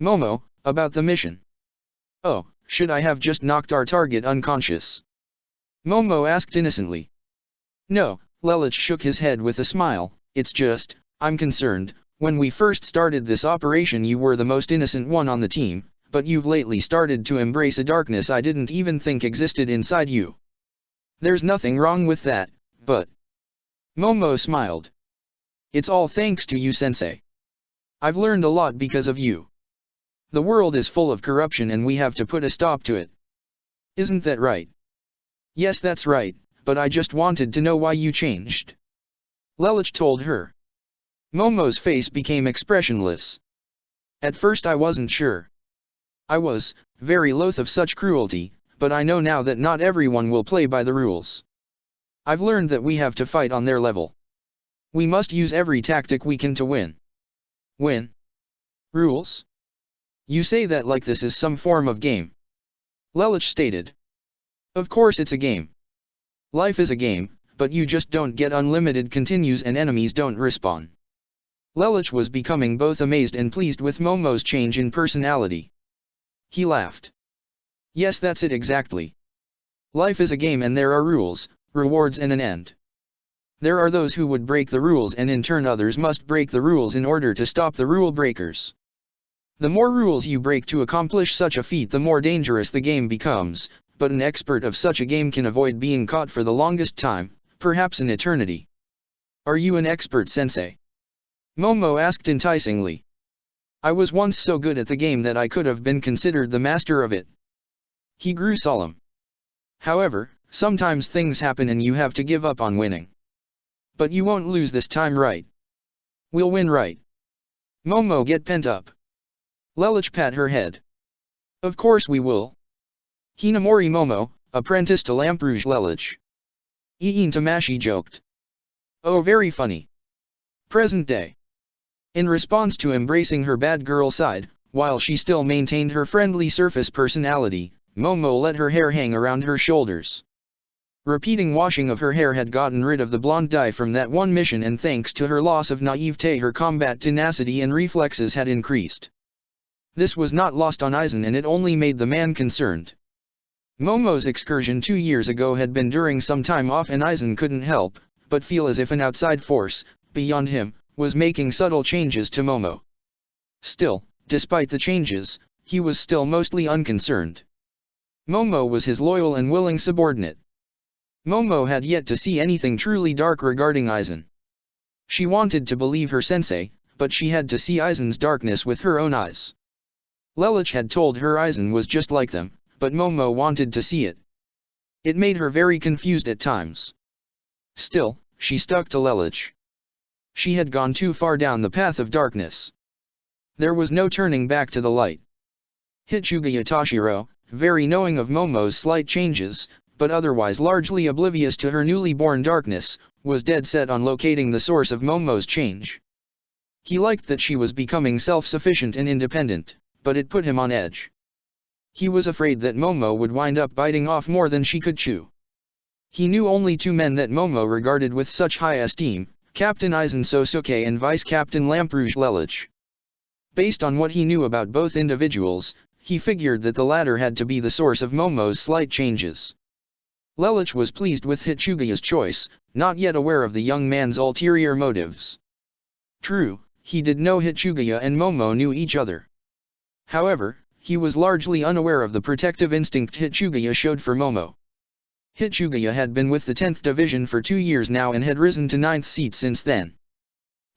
Momo, about the mission. Oh, should I have just knocked our target unconscious? Momo asked innocently. No, Lelich shook his head with a smile, it's just, I'm concerned, when we first started this operation you were the most innocent one on the team, but you've lately started to embrace a darkness I didn't even think existed inside you. There's nothing wrong with that, but... Momo smiled. It's all thanks to you, Sensei. I've learned a lot because of you. The world is full of corruption and we have to put a stop to it. Isn't that right? Yes, that's right, but I just wanted to know why you changed. Lelich told her. Momo's face became expressionless. At first I wasn't sure. I was very loath of such cruelty, but I know now that not everyone will play by the rules. I've learned that we have to fight on their level. We must use every tactic we can to win. Win? Rules? You say that like this is some form of game. Lelich stated. Of course it's a game. Life is a game, but you just don't get unlimited continues and enemies don't respawn. Lelich was becoming both amazed and pleased with Momo's change in personality. He laughed. Yes, that's it exactly. Life is a game and there are rules, rewards and an end. There are those who would break the rules and in turn others must break the rules in order to stop the rule breakers. The more rules you break to accomplish such a feat, the more dangerous the game becomes, but an expert of such a game can avoid being caught for the longest time, perhaps an eternity. Are you an expert, sensei? Momo asked enticingly. I was once so good at the game that I could have been considered the master of it. He grew solemn. However, sometimes things happen and you have to give up on winning. But you won't lose this time, right? We'll win, right? Momo get pent up. Lelich pat her head. Of course we will. Hinamori Momo, apprentice to Lamprough Lelich. Iin Tamashi joked. Oh, very funny. Present day. In response to embracing her bad girl side, while she still maintained her friendly surface personality, Momo let her hair hang around her shoulders. Repeating washing of her hair had gotten rid of the blonde dye from that one mission, and thanks to her loss of naivete her combat tenacity and reflexes had increased. This was not lost on Aizen, and it only made the man concerned. Momo's excursion 2 years ago had been during some time off, and Aizen couldn't help but feel as if an outside force, beyond him, was making subtle changes to Momo. Still, despite the changes, he was still mostly unconcerned. Momo was his loyal and willing subordinate. Momo had yet to see anything truly dark regarding Aizen. She wanted to believe her sensei, but she had to see Aizen's darkness with her own eyes. Lelich had told her Aizen was just like them, but Momo wanted to see it. It made her very confused at times. Still, she stuck to Lelich. She had gone too far down the path of darkness. There was no turning back to the light. Hitsugaya Toshiro, very knowing of Momo's slight changes, but otherwise largely oblivious to her newly born darkness, was dead set on locating the source of Momo's change. He liked that she was becoming self-sufficient and independent, but it put him on edge. He was afraid that Momo would wind up biting off more than she could chew. He knew only 2 men that Momo regarded with such high esteem, Captain Aizen Sosuke and Vice Captain Lamprough Lelich. Based on what he knew about both individuals, he figured that the latter had to be the source of Momo's slight changes. Lelich was pleased with Hitsugaya's choice, not yet aware of the young man's ulterior motives. True, he did know Hitsugaya and Momo knew each other. However, he was largely unaware of the protective instinct Hitsugaya showed for Momo. Hitsugaya had been with the 10th Division for 2 years now and had risen to 9th seat since then.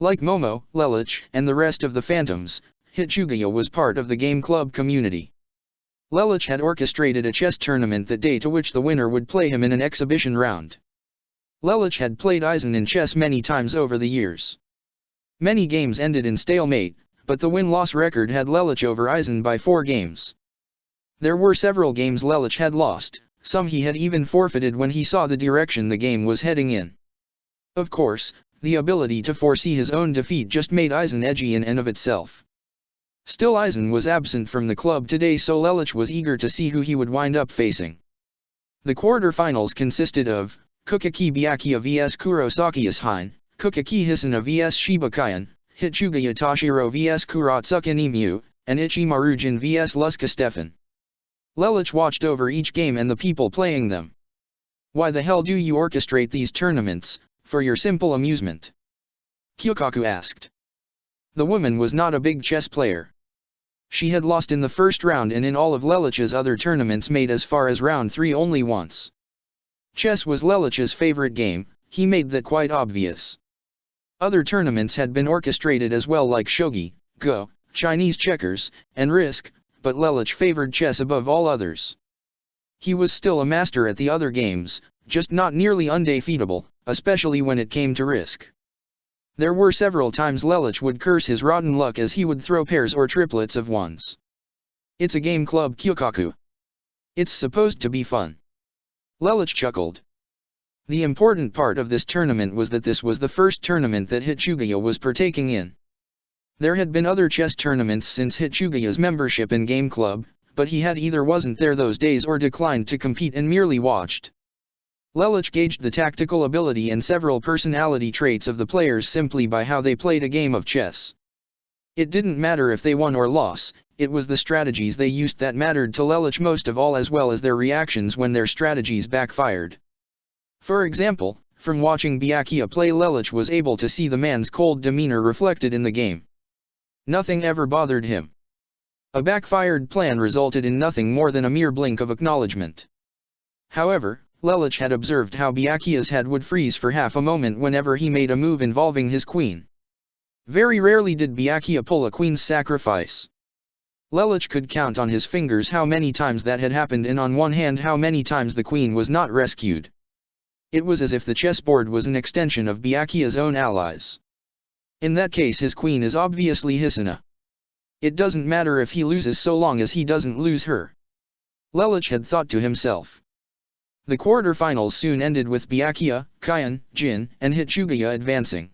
Like Momo, Lelich, and the rest of the Phantoms, Hitsugaya was part of the game club community. Lelich had orchestrated a chess tournament that day to which the winner would play him in an exhibition round. Lelich had played Aizen in chess many times over the years. Many games ended in stalemate, but the win-loss record had Lelich over Aizen by 4 games. There were several games Lelich had lost, some he had even forfeited when he saw the direction the game was heading in. Of course, the ability to foresee his own defeat just made Aizen edgy in and of itself. Still, Aizen was absent from the club today, so Lelich was eager to see who he would wind up facing. The quarterfinals consisted of Kukaki Byakuya vs Kurosaki Ishine, Kukaki Hisuna vs Shibakayan, Hitsugaya Toshiro vs Kuratsuka Nimue, and Ichimaru Jin vs Luska Stefan. Lelich watched over each game and the people playing them. Why the hell do you orchestrate these tournaments? For your simple amusement? Kyokaku asked. The woman was not a big chess player. She had lost in the first round and in all of Lelich's other tournaments made as far as round 3 only once. Chess was Lelich's favorite game, he made that quite obvious. Other tournaments had been orchestrated as well, like shogi, go, Chinese checkers, and risk, but Lelich favored chess above all others. He was still a master at the other games, just not nearly undefeatable, especially when it came to risk. There were several times Lelich would curse his rotten luck as he would throw pairs or triplets of ones. It's a game club, Kyokaku. It's supposed to be fun. Lelich chuckled. The important part of this tournament was that this was the first tournament that Hitsugaya was partaking in. There had been other chess tournaments since Hitsugaya's membership in Game Club, but he had either wasn't there those days or declined to compete and merely watched. Lelich gauged the tactical ability and several personality traits of the players simply by how they played a game of chess. It didn't matter if they won or lost, it was the strategies they used that mattered to Lelich most of all, as well as their reactions when their strategies backfired. For example, from watching Byakuya play, Lelich was able to see the man's cold demeanor reflected in the game. Nothing ever bothered him. A backfired plan resulted in nothing more than a mere blink of acknowledgement. However, Lelich had observed how Byakuya's head would freeze for half a moment whenever he made a move involving his queen. Very rarely did Byakuya pull a queen's sacrifice. Lelich could count on his fingers how many times that had happened, and on one hand how many times the queen was not rescued. It was as if the chessboard was an extension of Byakuya's own allies. In that case, his queen is obviously Hisuna. It doesn't matter if he loses so long as he doesn't lose her. Lelich had thought to himself. The quarterfinals soon ended with Byakuya, Kyan, Jin, and Hitsugaya advancing.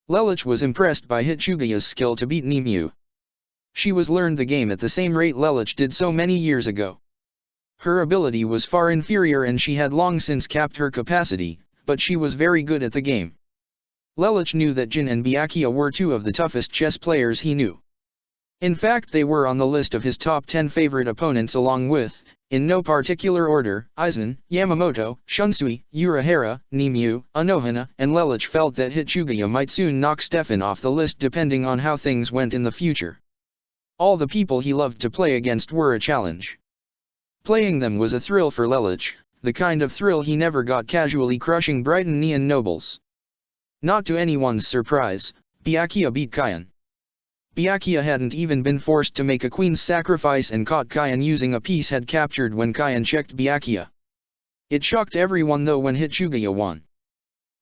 Lelich was impressed by Hitsugaya's skill to beat Nimue. She was learned the game at the same rate Lelich did so many years ago. Her ability was far inferior and she had long since capped her capacity, but she was very good at the game. Lelich knew that Jin and Byakuya were two of the toughest chess players he knew. In fact, they were on the list of his top 10 favorite opponents, along with, in no particular order, Aizen, Yamamoto, Shunsui, Urahara, Nimue, Anohana, and Lelich felt that Hitsugaya might soon knock Stefan off the list depending on how things went in the future. All the people he loved to play against were a challenge. Playing them was a thrill for Lelich, the kind of thrill he never got casually crushing Brighton Neon nobles. Not to anyone's surprise, Byakuya beat Kyan. Byakuya hadn't even been forced to make a queen's sacrifice and caught Kyan using a piece had captured when Kyan checked Byakuya. It shocked everyone though when Hitsugaya won.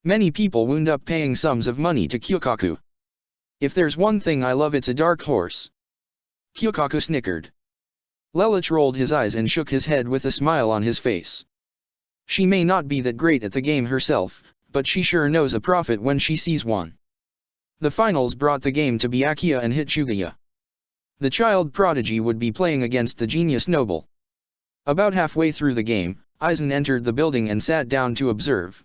Many people wound up paying sums of money to Kyokaku. If there's one thing I love, it's a dark horse. Kyokaku snickered. Lelich rolled his eyes and shook his head with a smile on his face. She may not be that great at the game herself, but she sure knows a profit when she sees one. The finals brought the game to Byakuya and Hitsugaya. The child prodigy would be playing against the genius noble. About halfway through the game, Aizen entered the building and sat down to observe.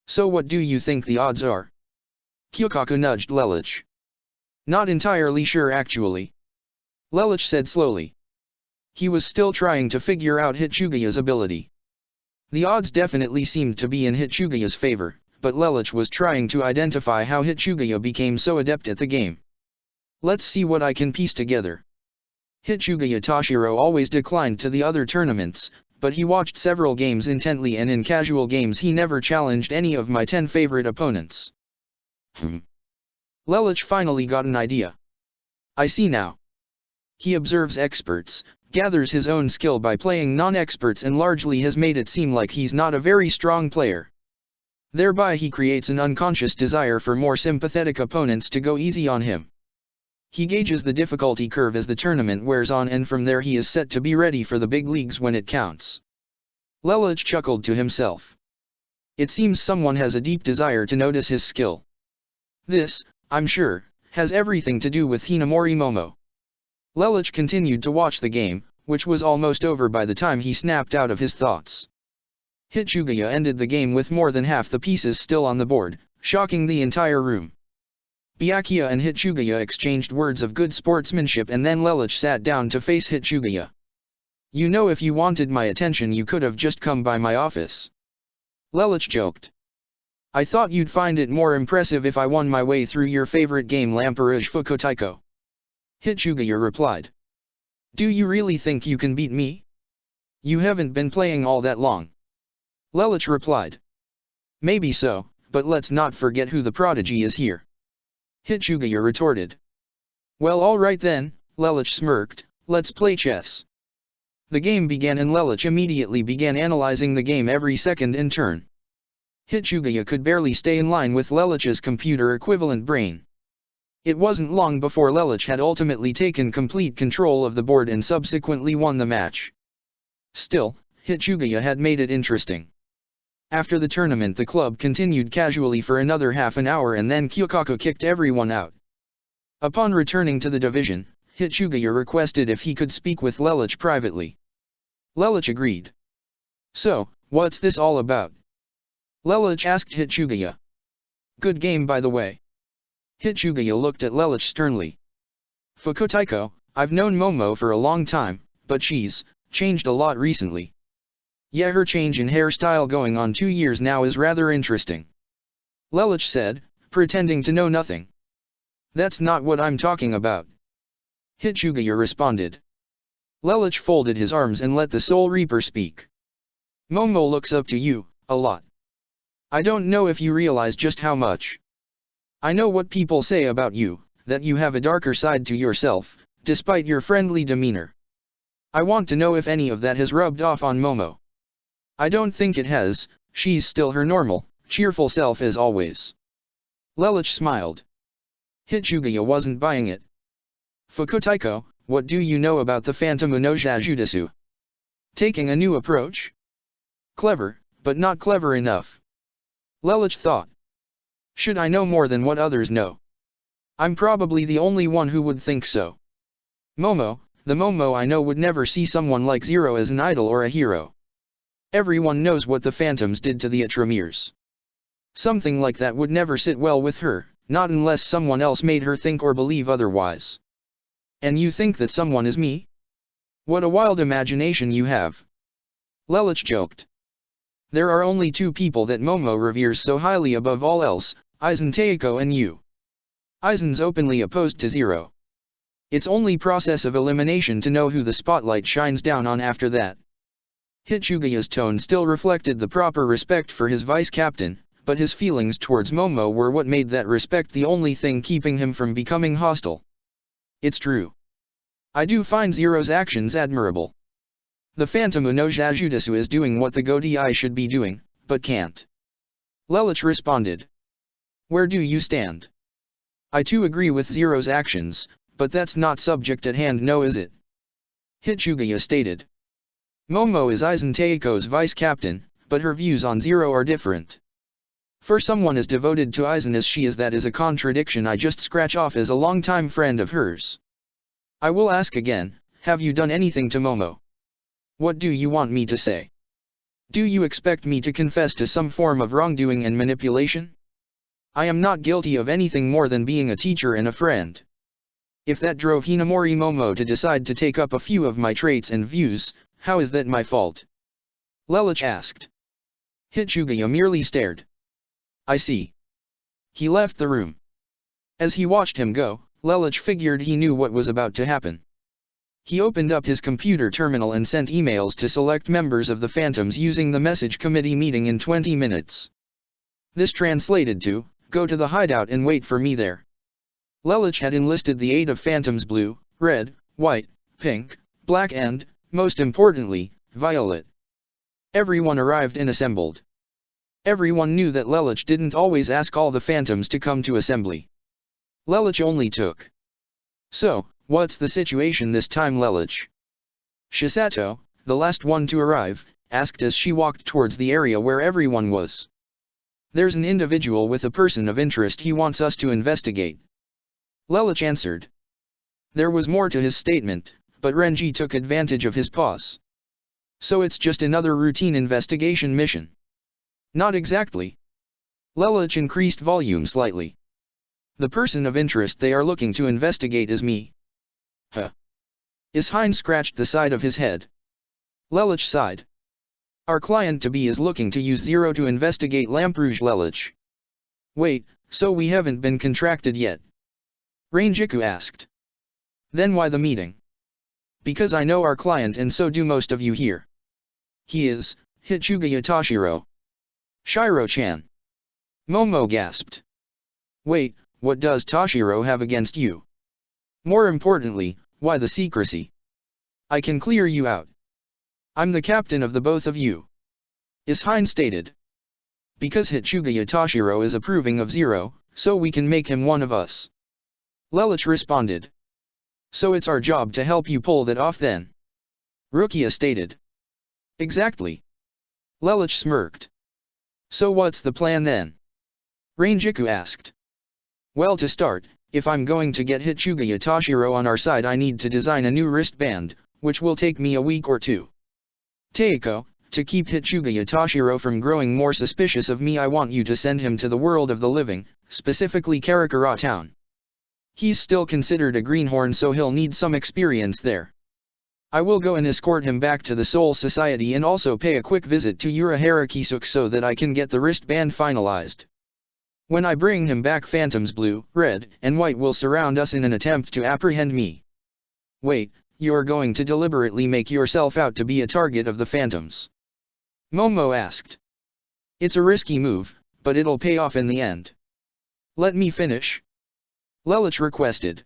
So what do you think the odds are? Kyokaku nudged Lelich. Not entirely sure actually. Lelich said slowly. He was still trying to figure out Hitsugaya's ability. The odds definitely seemed to be in Hitsugaya's favor, but Lelich was trying to identify how Hitsugaya became so adept at the game. Let's see what I can piece together. Hitsugaya Toshiro always declined to the other tournaments, but he watched several games intently, and in casual games he never challenged any of my 10 favorite opponents. Lelich finally got an idea. I see now. He observes experts, gathers his own skill by playing non-experts, and largely has made it seem like he's not a very strong player. Thereby he creates an unconscious desire for more sympathetic opponents to go easy on him. He gauges the difficulty curve as the tournament wears on, and from there he is set to be ready for the big leagues when it counts. Lelich chuckled to himself. It seems someone has a deep desire to notice his skill. This, I'm sure, has everything to do with Hinamori Momo. Lelich continued to watch the game, which was almost over by the time he snapped out of his thoughts. Hitsugaya ended the game with more than half the pieces still on the board, shocking the entire room. Byakuya and Hitsugaya exchanged words of good sportsmanship, and then Lelich sat down to face Hitsugaya. You know, if you wanted my attention you could have just come by my office. Lelich joked. I thought you'd find it more impressive if I won my way through your favorite game, Lamperouge Fukotaiko. Hitsugaya replied. Do you really think you can beat me? You haven't been playing all that long. Lelich replied. Maybe so, but let's not forget who the prodigy is here. Hitsugaya retorted. Well, alright then, Lelich smirked, let's play chess. The game began and Lelich immediately began analyzing the game every second in turn. Hitsugaya could barely stay in line with Lelich's computer equivalent brain. It wasn't long before Lelich had ultimately taken complete control of the board and subsequently won the match. Still, Hitsugaya had made it interesting. After the tournament the club continued casually for another half an hour, and then Kyokaku kicked everyone out. Upon returning to the division, Hitsugaya requested if he could speak with Lelich privately. Lelich agreed. So, What's this all about? Lelich asked Hitsugaya. Good game by the way. Hitsugaya looked at Lelich sternly. Fukutaiko, I've known Momo for a long time, but she's changed a lot recently. Yeah, her change in hairstyle going on 2 years now is rather interesting. Lelich said, pretending to know nothing. That's not what I'm talking about. Hitsugaya responded. Lelich folded his arms and let the Soul Reaper speak. Momo looks up to you, a lot. I don't know if you realize just how much. I know what people say about you, that you have a darker side to yourself, despite your friendly demeanor. I want to know if any of that has rubbed off on Momo. I don't think it has, she's still her normal, cheerful self as always. Lelich smiled. Hitsugaya wasn't buying it. Fukutaiko, what do you know about the Phantom Unoja Jutsu? Taking a new approach? Clever, but not clever enough. Lelich thought. Should I know more than what others know? I'm probably the only one who would think so. Momo, the Momo I know would never see someone like Zero as an idol or a hero. Everyone knows what the Phantoms did to the Ultramirrors. Something like that would never sit well with her, not unless someone else made her think or believe otherwise. And you think that someone is me? What a wild imagination you have. Lelich joked. There are only 2 people that Momo reveres so highly above all else, Aizen Taiko and you. Aizen's openly opposed to Zero. It's only process of elimination to know who the spotlight shines down on after that. Hitsugaya's tone still reflected the proper respect for his vice captain, but his feelings towards Momo were what made that respect the only thing keeping him from becoming hostile. It's true. I do find Zero's actions admirable. The Phantom Unoja Jutsu is doing what the Godei should be doing, but can't. Lelich responded. Where do you stand? I too agree with Zero's actions, but that's not subject at hand, no, is it? Hitsugaya stated. Momo is Aizen Taiko's vice captain, but her views on Zero are different. For someone as devoted to Aizen as she is, that is a contradiction I just scratch off as a longtime friend of hers. I will ask again, have you done anything to Momo? What do you want me to say? Do you expect me to confess to some form of wrongdoing and manipulation? I am not guilty of anything more than being a teacher and a friend. If that drove Hinamori Momo to decide to take up a few of my traits and views, how is that my fault? Lelich asked. Hitsugaya merely stared. I see. He left the room. As he watched him go, Lelich figured he knew what was about to happen. He opened up his computer terminal and sent emails to select members of the Phantoms using the message committee meeting in 20 minutes. This translated to, go to the hideout and wait for me there. Lelich had enlisted the aid of Phantoms blue, red, white, pink, black and, most importantly, violet. Everyone arrived and assembled. Everyone knew that Lelich didn't always ask all the Phantoms to come to assembly. Lelich only took. So, what's the situation this time, Lelich? Shisato, the last one to arrive, asked as she walked towards the area where everyone was. There's an individual with a person of interest he wants us to investigate. Lelich answered. There was more to his statement, but Renji took advantage of his pause. So it's just another routine investigation mission? Not exactly. Lelich increased volume slightly. The person of interest they are looking to investigate is me. Huh? Ishine scratched the side of his head. Lelich sighed. Our client-to-be is looking to use Zero to investigate Lamp-Rouge. Lelich. Wait, so we haven't been contracted yet? Rangiku asked. Then why the meeting? Because I know our client and so do most of you here. He is, Hitsugaya Toshiro. Shiro-chan. Momo gasped. Wait, what does Toshiro have against you? More importantly, why the secrecy? I can clear you out. I'm the captain of the both of you. Ishine stated. Because Hitsugaya Toshiro is approving of Zero, so we can make him one of us. Lelich responded. So it's our job to help you pull that off then? Rukia stated. Exactly. Lelich smirked. So what's the plan then? Rangiku asked. Well, to start, if I'm going to get Hitsugaya Toshiro on our side, I need to design a new wristband, which will take me a week or two. Taiko, to keep Hichuga Yatashiro from growing more suspicious of me, I want you to send him to the world of the living, specifically Karakura Town. He's still considered a greenhorn, so he'll need some experience there. I will go and escort him back to the Soul Society and also pay a quick visit to Urahara Kisuk so that I can get the wristband finalized. When I bring him back, phantoms blue, red, and white will surround us in an attempt to apprehend me. Wait, you're going to deliberately make yourself out to be a target of the phantoms? Momo asked. It's a risky move, but it'll pay off in the end. Let me finish. Lelouch requested.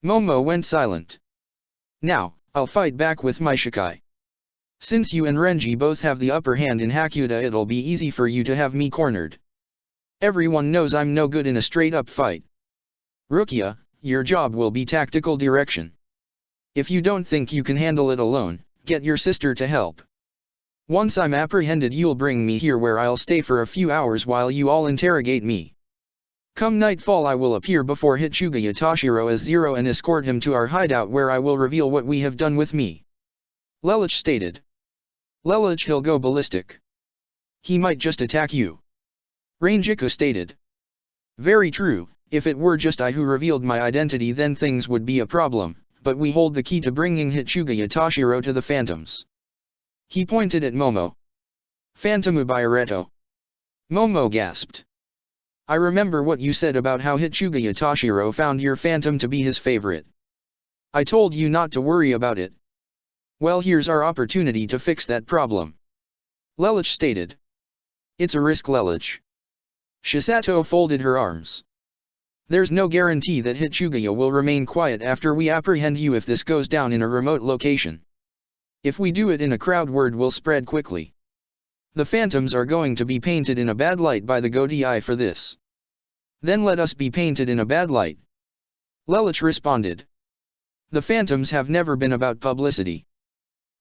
Momo went silent. Now, I'll fight back with my Shikai. Since you and Renji both have the upper hand in Hakuda, it'll be easy for you to have me cornered. Everyone knows I'm no good in a straight-up fight. Rukia, your job will be tactical direction. If you don't think you can handle it alone, get your sister to help. Once I'm apprehended, you'll bring me here where I'll stay for a few hours while you all interrogate me. Come nightfall, I will appear before Hichuga Yatashiro as Zero and escort him to our hideout where I will reveal what we have done with me. Lelouch stated. Lelouch, he'll go ballistic. He might just attack you. Rangiku stated. Very true, if it were just I who revealed my identity then things would be a problem, but we hold the key to bringing Hichuga Yatashiro to the phantoms. He pointed at Momo. Phantom Ubireto. Momo gasped. I remember what you said about how Hichuga Yatashiro found your phantom to be his favorite. I told you not to worry about it. Well, here's our opportunity to fix that problem. Lelouch stated. It's a risk, Lelouch. Shisato folded her arms. There's no guarantee that Hichuga will remain quiet after we apprehend you if this goes down in a remote location. If we do it in a crowd, word will spread quickly. The phantoms are going to be painted in a bad light by the Godai for this. Then let us be painted in a bad light. Lelouch responded. The phantoms have never been about publicity.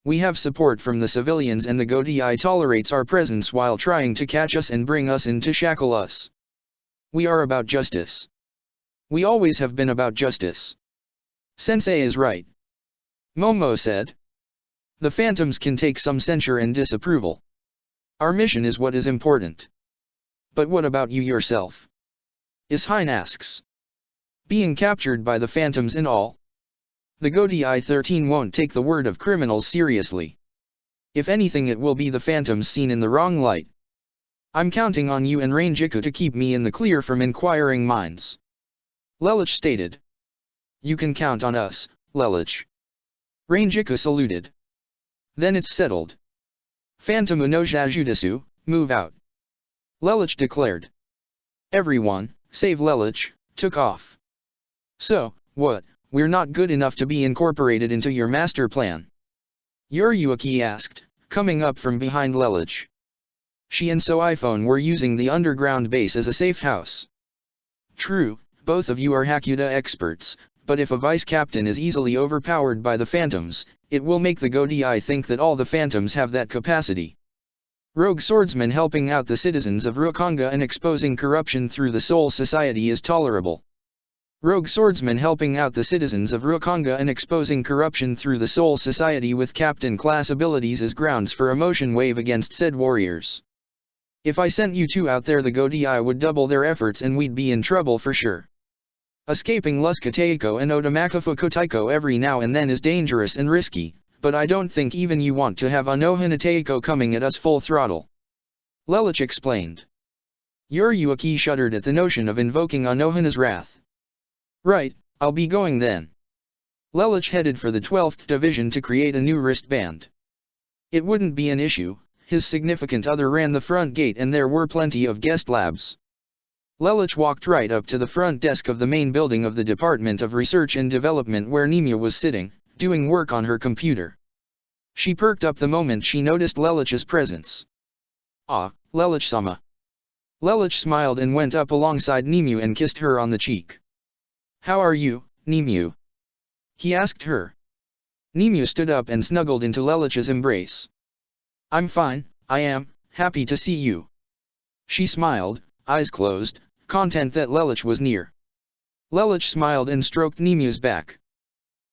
We have support from the civilians and the Godai tolerates our presence while trying to catch us and bring us in to shackle us. We are about justice. We always have been about justice. Sensei is right. Momo said. The phantoms can take some censure and disapproval. Our mission is what is important. But what about you yourself? Ishine asks. Being captured by the phantoms and all? The Godai 13 won't take the word of criminals seriously. If anything, it will be the phantoms seen in the wrong light. I'm counting on you and Rangiku to keep me in the clear from inquiring minds. Lelouch stated. You can count on us, Lelouch. Rangiku saluted. Then it's settled. Phantom Unoja Judesu, move out. Lelouch declared. Everyone, save Lelouch, took off. So, what, we're not good enough to be incorporated into your master plan? Yuriuki asked, coming up from behind Lelouch. She and iPhone were using the underground base as a safe house. True, both of you are Hakuda experts, but if a vice captain is easily overpowered by the phantoms, it will make the Godai think that all the phantoms have that capacity. Rogue swordsman helping out the citizens of Rukanga and exposing corruption through the Soul Society is tolerable. Rogue swordsman helping out the citizens of Rukanga and exposing corruption through the Soul Society with captain class abilities is grounds for a motion wave against said warriors. If I sent you two out there, the Godai would double their efforts and we'd be in trouble for sure. Escaping Luscateiko and Otamakifu Kotaiko every now and then is dangerous and risky, but I don't think even you want to have Anohana Teiko coming at us full throttle. Lelouch explained. Yuriuki shuddered at the notion of invoking Anohana's wrath. Right, I'll be going then. Lelouch headed for the 12th Division to create a new wristband. It wouldn't be an issue, his significant other ran the front gate and there were plenty of guest labs. Lelouch walked right up to the front desk of the main building of the Department of Research and Development where Nimue was sitting, doing work on her computer. She perked up the moment she noticed Lelouch's presence. Ah, Lelouch-sama. Lelouch smiled and went up alongside Nimue and kissed her on the cheek. How are you, Nimue? He asked her. Nimue stood up and snuggled into Lelouch's embrace. I'm fine, I am, happy to see you. She smiled, eyes closed, content that Lelouch was near. Lelouch smiled and stroked Nimue's back.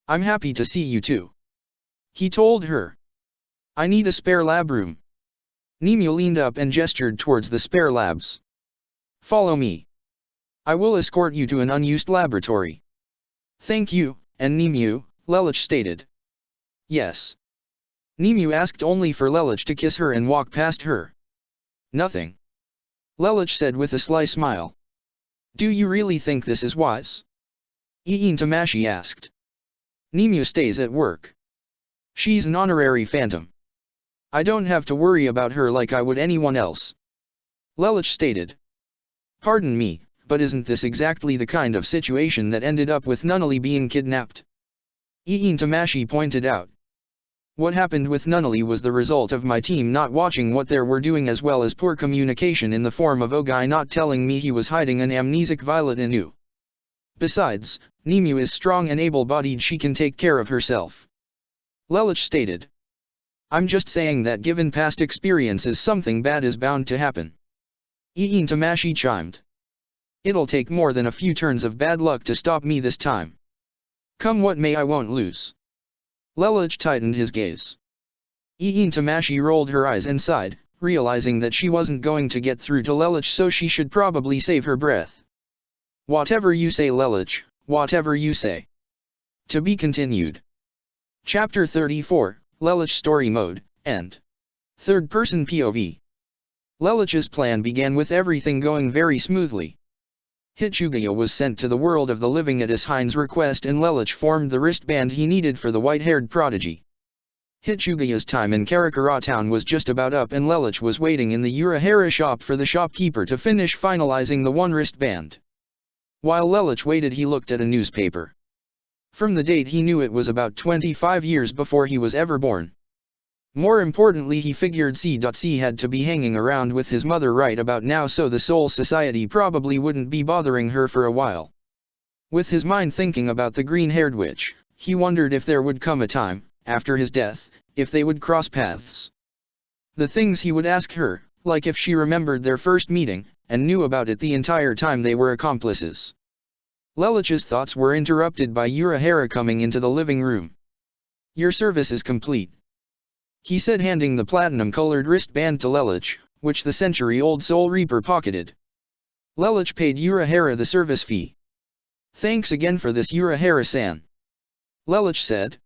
I'm happy to see you too. He told her. I need a spare lab room. Nimue leaned up and gestured towards the spare labs. Follow me. I will escort you to an unused laboratory. Thank you, and Nimue, Lelouch stated. Yes. Nimue asked only for Lelouch to kiss her and walk past her. Nothing. Lelouch said with a sly smile. Do you really think this is wise? Iin Tamashi asked. Nimue stays at work. She's an honorary phantom. I don't have to worry about her like I would anyone else. Lelouch stated. Pardon me, but isn't this exactly the kind of situation that ended up with Nunnally being kidnapped? Iin Tamashi pointed out. What happened with Nunnally was the result of my team not watching what they were doing as well as poor communication in the form of Ogai not telling me he was hiding an amnesic Violet Inu. Besides, Nimue is strong and able-bodied, she can take care of herself. Lelouch stated. I'm just saying that given past experiences something bad is bound to happen. Iin Tamashi chimed. It'll take more than a few turns of bad luck to stop me this time. Come what may, I won't lose. Lelouch tightened his gaze. Iin Tamashi rolled her eyes and sighed, realizing that she wasn't going to get through to Lelouch, so she should probably save her breath. Whatever you say, Lelouch, whatever you say. To be continued. Chapter 34, Lelouch Story Mode, End. Third-person POV. Lelouch's plan began with everything going very smoothly. Hitsugaya was sent to the world of the living at Ishine's request, and Lelouch formed the wristband he needed for the white-haired prodigy. Hitsugaya's time in Karakura town was just about up, and Lelouch was waiting in the Urahara shop for the shopkeeper to finish finalizing the one wristband. While Lelouch waited, he looked at a newspaper. From the date he knew it was about 25 years before he was ever born. More importantly, he figured C.C had to be hanging around with his mother right about now, so the Soul Society probably wouldn't be bothering her for a while. With his mind thinking about the green-haired witch, he wondered if there would come a time, after his death, if they would cross paths. The things he would ask her, like if she remembered their first meeting, and knew about it the entire time they were accomplices. Lelouch's thoughts were interrupted by Urahara coming into the living room. Your service is complete, he said, handing the platinum-colored wristband to Lelouch, which the century-old Soul Reaper pocketed. Lelouch paid Urahara the service fee. Thanks again for this, Urahara-san. Lelouch said.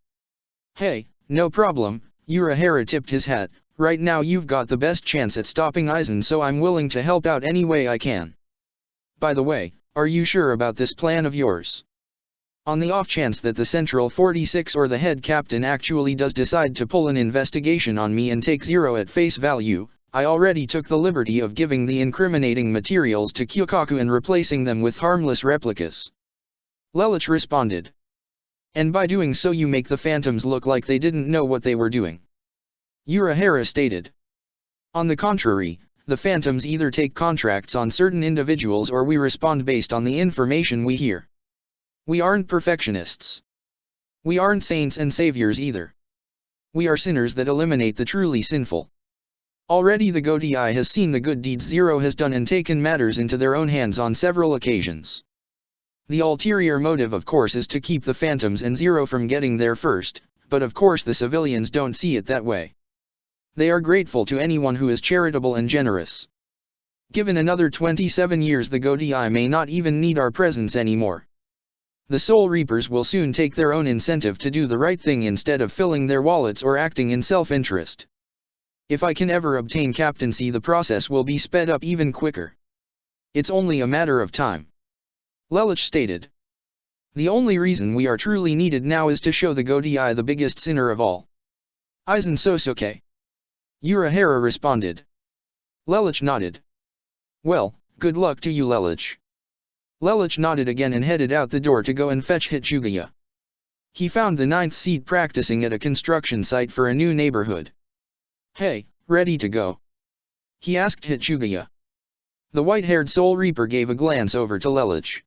Hey, no problem, Urahara tipped his hat. Right now you've got the best chance at stopping Aizen, so I'm willing to help out any way I can. By the way, are you sure about this plan of yours? On the off chance that the Central 46 or the head captain actually does decide to pull an investigation on me and take Zero at face value, I already took the liberty of giving the incriminating materials to Kyokaku and replacing them with harmless replicas. Lelouch responded. And by doing so you make the Phantoms look like they didn't know what they were doing. Urahara stated. On the contrary, the Phantoms either take contracts on certain individuals or we respond based on the information we hear. We aren't perfectionists. We aren't saints and saviors either. We are sinners that eliminate the truly sinful. Already the Gotei has seen the good deeds Zero has done and taken matters into their own hands on several occasions. The ulterior motive, of course, is to keep the Phantoms and Zero from getting there first, but of course the civilians don't see it that way. They are grateful to anyone who is charitable and generous. Given another 27 years, the Gotei may not even need our presence anymore. The Soul Reapers will soon take their own incentive to do the right thing instead of filling their wallets or acting in self-interest. If I can ever obtain captaincy, the process will be sped up even quicker. It's only a matter of time. Lelouch stated. The only reason we are truly needed now is to show the Gotei the biggest sinner of all. Aizen Sosuke. Urahara responded. Lelouch nodded. Well, good luck to you, Lelouch. Lelouch nodded again and headed out the door to go and fetch Hitsugaya. He found the 9th seed practicing at a construction site for a new neighborhood. Hey, ready to go? He asked Hitsugaya. The white-haired Soul Reaper gave a glance over to Lelouch.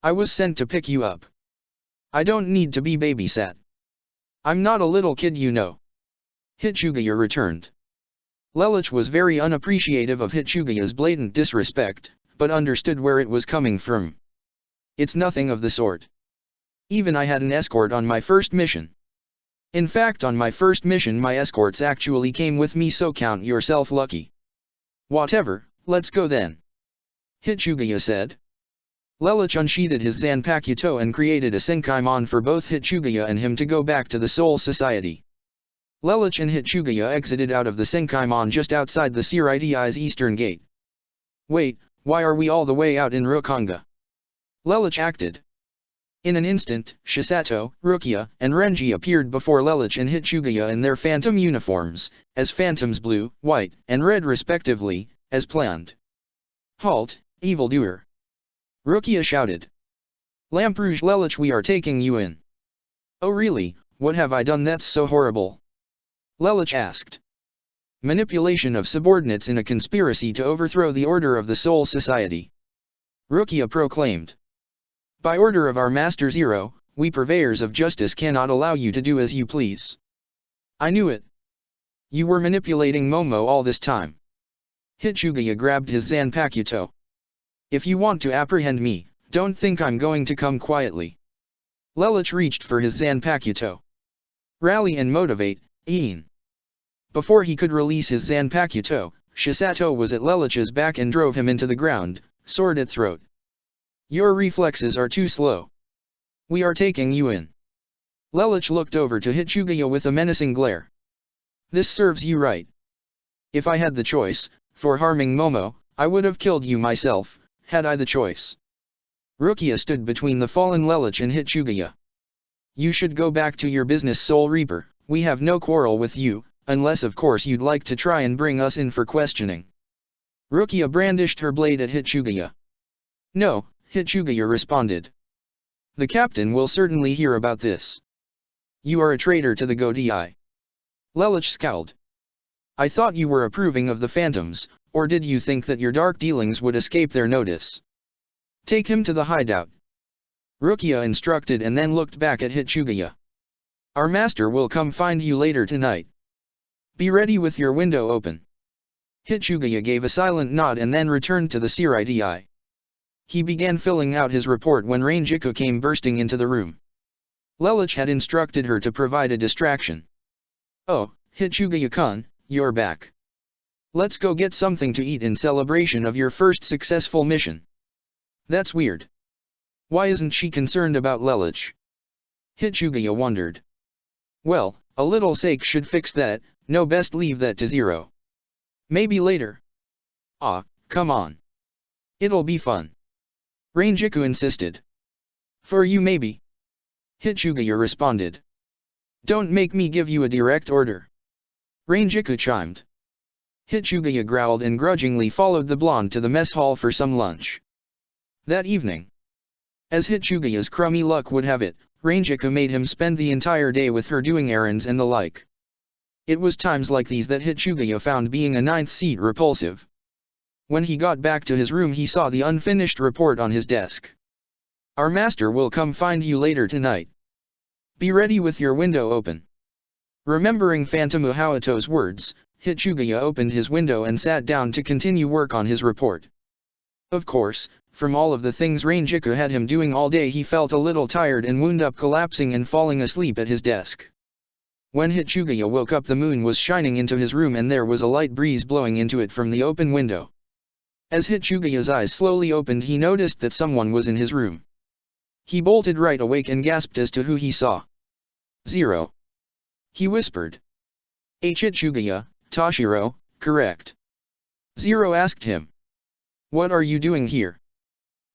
I was sent to pick you up. I don't need to be babysat. I'm not a little kid, you know. Hitsugaya returned. Lelouch was very unappreciative of Hitsugaya's blatant disrespect, but understood where it was coming from. It's nothing of the sort. Even I had an escort on my first mission. In fact, on my first mission my escorts actually came with me, so count yourself lucky. Whatever, let's go then. Hitsugaya said. Lelich unsheathed his Zanpakuto and created a Senkaimon for both Hitsugaya and him to go back to the Soul Society. Lelich and Hitsugaya exited out of the Senkaimon just outside the Siraidi's eastern gate. Wait, why are we all the way out in Rukanga? Lelich acted. In an instant, Shisato, Rukia, and Renji appeared before Lelich and Hitsugaya in their phantom uniforms, as phantoms blue, white, and red respectively, as planned. Halt, evildoer! Rukia shouted. Lamp-Rouge Lelich, we are taking you in. Oh really, what have I done that's so horrible? Lelich asked. Manipulation of subordinates in a conspiracy to overthrow the order of the Soul Society. Rukia proclaimed. By order of our Master Zero, we purveyors of justice cannot allow you to do as you please. I knew it. You were manipulating Momo all this time. Hitsugaya grabbed his Zanpakuto. If you want to apprehend me, don't think I'm going to come quietly. Lelich reached for his Zanpakuto. Rally and motivate, Ian. Before he could release his Zanpakuto, Shisato was at Lelich's back and drove him into the ground, sword at throat. Your reflexes are too slow. We are taking you in. Lelich looked over to Hitsugaya with a menacing glare. This serves you right. If I had the choice, for harming Momo, I would have killed you myself, had I the choice. Rukia stood between the fallen Lelich and Hitsugaya. You should go back to your business, Soul Reaper, we have no quarrel with you, unless of course you'd like to try and bring us in for questioning. Rukia brandished her blade at Hitsugaya. No, Hitsugaya responded. The captain will certainly hear about this. You are a traitor to the Godei. Lelich scowled. I thought you were approving of the phantoms, or did you think that your dark dealings would escape their notice? Take him to the hideout. Rukia instructed and then looked back at Hitsugaya. Our master will come find you later tonight. Be ready with your window open. Hitsugaya gave a silent nod and then returned to the Siraidi. He began filling out his report when Rangiku came bursting into the room. Lelich had instructed her to provide a distraction. Oh, Hitsugaya-kun, you're back. Let's go get something to eat in celebration of your first successful mission. That's weird. Why isn't she concerned about Lelich? Hitsugaya wondered. Well, a little sake should fix that, no, best leave that to Zero. Maybe later. Ah, come on. It'll be fun. Rangiku insisted. For you maybe. Hitsugaya responded. Don't make me give you a direct order. Rangiku chimed. Hitsugaya growled and grudgingly followed the blonde to the mess hall for some lunch. That evening, as Hitsugaya's crummy luck would have it, Rangiku made him spend the entire day with her doing errands and the like. It was times like these that Hitsugaya found being a ninth seat repulsive. When he got back to his room he saw the unfinished report on his desk. Our master will come find you later tonight. Be ready with your window open. Remembering Phantom Haoto's words, Hitsugaya opened his window and sat down to continue work on his report. Of course, from all of the things Rangiku had him doing all day he felt a little tired and wound up collapsing and falling asleep at his desk. When Hitsugaya woke up the moon was shining into his room and there was a light breeze blowing into it from the open window. As Hitsugaya's eyes slowly opened he noticed that someone was in his room. He bolted right awake and gasped as to who he saw. Zero. He whispered. Hitsugaya, Toshiro, correct. Zero asked him. What are you doing here?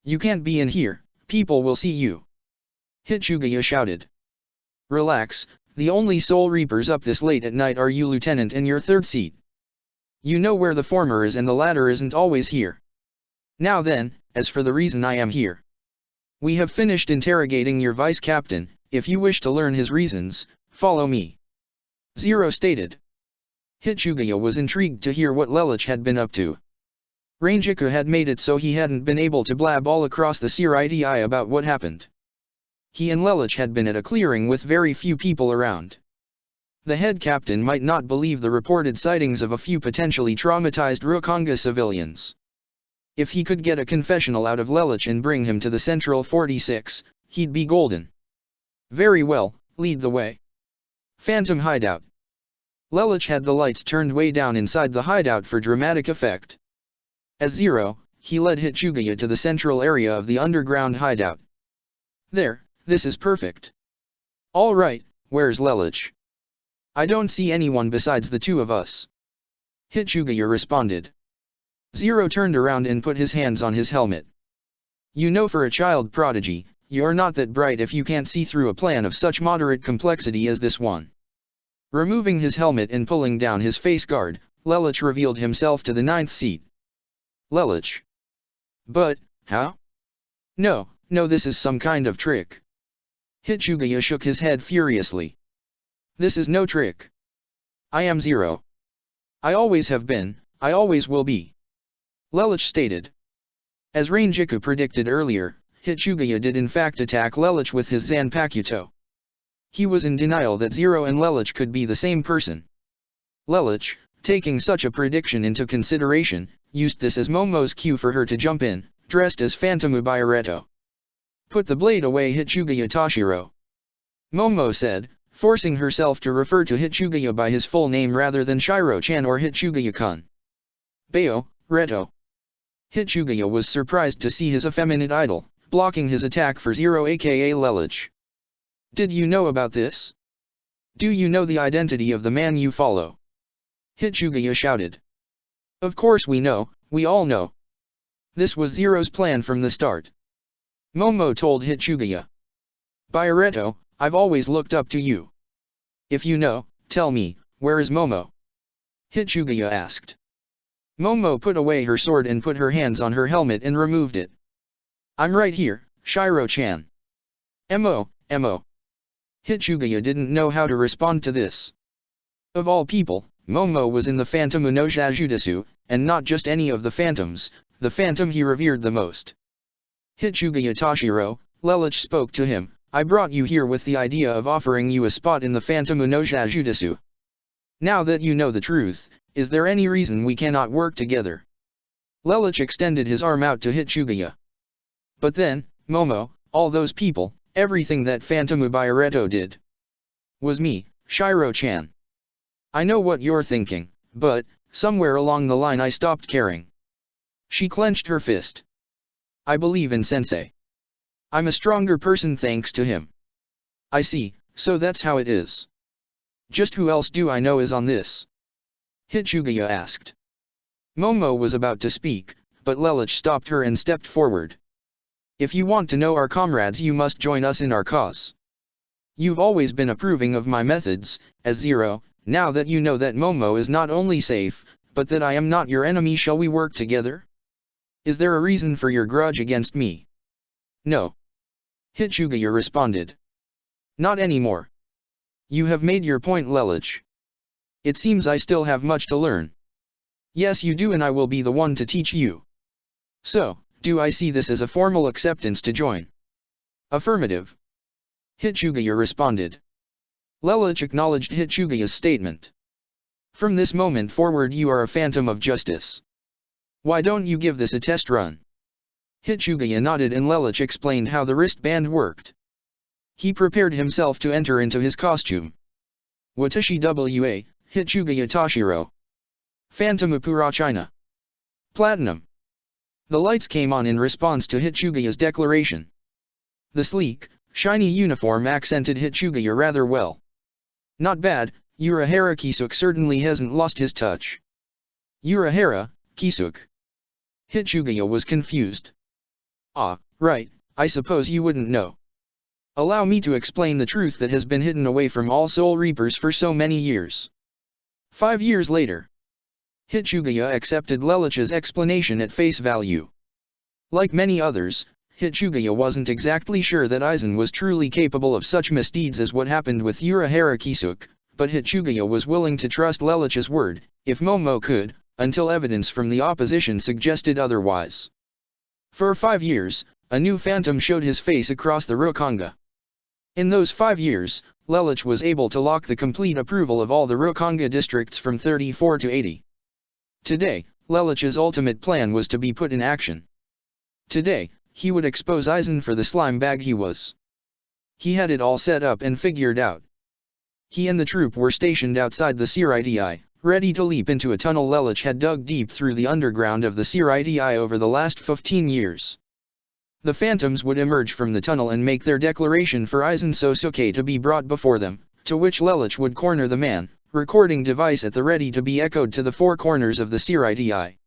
You can't be in here, people will see you. Hitsugaya shouted. Relax, the only Soul Reapers up this late at night are you, Lieutenant, in your third seat. You know where the former is and the latter isn't always here. Now then, as for the reason I am here. We have finished interrogating your vice captain, if you wish to learn his reasons, follow me. Zero stated. Hitsugaya was intrigued to hear what Lelich had been up to. Rangiku had made it so he hadn't been able to blab all across the Siraidi about what happened. He and Lelich had been at a clearing with very few people around. The head captain might not believe the reported sightings of a few potentially traumatized Rukanga civilians. If he could get a confessional out of Lelich and bring him to the Central 46, he'd be golden. Very well, lead the way. Phantom hideout. Lelich had the lights turned way down inside the hideout for dramatic effect. As Zero, he led Hichugaya to the central area of the underground hideout. There, this is perfect. All right, where's Lelich? I don't see anyone besides the two of us. Hichugaya responded. Zero turned around and put his hands on his helmet. You know, for a child prodigy, you're not that bright if you can't see through a plan of such moderate complexity as this one. Removing his helmet and pulling down his face guard, Lelich revealed himself to the ninth seat. Lelich. But, how? No, this is some kind of trick. Hichugaya shook his head furiously. This is no trick. I am Zero. I always have been, I always will be. Lelich stated. As Rangiku predicted earlier, Hichugaya did in fact attack Lelich with his Zanpakuto. He was in denial that Zero and Lelich could be the same person. Lelich, taking such a prediction into consideration, used this as Momo's cue for her to jump in, dressed as Phantom Ubiareto. Put the blade away, Hichugaya Toshiro. Momo said, forcing herself to refer to Hichugaya by his full name rather than Shiro-chan or Hichugaya-kun. Bayo, Reto. Hichugaya was surprised to see his effeminate idol, blocking his attack for Zero aka Lelich. Did you know about this? Do you know the identity of the man you follow? Hichugaya shouted. Of course we know, we all know. This was Zero's plan from the start. Momo told Hichugaya. Biareto, I've always looked up to you. If you know, tell me, where is Momo? Hichugaya asked. Momo put away her sword and put her hands on her helmet and removed it. I'm right here, Shiro-chan. Mo. Hichugaya didn't know how to respond to this. Of all people, Momo was in the Phantom Unoja Jutsu, and not just any of the phantoms, the phantom he revered the most. Hichugaya Toshiro, Lelich spoke to him, I brought you here with the idea of offering you a spot in the Phantom Unoja Jutsu. Now that you know the truth, is there any reason we cannot work together? Lelich extended his arm out to Hichugaya. But then, Momo, all those people, everything that Phantom Ubiareto did, was me, Shiro-chan. I know what you're thinking, but, somewhere along the line I stopped caring. She clenched her fist. I believe in Sensei. I'm a stronger person thanks to him. I see, so that's how it is. Just who else do I know is on this? Hichugaya asked. Momo was about to speak, but Lelich stopped her and stepped forward. If you want to know our comrades, you must join us in our cause. You've always been approving of my methods, as Zero, now that you know that Momo is not only safe, but that I am not your enemy, shall we work together? Is there a reason for your grudge against me? No. Hichugaya responded. Not anymore. You have made your point, Lelich. It seems I still have much to learn. Yes, you do, and I will be the one to teach you. So, do I see this as a formal acceptance to join? Affirmative. Hichugaya responded. Lelich acknowledged Hichugaya's statement. From this moment forward you are a phantom of justice. Why don't you give this a test run? Hichugaya nodded and Lelich explained how the wristband worked. He prepared himself to enter into his costume. Watashi wa, Hichugaya Toshiro. Phantom Upura China. Platinum. The lights came on in response to Hichugaya's declaration. The sleek, shiny uniform accented Hichugaya rather well. Not bad, Urahara Kisuke certainly hasn't lost his touch. Urahara, Kisuke. Hichugaya was confused. Ah, right, I suppose you wouldn't know. Allow me to explain the truth that has been hidden away from all Soul Reapers for so many years. 5 years later. Hichugaya accepted Lelich's explanation at face value. Like many others, Hichugaya wasn't exactly sure that Aizen was truly capable of such misdeeds as what happened with Urahara Kisuke, but Hichugaya was willing to trust Lelich's word, if Momo could, until evidence from the opposition suggested otherwise. For 5 years, a new phantom showed his face across the Rokanga. In those 5 years, Lelich was able to lock the complete approval of all the Rokanga districts from 34 to 80. Today, Lelich's ultimate plan was to be put in action. Today, he would expose Aizen for the slime bag he was. He had it all set up and figured out. He and the troop were stationed outside the Siriti, ready to leap into a tunnel Lelich had dug deep through the underground of the Siriti over the last 15 years. The phantoms would emerge from the tunnel and make their declaration for Aizen Sosuke to be brought before them, to which Lelich would corner the man, recording device at the ready to be echoed to the four corners of the Siriti.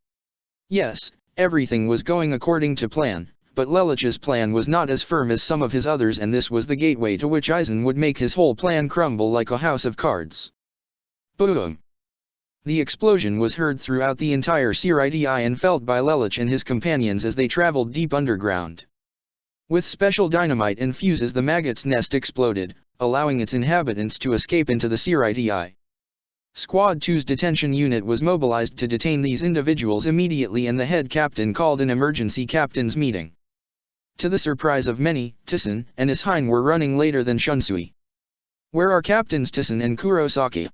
Yes, everything was going according to plan, but Lelich's plan was not as firm as some of his others, and this was the gateway to which Aizen would make his whole plan crumble like a house of cards. Boom! The explosion was heard throughout the entire Siriti and felt by Lelich and his companions as they traveled deep underground. With special dynamite and fuses, the maggot's nest exploded, allowing its inhabitants to escape into the Siriti. Squad 2's detention unit was mobilized to detain these individuals immediately, and the head captain called an emergency captain's meeting. To the surprise of many, Tsun and his hind were running later than Shunsui. "Where are Captains Tsun and Kurosaki?"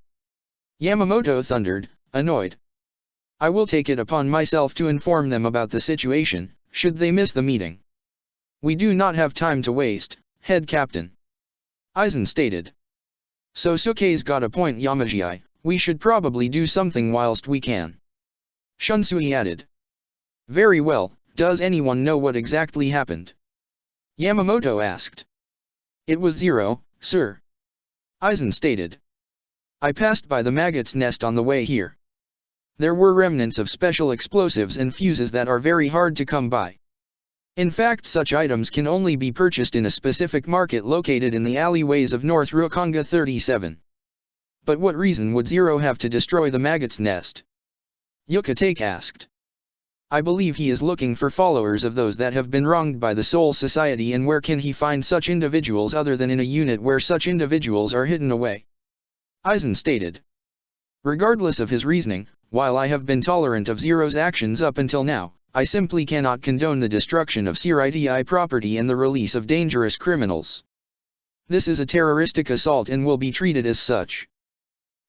Yamamoto thundered, annoyed. "I will take it upon myself to inform them about the situation, should they miss the meeting." "We do not have time to waste, head captain," Aizen stated. "Sosuke's got a point, Yamaji. We should probably do something whilst we can," Shunsui added. "Very well, does anyone know what exactly happened?" Yamamoto asked. "It was 0, sir," Aizen stated. "I passed by the maggot's nest on the way here. There were remnants of special explosives and fuses that are very hard to come by. In fact, such items can only be purchased in a specific market located in the alleyways of North Rukonga 37. But what reason would 0 have to destroy the maggot's nest?" Yukatake asked. "I believe he is looking for followers of those that have been wronged by the Soul Society, and where can he find such individuals other than in a unit where such individuals are hidden away?" Aizen stated. "Regardless of his reasoning, while I have been tolerant of 0's actions up until now, I simply cannot condone the destruction of Siriti property and the release of dangerous criminals. This is a terroristic assault and will be treated as such.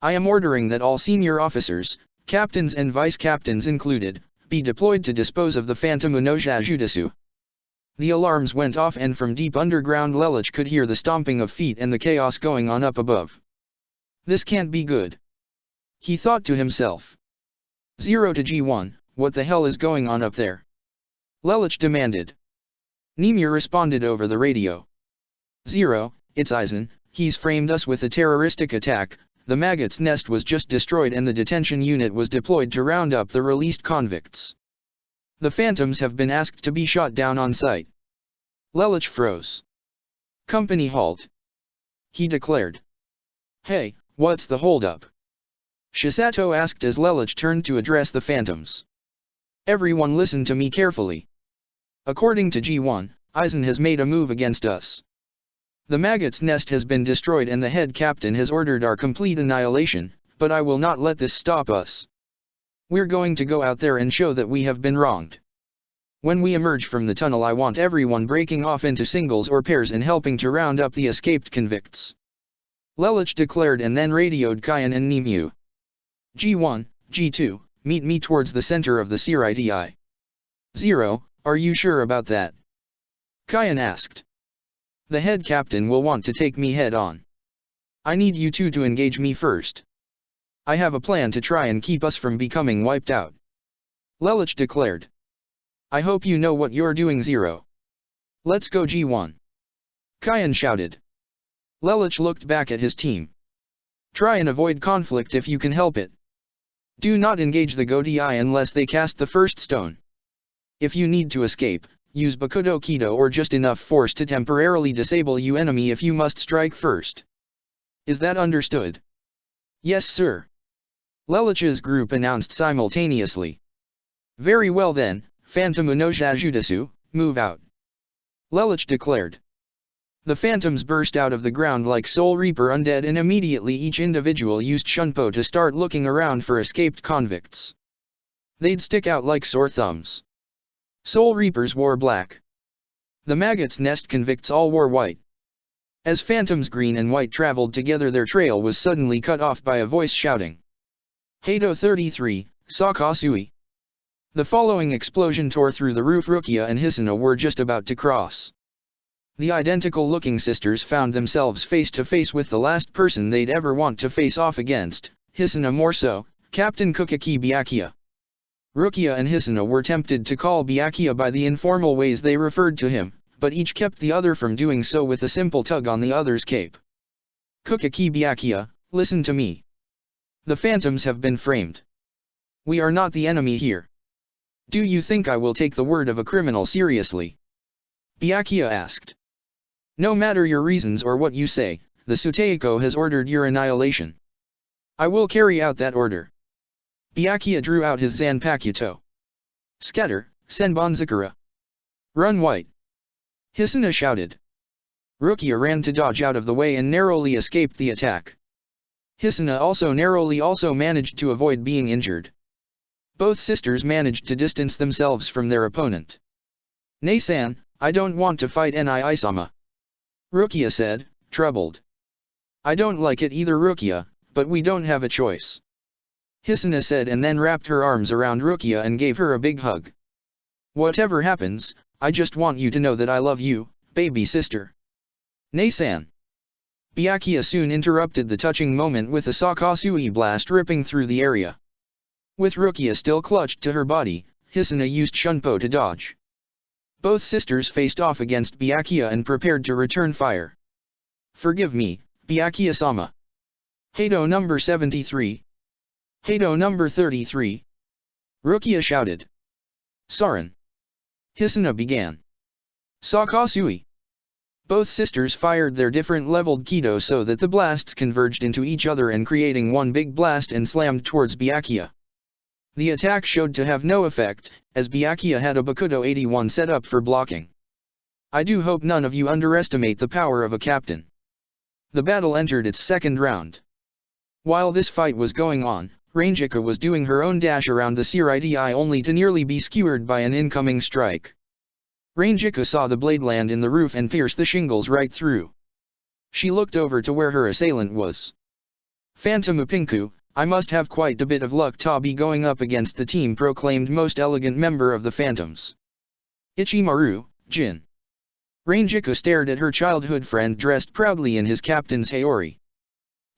I am ordering that all senior officers, captains and vice-captains included, be deployed to dispose of the Phantom Unoja Jutsu." The alarms went off, and from deep underground Lelich could hear the stomping of feet and the chaos going on up above. "This can't be good," he thought to himself. 0 to G1, what the hell is going on up there?" Lelich demanded. Nimue responded over the radio. 0, it's Aizen, he's framed us with a terroristic attack. The maggot's nest was just destroyed and the detention unit was deployed to round up the released convicts. The phantoms have been asked to be shot down on sight. Lelich froze. "Company halt," he declared. "Hey, what's the holdup?" Shisato asked as Lelich turned to address the phantoms. "Everyone listen to me carefully. According to G1, Aizen has made a move against us. The maggot's nest has been destroyed and the head captain has ordered our complete annihilation, but I will not let this stop us. We're going to go out there and show that we have been wronged. When we emerge from the tunnel, I want everyone breaking off into singles or pairs and helping to round up the escaped convicts," Lelich declared, and then radioed Kyan and Nimue. "G1, G2, meet me towards the center of the Siriti." 0, are you sure about that?" Kyan asked. "The head captain will want to take me head on. I need you two to engage me first. I have a plan to try and keep us from becoming wiped out," Lelich declared. "I hope you know what you're doing, 0. Let's go, G1. Kyan shouted. Lelich looked back at his team. "Try and avoid conflict if you can help it. Do not engage the Godai unless they cast the first stone. If you need to escape, use Bakudo Kido or just enough force to temporarily disable your enemy if you must strike first. Is that understood?" "Yes, sir," Lelich's group announced simultaneously. "Very well then, Phantom Unoja Jutsu, move out," Lelich declared. The phantoms burst out of the ground like Soul Reaper undead, and immediately each individual used Shunpo to start looking around for escaped convicts. They'd stick out like sore thumbs. Soul Reapers wore black. The maggot's nest convicts all wore white. As phantoms green and white traveled together, their trail was suddenly cut off by a voice shouting, "Hato 33, Sakasui." The following explosion tore through the roof. Rukia and Hisuna were just about to cross. The identical-looking sisters found themselves face to face with the last person they'd ever want to face off against, Hisuna more so, Captain Kukaki Byakuya. Rukia and Hisuna were tempted to call Byakuya by the informal ways they referred to him, but each kept the other from doing so with a simple tug on the other's cape. Kukaki Byakuya, listen to me. The phantoms have been framed. We are not the enemy here. Do you think I will take the word of a criminal seriously? Byakuya asked. No matter your reasons or what you say, the Suteiko has ordered your annihilation. I will carry out that order. Byakuya drew out his Zanpakuto. Scatter, Senbonzakura. Run white. Hisuna shouted. Rukia ran to dodge out of the way and narrowly escaped the attack. Hisuna also narrowly managed to avoid being injured. Both sisters managed to distance themselves from their opponent. Nei-san, I don't want to fight Ni-Isama. Rukia said, troubled. I don't like it either Rukia, but we don't have a choice. Hisuna said and then wrapped her arms around Rukia and gave her a big hug. Whatever happens, I just want you to know that I love you, baby sister. Nei-san. Byakuya soon interrupted the touching moment with a Sakasui blast ripping through the area. With Rukia still clutched to her body, Hisuna used Shunpo to dodge. Both sisters faced off against Byakuya and prepared to return fire. Forgive me, Byakuya-sama. Heido number 73. Heido number 33. Rukia shouted. Sarin. Hisuna began. Sakasui. Both sisters fired their different leveled Kido so that the blasts converged into each other and creating one big blast and slammed towards Byakuya. The attack showed to have no effect, as Byakuya had a Bakudo 81 set up for blocking. I do hope none of you underestimate the power of a captain. The battle entered its second round. While this fight was going on, Ranjika was doing her own dash around the Siridi only to nearly be skewered by an incoming strike. Ranjika saw the blade land in the roof and pierce the shingles right through. She looked over to where her assailant was. Phantom Upinku, I must have quite a bit of luck to be going up against the team-proclaimed most elegant member of the Phantoms. Ichimaru, Jin. Ranjika stared at her childhood friend dressed proudly in his captain's Haori.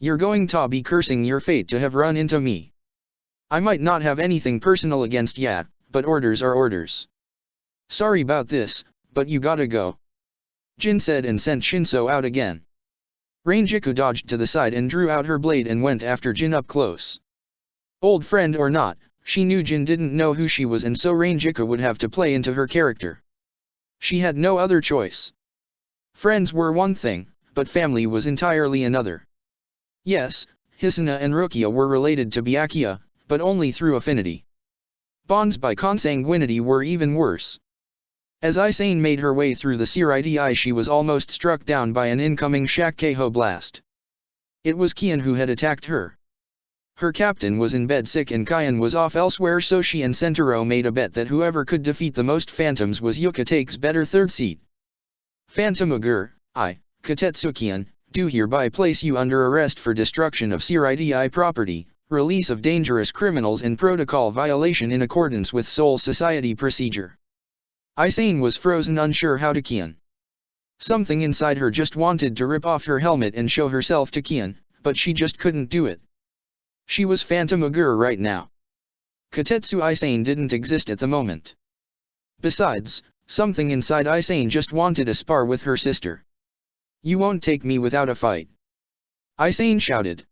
You're going to be cursing your fate to have run into me. I might not have anything personal against ya, but orders are orders. Sorry about this, but you gotta go. Jin said and sent Shinso out again. Ranjika dodged to the side and drew out her blade and went after Jin up close. Old friend or not, she knew Jin didn't know who she was and so Ranjika would have to play into her character. She had no other choice. Friends were one thing, but family was entirely another. Yes, Hisuna and Rukia were related to Byakuya, but only through affinity. Bonds by consanguinity were even worse. As Isane made her way through the Siridi she was almost struck down by an incoming Shakkeiho blast. It was Kian who had attacked her. Her captain was in bed sick and Kian was off elsewhere so she and Sentaro made a bet that whoever could defeat the most phantoms was Yuka takes better third seat. Phantom Agur, I, Katetsu Kian, do hereby place you under arrest for destruction of Siridi property, release of dangerous criminals and protocol violation in accordance with Seoul Society procedure. Isane was frozen unsure how to Kian. Something inside her just wanted to rip off her helmet and show herself to Kian, but she just couldn't do it. She was Phantom Agur right now. Katetsu Isane didn't exist at the moment. Besides, something inside Isane just wanted a spar with her sister. You won't take me without a fight. Isane shouted.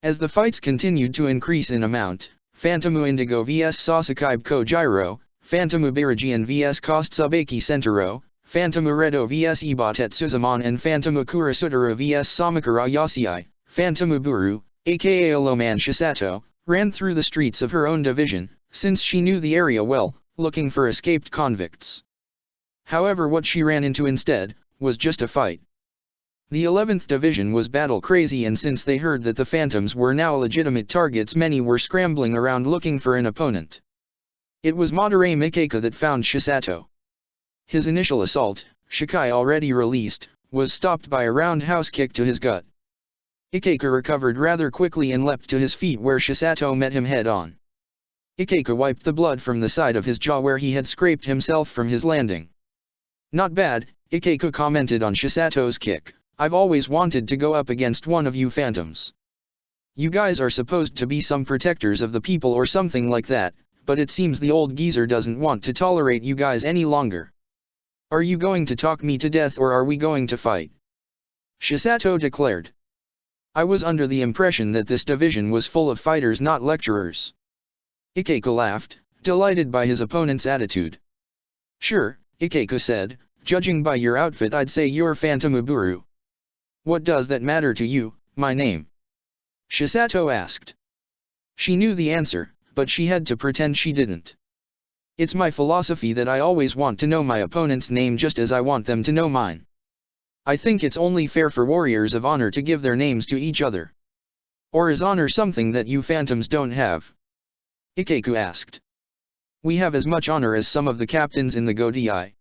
As the fights continued to increase in amount, Phantomu Indigo vs Sasakaibe Kojiro, Phantomu Birajian vs Kostsubaki Sentaro, Phantomu Redo vs Ibatetsuzumon and Phantomu Kurasudara vs Samakura Yasui, Phantomu Buru, aka Oloman Shisato, ran through the streets of her own division, since she knew the area well, looking for escaped convicts. However, what she ran into instead, was just a fight. The 11th Division was battle crazy and since they heard that the Phantoms were now legitimate targets many were scrambling around looking for an opponent. It was Madarame Mikeka that found Shisato. His initial assault, Shikai already released, was stopped by a roundhouse kick to his gut. Ikeka recovered rather quickly and leapt to his feet where Shisato met him head-on. Ikeka wiped the blood from the side of his jaw where he had scraped himself from his landing. Not bad, Ikeko commented on Shisato's kick. "I've always wanted to go up against one of you phantoms. You guys are supposed to be some protectors of the people or something like that, but it seems the old geezer doesn't want to tolerate you guys any longer. Are you going to talk me to death or are we going to fight?" Shisato declared. "I was under the impression that this division was full of fighters, not lecturers." Ikeko laughed, delighted by his opponent's attitude. "Sure," Ikeko said, "judging by your outfit I'd say you're Phantom Uburu. What does that matter to you, my name?" Shisato asked. She knew the answer, but she had to pretend she didn't. "It's my philosophy that I always want to know my opponent's name just as I want them to know mine. I think it's only fair for warriors of honor to give their names to each other. Or is honor something that you phantoms don't have?" Ikeko asked. "We have as much honor as some of the captains in the Godai,"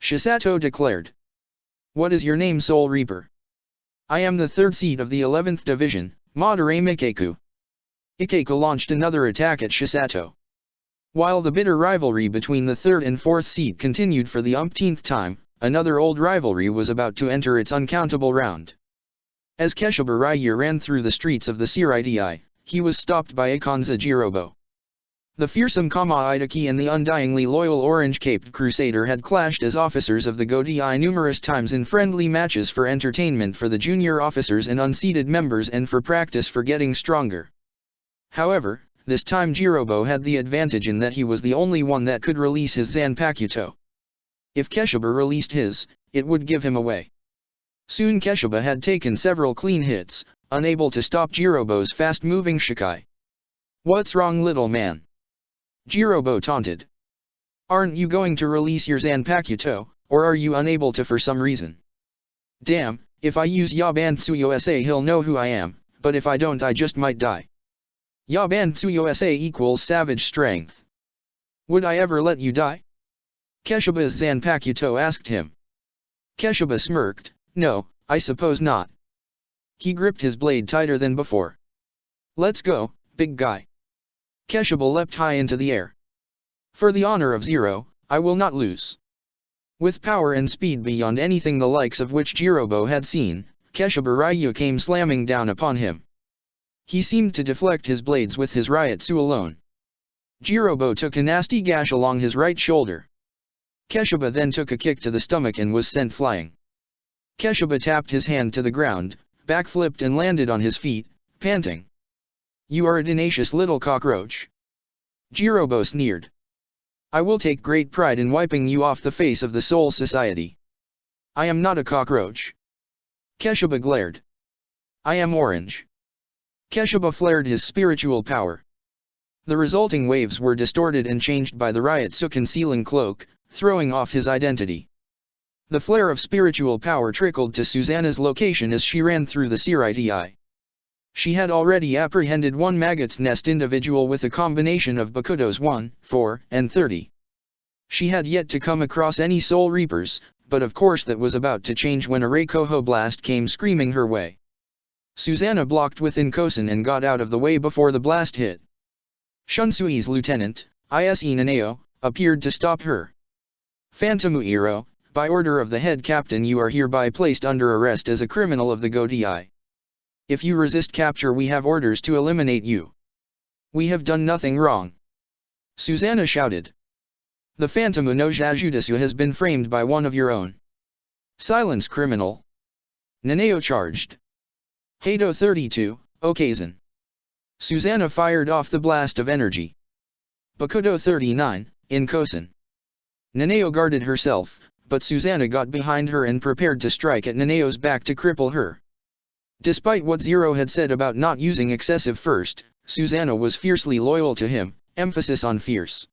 Shisato declared. "What is your name, Soul Reaper?" "I am the 3rd seed of the 11th Division, Madara Mikeku." Ikeko launched another attack at Shisato. While the bitter rivalry between the 3rd and 4th seed continued for the umpteenth time, another old rivalry was about to enter its uncountable round. As Keshiba Ryu ran through the streets of the Shirai, he was stopped by Akanza Jirobo. The fearsome Kama Idaki and the undyingly loyal orange-caped crusader had clashed as officers of the Godai numerous times in friendly matches for entertainment for the junior officers and unseated members and for practice for getting stronger. However, this time Jirobo had the advantage in that he was the only one that could release his Zanpakuto. If Keshiba released his, it would give him away. Soon Keshiba had taken several clean hits, unable to stop Jirobo's fast-moving Shikai. "What's wrong, little man?" Jirobo taunted. "Aren't you going to release your Zanpakuto, or are you unable to for some reason?" "Damn, if I use Yabantsuyose he'll know who I am, but if I don't I just might die. Yabantsuyose equals savage strength. Would I ever let you die?" Keshiba's Zanpakuto asked him. Keshiba smirked. "No, I suppose not." He gripped his blade tighter than before. "Let's go, big guy." Keshiba leapt high into the air. "For the honor of Zero, I will not lose." With power and speed beyond anything the likes of which Jirobo had seen, Keshiba Ryu came slamming down upon him. He seemed to deflect his blades with his Ryutsu alone. Jirobo took a nasty gash along his right shoulder. Keshiba then took a kick to the stomach and was sent flying. Keshiba tapped his hand to the ground, backflipped and landed on his feet, panting. "You are a tenacious little cockroach." Jirobo sneered. "I will take great pride in wiping you off the face of the Soul Society." "I am not a cockroach." Keshiba glared. "I am orange." Keshiba flared his spiritual power. The resulting waves were distorted and changed by the Ryutsu concealing cloak, throwing off his identity. The flare of spiritual power trickled to Susanna's location as she ran through the Shirai. She had already apprehended one Maggot's Nest individual with a combination of Bakudos 1, 4, and 30. She had yet to come across any Soul Reapers, but of course that was about to change when a Reikoho blast came screaming her way. Susanna blocked within Kosen and got out of the way before the blast hit. Shunsui's lieutenant, Ise Nanao, appeared to stop her. "Phantom Uiro, by order of the head captain you are hereby placed under arrest as a criminal of the Godai. If you resist capture we have orders to eliminate you." "We have done nothing wrong," Susanna shouted. "The Phantom no Jujutsu has been framed by one of your own." "Silence, criminal!" Nanao charged. "Hado 32, Okazen." Susanna fired off the blast of energy. "Bakudo 39, in Kosen." Nanao guarded herself, but Susanna got behind her and prepared to strike at Nanao's back to cripple her. Despite what Zero had said about not using excessive first, Susanna was fiercely loyal to him, emphasis on fierce.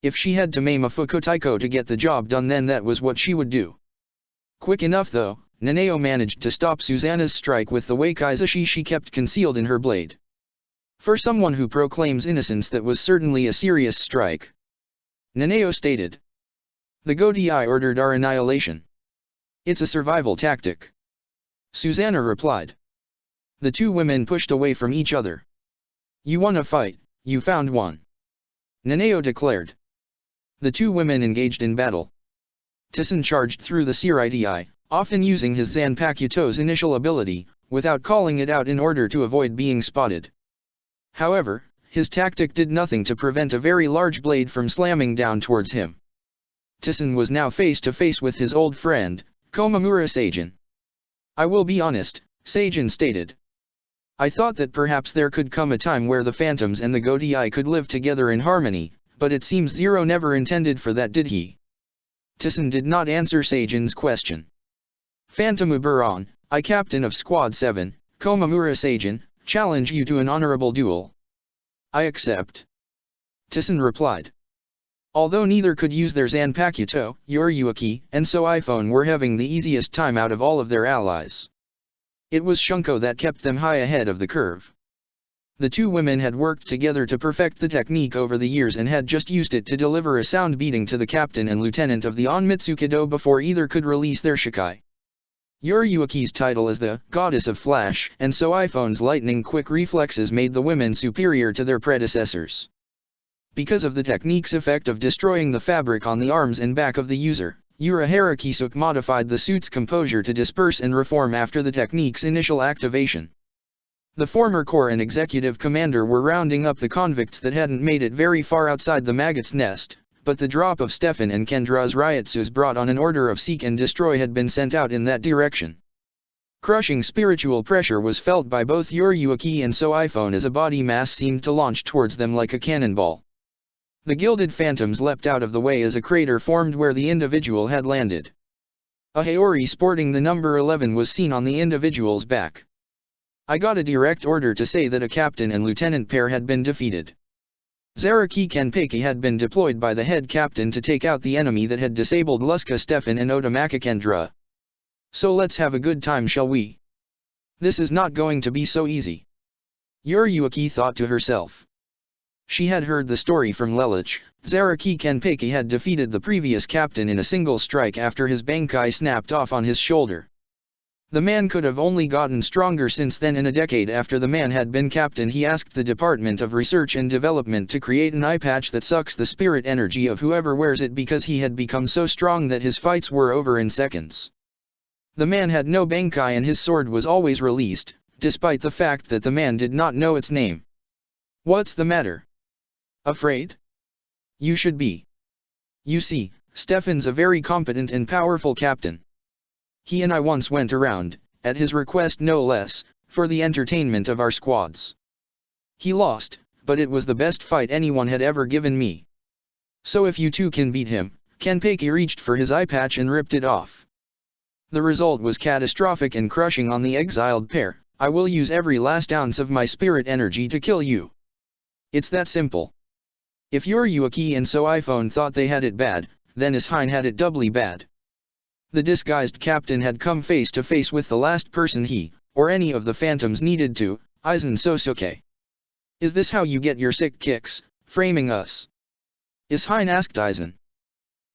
If she had to maim a Fukotaiko to get the job done then that was what she would do. Quick enough though, Nanao managed to stop Susanna's strike with the Wakaizashi she kept concealed in her blade. For someone who proclaims innocence that was certainly a serious strike. Nanao stated. "The Godai ordered our annihilation. It's a survival tactic." Susanna replied. The two women pushed away from each other. "You won a fight, you found one," Nanao declared. The two women engaged in battle. Tissen charged through the Siriti, often using his Zanpakuto's initial ability, without calling it out in order to avoid being spotted. However, his tactic did nothing to prevent a very large blade from slamming down towards him. Tissen was now face to face with his old friend, Komamura Seijin. "I will be honest," Seijin stated. "I thought that perhaps there could come a time where the Phantoms and the Godai could live together in harmony, but it seems Zero never intended for that, did he?" Tissen did not answer Seijin's question. "Phantom Uburon, I captain of Squad 7, Komamura Seijin, challenge you to an honorable duel." "I accept," Tissen replied. Although neither could use their Zanpakuto, Yoryuki and So iPhone were having the easiest time out of all of their allies. It was Shunko that kept them high ahead of the curve. The two women had worked together to perfect the technique over the years and had just used it to deliver a sound beating to the captain and lieutenant of the Onmitsukido before either could release their Shikai. Yoryuki's title as the Goddess of Flash and So iPhone's lightning-quick reflexes made the women superior to their predecessors. Because of the technique's effect of destroying the fabric on the arms and back of the user, Urahara Kisuk modified the suit's composure to disperse and reform after the technique's initial activation. The former core and executive commander were rounding up the convicts that hadn't made it very far outside the maggot's nest, but the drop of Stefan and Kendra's Ryatsus brought on an order of seek and destroy had been sent out in that direction. Crushing spiritual pressure was felt by both Yoryuki and So iPhone as a body mass seemed to launch towards them like a cannonball. The gilded phantoms leapt out of the way as a crater formed where the individual had landed. A Haori sporting the number 11 was seen on the individual's back. I got a direct order to say that a captain and lieutenant pair had been defeated. Zaraki Kenpeki had been deployed by the head captain to take out the enemy that had disabled Luska Stefan and Otamaka Kendra. So let's have a good time, shall we? This is not going to be so easy. Yoryuki thought to herself. She had heard the story from Lelich. Zaraki Kenpeki had defeated the previous captain in a single strike after his Bankai snapped off on his shoulder. The man could have only gotten stronger since then. In a decade after the man had been captain, he asked the Department of Research and Development to create an eye patch that sucks the spirit energy of whoever wears it because he had become so strong that his fights were over in seconds. The man had no Bankai and his sword was always released, despite the fact that the man did not know its name. "What's the matter? Afraid? You should be. You see, Stefan's a very competent and powerful captain. He and I once went around, at his request no less, for the entertainment of our squads. He lost, but it was the best fight anyone had ever given me. So if you two can beat him," Kenpeki reached for his eye patch and ripped it off. "The result was catastrophic and crushing on the exiled pair. I will use every last ounce of my spirit energy to kill you. It's that simple." If Yoryuki and So iPhone thought they had it bad, then Ishine had it doubly bad. The disguised captain had come face to face with the last person he, or any of the phantoms needed to, Aizen Sosuke. "Is this how you get your sick kicks, framing us?" Ishine asked Aizen.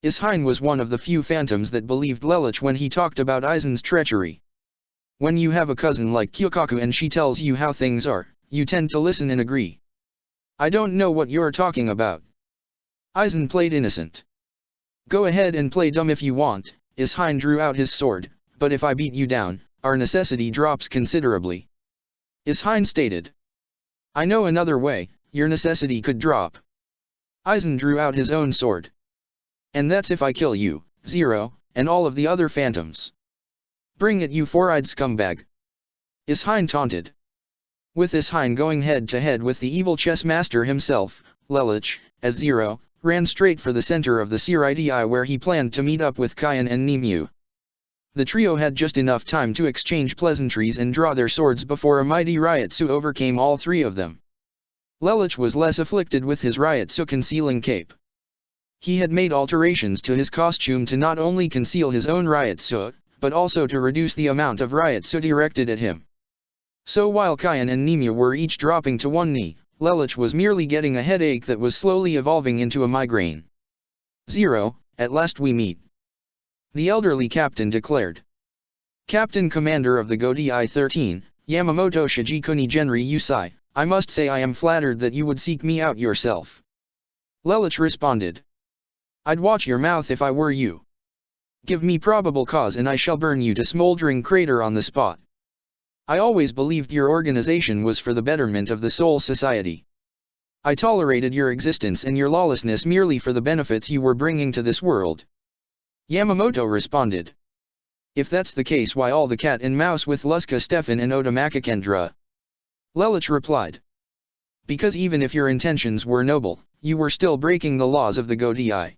Ishine was one of the few phantoms that believed Lelich when he talked about Aizen's treachery. When you have a cousin like Kyokaku and she tells you how things are, you tend to listen and agree. "I don't know what you're talking about." Aizen played innocent. "Go ahead and play dumb if you want." Ishine drew out his sword, "but if I beat you down, our necessity drops considerably." Ishine stated. "I know another way, your necessity could drop." Aizen drew out his own sword. "And that's if I kill you, Zero, and all of the other phantoms." "Bring it, you four-eyed scumbag." Ishine taunted. With Ishine going head-to-head with the evil chess master himself, Lelich, as Zero, ran straight for the center of the Siriti where he planned to meet up with Kayan and Nimue. The trio had just enough time to exchange pleasantries and draw their swords before a mighty Ryatsu overcame all three of them. Lelich was less afflicted with his Ryatsu concealing cape. He had made alterations to his costume to not only conceal his own Ryatsu, but also to reduce the amount of Ryatsu directed at him. So while Kayan and Nimue were each dropping to one knee, Lelich was merely getting a headache that was slowly evolving into a migraine. "Zero, at last we meet," the elderly captain declared. "Captain Commander of the Godai 13, Yamamoto Shijikuni Genri Yusai, I must say I am flattered that you would seek me out yourself." Lelich responded. "I'd watch your mouth if I were you." Give me probable cause and I shall burn you to smoldering crater on the spot. I always believed your organization was for the betterment of the Soul Society. I tolerated your existence and your lawlessness merely for the benefits you were bringing to this world. Yamamoto responded. If that's the case, why all the cat and mouse with Luska Stefan and Oda Makakendra? Lelich replied. Because even if your intentions were noble, you were still breaking the laws of the Godii.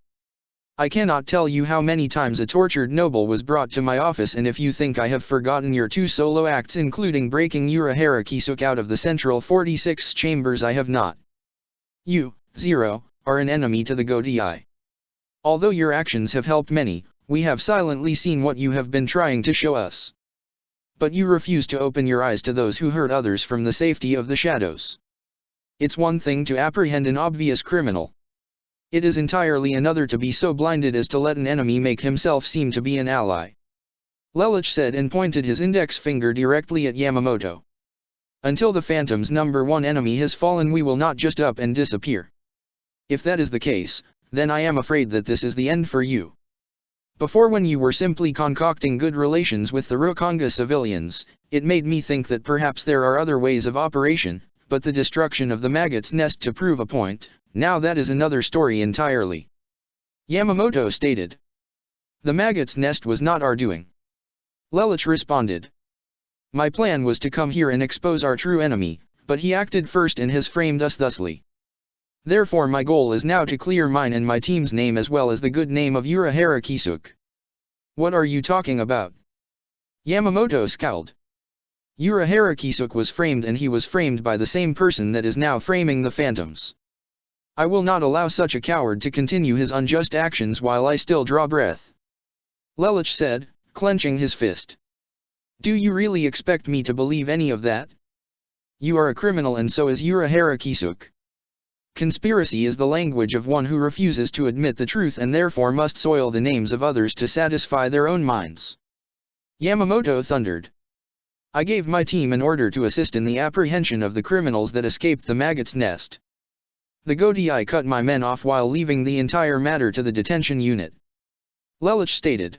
I cannot tell you how many times a tortured noble was brought to my office, and if you think I have forgotten your 2 solo acts including breaking Urahara Kisuk out of the central 46 chambers, I have not. You, Zero, are an enemy to the Godii. Although your actions have helped many, we have silently seen what you have been trying to show us. But you refuse to open your eyes to those who hurt others from the safety of the shadows. It's one thing to apprehend an obvious criminal. It is entirely another to be so blinded as to let an enemy make himself seem to be an ally. Lelich said and pointed his index finger directly at Yamamoto. Until the Phantom's #1 enemy has fallen, we will not just up and disappear. If that is the case, then I am afraid that this is the end for you. Before, when you were simply concocting good relations with the Rukonga civilians, it made me think that perhaps there are other ways of operation, but the destruction of the Maggot's nest to prove a point, now that is another story entirely. Yamamoto stated. The Maggot's nest was not our doing. Lelich responded. My plan was to come here and expose our true enemy, but he acted first and has framed us thusly. Therefore my goal is now to clear mine and my team's name as well as the good name of Urahara Kisuk. What are you talking about? Yamamoto scowled. Urahara Kisuk was framed, and he was framed by the same person that is now framing the Phantoms. I will not allow such a coward to continue his unjust actions while I still draw breath. Lelich said, clenching his fist. Do you really expect me to believe any of that? You are a criminal and so is Urahara Kisuk. Conspiracy is the language of one who refuses to admit the truth and therefore must soil the names of others to satisfy their own minds. Yamamoto thundered. I gave my team an order to assist in the apprehension of the criminals that escaped the Maggot's nest. The Godii cut my men off while leaving the entire matter to the detention unit. Lelich stated.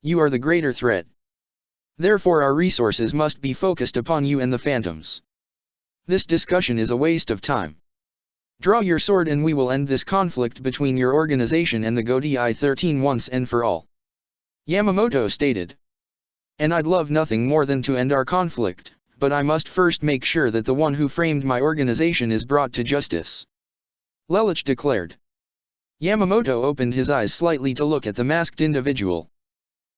You are the greater threat. Therefore our resources must be focused upon you and the Phantoms. This discussion is a waste of time. Draw your sword and we will end this conflict between your organization and the Godii 13 once and for all. Yamamoto stated. And I'd love nothing more than to end our conflict, but I must first make sure that the one who framed my organization is brought to justice. Lelich declared. Yamamoto opened his eyes slightly to look at the masked individual.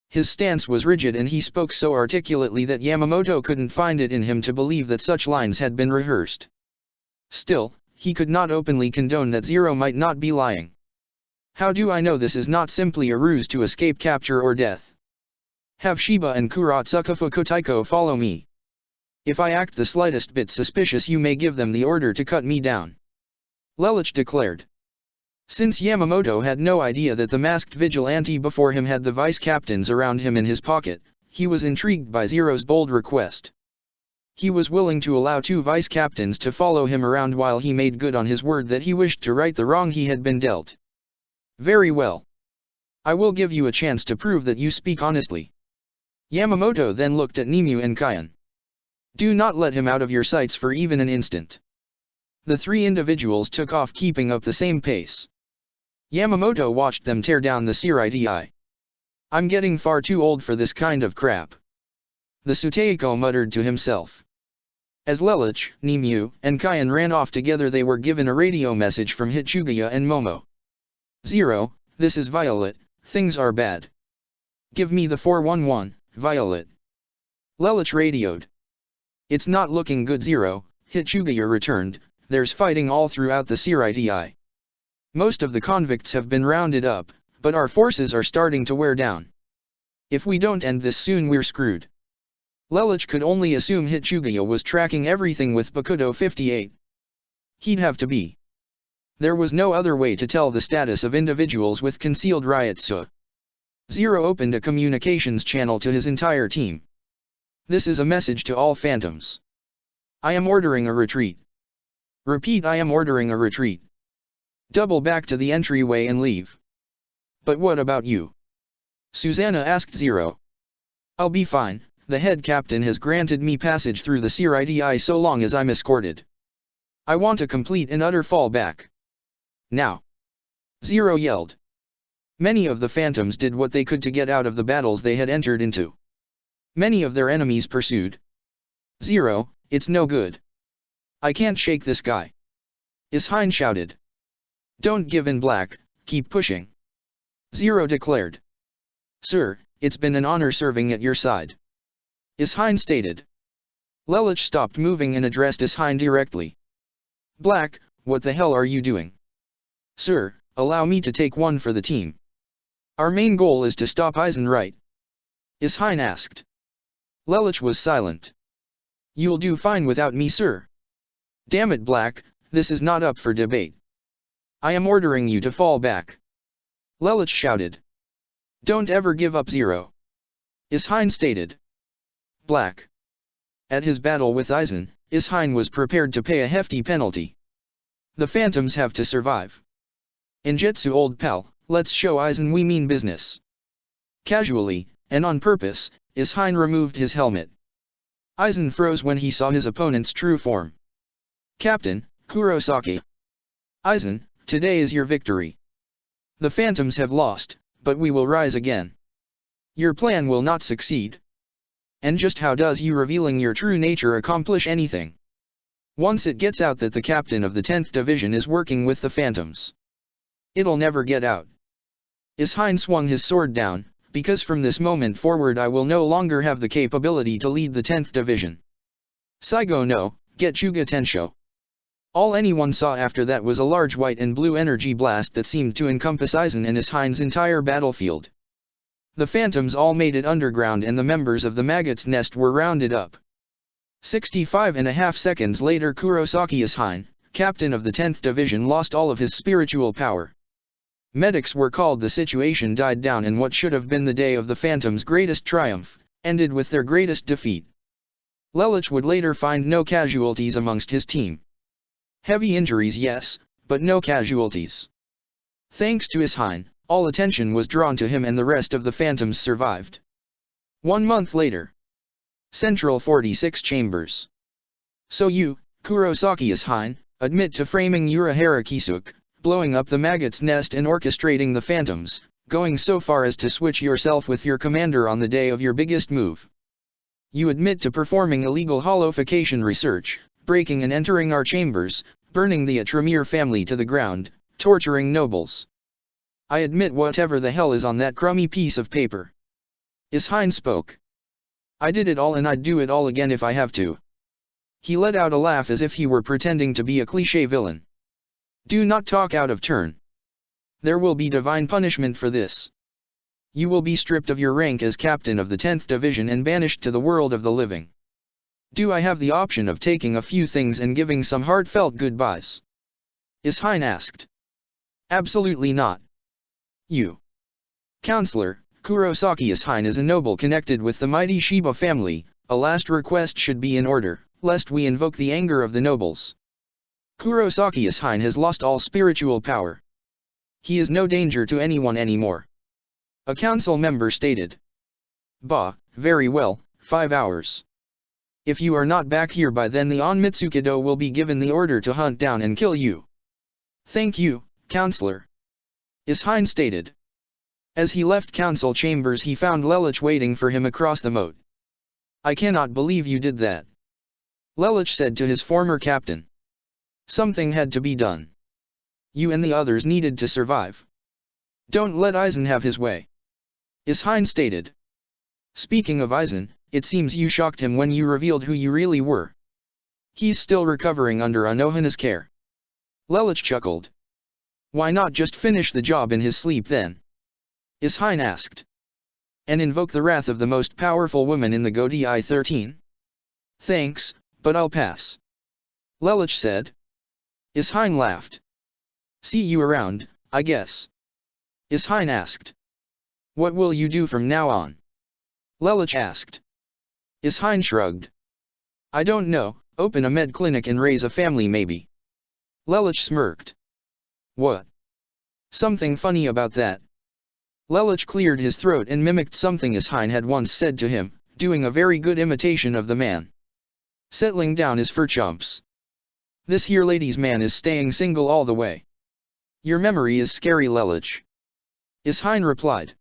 His stance was rigid and he spoke so articulately that Yamamoto couldn't find it in him to believe that such lines had been rehearsed. Still, he could not openly condone that Zero might not be lying. How do I know this is not simply a ruse to escape capture or death? Have Shiba and Kuratsuka Fukotaiko follow me. If I act the slightest bit suspicious, you may give them the order to cut me down. Lelich declared. Since Yamamoto had no idea that the masked vigilante before him had the vice captains around him in his pocket, he was intrigued by Zero's bold request. He was willing to allow 2 vice captains to follow him around while he made good on his word that he wished to right the wrong he had been dealt. Very well. I will give you a chance to prove that you speak honestly. Yamamoto then looked at Nimue and Kyan. Do not let him out of your sights for even an instant. The 3 individuals took off, keeping up the same pace. Yamamoto watched them tear down the Siriti. I'm getting far too old for this kind of crap. The Suteiko muttered to himself. As Lelich, Nimue, and Kyan ran off together, they were given a radio message from Hitsugaya and Momo. Zero, this is Violet, things are bad. Give me the 411, Violet. Lelich radioed. It's not looking good, Zero, Hitsugaya returned, there's fighting all throughout the Siriti. Most of the convicts have been rounded up, but our forces are starting to wear down. If we don't end this soon, we're screwed. Lelich could only assume Hitsugaya was tracking everything with Bakudo 58. He'd have to be. There was no other way to tell the status of individuals with concealed Ryutsu. Zero opened a communications channel to his entire team. This is a message to all Phantoms. I am ordering a retreat. Repeat, I am ordering a retreat. Double back to the entryway and leave. But what about you? Susanna asked Zero. I'll be fine, the head captain has granted me passage through the Siridi so long as I'm escorted. I want a complete and utter fallback. Now. Zero yelled. Many of the Phantoms did what they could to get out of the battles they had entered into. Many of their enemies pursued. Zero, it's no good. I can't shake this guy. Ishain shouted. Don't give in, Black, keep pushing. Zero declared. Sir, it's been an honor serving at your side. Ishain stated. Lelich stopped moving and addressed Ishain directly. Black, what the hell are you doing? Sir, allow me to take one for the team. Our main goal is to stop Aizen, right? Ishain asked. Lelich was silent. You'll do fine without me, sir. Damn it, Black, this is not up for debate. I am ordering you to fall back. Lelich shouted. Don't ever give up, Zero. Ishain stated. Black. At his battle with Aizen, Ishain was prepared to pay a hefty penalty. The Phantoms have to survive. In Jetsu, old pal, let's show Aizen we mean business. Casually, and on purpose, Ishain removed his helmet. Aizen froze when he saw his opponent's true form. Captain, Kurosaki. Aizen, today is your victory. The Phantoms have lost, but we will rise again. Your plan will not succeed. And just how does you revealing your true nature accomplish anything? Once it gets out that the captain of the 10th Division is working with the Phantoms, it'll never get out. Ishain swung his sword down, because from this moment forward I will no longer have the capability to lead the 10th Division. Saigo no, Getchuga Tensho. All anyone saw after that was a large white and blue energy blast that seemed to encompass Aizen and Ishain's entire battlefield. The Phantoms all made it underground and the members of the Maggot's nest were rounded up. 65.5 seconds later, Kurosaki Ishain, captain of the 10th Division, lost all of his spiritual power. Medics were called. The situation died down and what should have been the day of the Phantoms' greatest triumph, ended with their greatest defeat. Lelich would later find no casualties amongst his team. Heavy injuries, yes, but no casualties. Thanks to Ishain, all attention was drawn to him and the rest of the Phantoms survived. 1 month later. Central 46 Chambers. So you, Kurosaki Ishain, admit to framing Urahara Kisuke, blowing up the Maggot's nest and orchestrating the Phantoms, going so far as to switch yourself with your commander on the day of your biggest move. You admit to performing illegal holofication research, breaking and entering our chambers, burning the Tremere family to the ground, torturing nobles. I admit whatever the hell is on that crummy piece of paper. Ishain spoke. I did it all and I'd do it all again if I have to. He let out a laugh as if he were pretending to be a cliché villain. Do not talk out of turn. There will be divine punishment for this. You will be stripped of your rank as captain of the 10th Division and banished to the world of the living. Do I have the option of taking a few things and giving some heartfelt goodbyes? Ishain asked. Absolutely not. You. Counselor, Kurosaki Ishain is a noble connected with the mighty Shiba family. A last request should be in order, lest we invoke the anger of the nobles. Kurosaki Ishain has lost all spiritual power. He is no danger to anyone anymore. A council member stated. Bah, very well, 5 hours. If you are not back here by then, the Onmitsukido will be given the order to hunt down and kill you. Thank you, Counselor. Ishain stated. As he left council chambers, he found Lelich waiting for him across the moat. I cannot believe you did that. Lelich said to his former captain. Something had to be done. You and the others needed to survive. Don't let Aizen have his way. Ishain stated. Speaking of Aizen, it seems you shocked him when you revealed who you really were. He's still recovering under Anohana's care. Lelich chuckled. Why not just finish the job in his sleep then? Ishain asked. And invoke the wrath of the most powerful woman in the Godai 13? Thanks, but I'll pass. Lelich said. Ishain laughed. See you around, I guess. Ishain asked. What will you do from now on? Lelich asked. Ishain shrugged. I don't know, open a med clinic and raise a family maybe. Lelich smirked. What? Something funny about that? Lelich cleared his throat and mimicked something Ishain had once said to him, doing a very good imitation of the man. Settling down is for chumps. This here ladies' man is staying single all the way. Your memory is scary, Lelich. Ishain replied.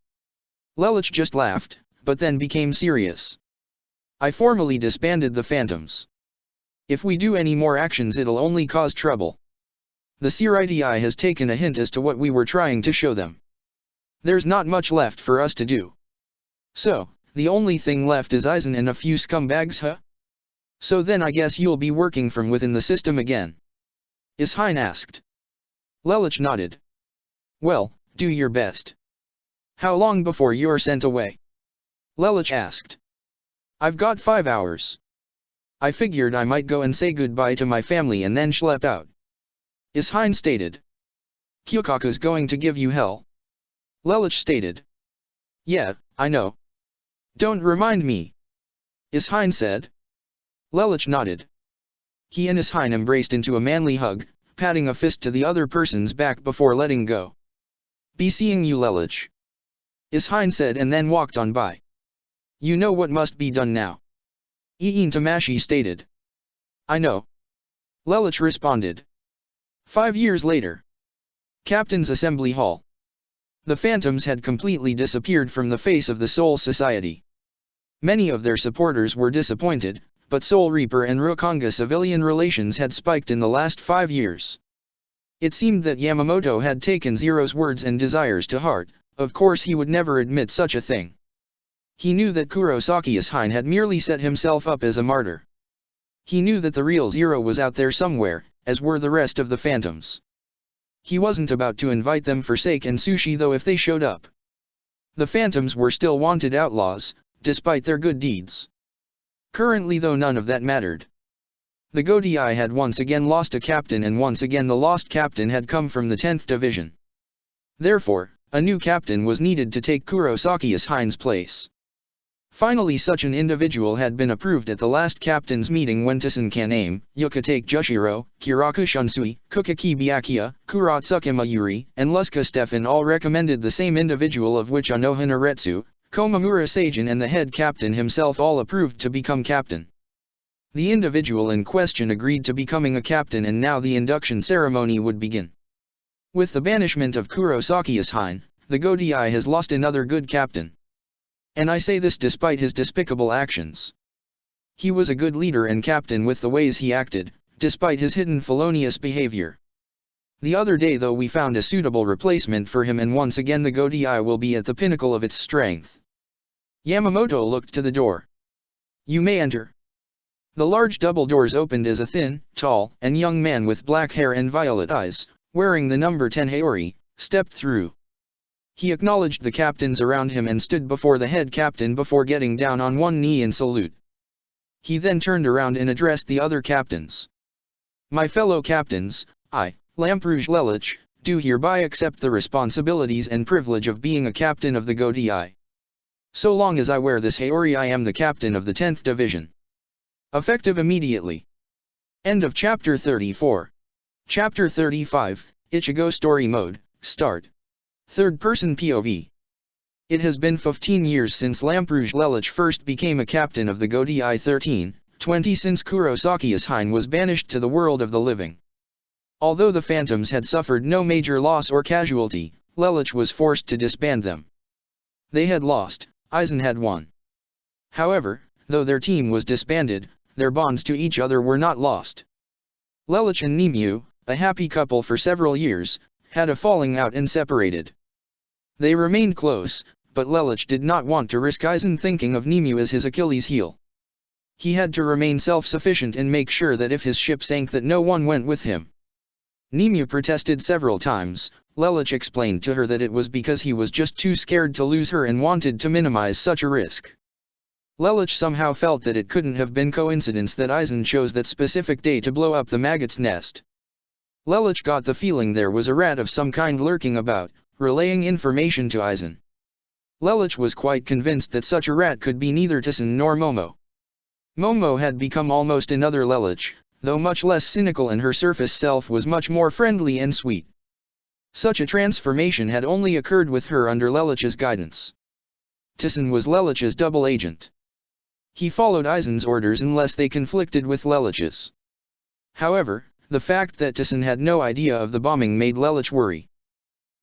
Lelich just laughed, but then became serious. I formally disbanded the Phantoms. If we do any more actions it'll only cause trouble. The CRITI has taken a hint as to what we were trying to show them. There's not much left for us to do. So, the only thing left is Eisen and a few scumbags, huh? So then I guess you'll be working from within the system again? Ishain asked. Lelich nodded. Well, do your best. How long before you're sent away? Lelich asked. I've got 5 hours. I figured I might go and say goodbye to my family and then schlep out. Ishain stated. Kyokaku's going to give you hell. Lelich stated. Yeah, I know. Don't remind me. Ishain said. Lelich nodded. He and Ishain embraced into a manly hug, patting a fist to the other person's back before letting go. Be seeing you, Lelich. Ishain said and then walked on by. You know what must be done now. Iin Tamashi stated. I know. Lelich responded. 5 years later. Captain's Assembly Hall. The Phantoms had completely disappeared from the face of the Soul Society. Many of their supporters were disappointed, but Soul Reaper and Rukonga civilian relations had spiked in the last 5 years. It seemed that Yamamoto had taken Zero's words and desires to heart. Of course he would never admit such a thing. He knew that Kurosaki Ishain had merely set himself up as a martyr. He knew that the real Zero was out there somewhere, as were the rest of the Phantoms. He wasn't about to invite them for sake and sushi though if they showed up. The Phantoms were still wanted outlaws, despite their good deeds. Currently though none of that mattered. The Godai had once again lost a captain and once again the lost captain had come from the 10th Division. Therefore, a new captain was needed to take Kurosaki Ishein's place. Finally such an individual had been approved at the last captain's meeting when Taisen Kaname, Yukatake Jushiro, Kiraku Shunsui, Kukaki Byakuya, Kuratsuka Mayuri, and Luska Stefan all recommended the same individual of which Anoha Naretsu, Komamura Seijin and the head captain himself all approved to become captain. The individual in question agreed to becoming a captain and now the induction ceremony would begin. With the banishment of Kurosaki Ishain, the Godai has lost another good captain. And I say this despite his despicable actions. He was a good leader and captain with the ways he acted, despite his hidden felonious behavior. The other day though we found a suitable replacement for him and once again the Godai will be at the pinnacle of its strength. Yamamoto looked to the door. You may enter. The large double doors opened as a thin, tall, and young man with black hair and violet eyes, wearing the number 10 Haori, stepped through. He acknowledged the captains around him and stood before the head captain before getting down on one knee in salute. He then turned around and addressed the other captains. My fellow captains, I, Lampuj Lelich, do hereby accept the responsibilities and privilege of being a captain of the Godai. So long as I wear this Haori I am the captain of the 10th Division. Effective immediately. End of Chapter 34. Chapter 35, Ichigo Story Mode, Start. Third-person POV. It has been 15 years since Lampuj Lelich first became a captain of the Godai 13-20 since Kurosaki Ishain was banished to the world of the living. Although the Phantoms had suffered no major loss or casualty, Lelich was forced to disband them. They had lost, Eisen had won. However, though their team was disbanded, their bonds to each other were not lost. Lelich and Nimue, a happy couple for several years, had a falling out and separated. They remained close, but Lelich did not want to risk Eisen thinking of Nimue as his Achilles heel. He had to remain self-sufficient and make sure that if his ship sank that no one went with him. Nimue protested several times. Lelich explained to her that it was because he was just too scared to lose her and wanted to minimize such a risk. Lelich somehow felt that it couldn't have been coincidence that Eisen chose that specific day to blow up the maggot's nest. Lelich got the feeling there was a rat of some kind lurking about, relaying information to Eisen. Lelich was quite convinced that such a rat could be neither Taisen nor Momo. Momo had become almost another Lelich, though much less cynical and her surface self was much more friendly and sweet. Such a transformation had only occurred with her under Lelich's guidance. Tissen was Lelich's double agent. He followed Aizen's orders unless they conflicted with Lelich's. However, the fact that Tissen had no idea of the bombing made Lelich worry.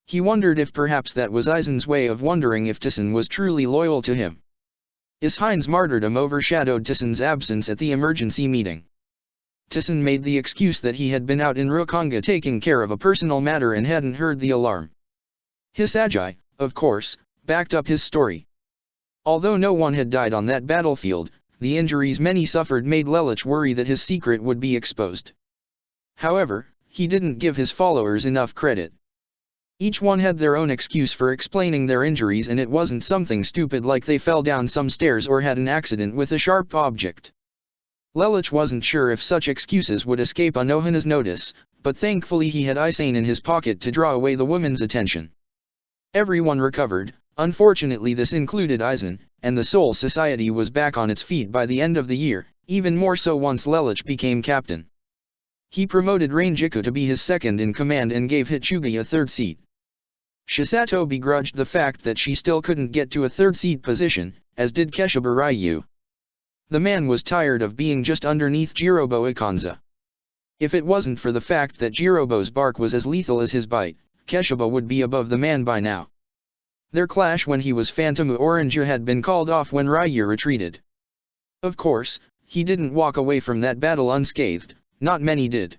He wondered if perhaps that was Aizen's way of wondering if Tissen was truly loyal to him. Ishein's martyrdom overshadowed Tissen's absence at the emergency meeting. Tissen made the excuse that he had been out in Rukonga taking care of a personal matter and hadn't heard the alarm. Hisagi, of course, backed up his story. Although no one had died on that battlefield, the injuries many suffered made Lelich worry that his secret would be exposed. However, he didn't give his followers enough credit. Each one had their own excuse for explaining their injuries, and it wasn't something stupid like they fell down some stairs or had an accident with a sharp object. Lelich wasn't sure if such excuses would escape Anohana's notice, but thankfully he had Aizen in his pocket to draw away the woman's attention. Everyone recovered, unfortunately this included Aizen, and the Soul Society was back on its feet by the end of the year, even more so once Lelich became captain. He promoted Rangiku to be his second in command and gave Hichugi a third seat. Shisato begrudged the fact that she still couldn't get to a third seat position, as did Keshiba Ryu. The man was tired of being just underneath Jirobo Ikanza. If it wasn't for the fact that Jirobo's bark was as lethal as his bite, Keshiba would be above the man by now. Their clash when he was Phantom Orange had been called off when Ryu retreated. Of course, he didn't walk away from that battle unscathed, not many did.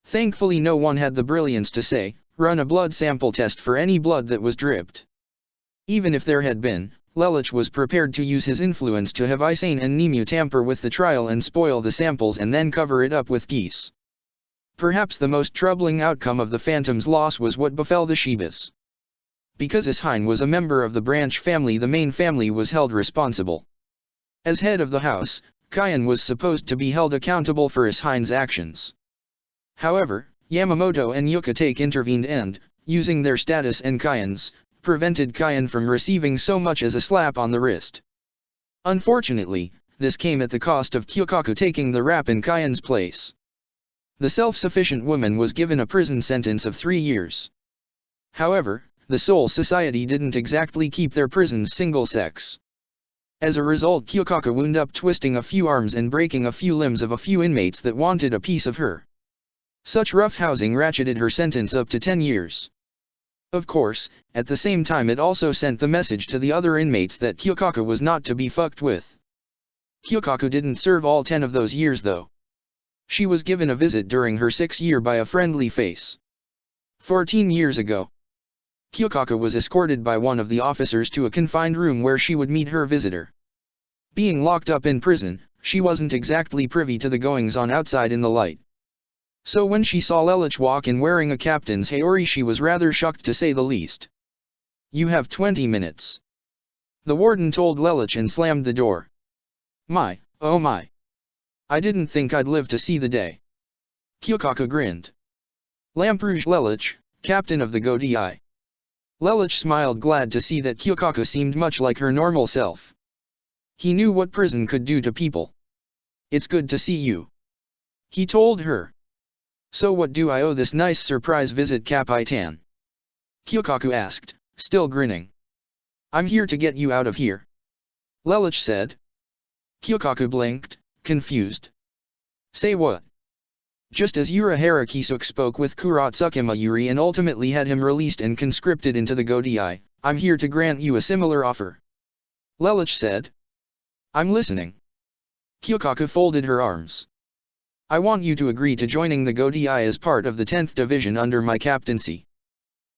Thankfully no one had the brilliance to say, run a blood sample test for any blood that was dripped. Even if there had been, Lelich was prepared to use his influence to have Aizen and Nemu tamper with the trial and spoil the samples and then cover it up with geese. Perhaps the most troubling outcome of the Phantom's loss was what befell the Shibas. Because Ishein was a member of the branch family, the main family was held responsible. As head of the house, Kyan was supposed to be held accountable for Ishein's actions. However, Yamamoto and Yukatake intervened and, using their status and Kyan's, prevented Kyan from receiving so much as a slap on the wrist. Unfortunately, this came at the cost of Kyokaku taking the rap in Kyan's place. The self-sufficient woman was given a prison sentence of 3 years. However, the Soul Society didn't exactly keep their prisons single-sex. As a result, Kyokaku wound up twisting a few arms and breaking a few limbs of a few inmates that wanted a piece of her. Such roughhousing ratcheted her sentence up to 10 years. Of course, at the same time it also sent the message to the other inmates that Kyokaku was not to be fucked with. Kyokaku didn't serve all 10 of those years though. She was given a visit during her 6th year by a friendly face. 14 years ago. Kyokaku was escorted by one of the officers to a confined room where she would meet her visitor. Being locked up in prison, she wasn't exactly privy to the goings-on outside in the light. So when she saw Lelich walk in wearing a captain's haori, she was rather shocked to say the least. "You have 20 minutes. The warden told Lelich and slammed the door. "My, oh my. I didn't think I'd live to see the day." Kyokaku grinned. Lampuj Lelich, captain of the Godai. Lelich smiled, glad to see that Kyokaku seemed much like her normal self. He knew what prison could do to people. "It's good to see you," he told her. "So what do I owe this nice surprise visit, Capitan?" Kyokaku asked, still grinning. "I'm here to get you out of here," Lelich said. Kyokaku blinked, confused. "Say what?" Just as Urahara Kisuk spoke with Kuratsukima Yuri and ultimately had him released and conscripted into the Godai, "I'm here to grant you a similar offer," Lelich said. "I'm listening." Kyokaku folded her arms. "I want you to agree to joining the Godai as part of the 10th Division under my captaincy,"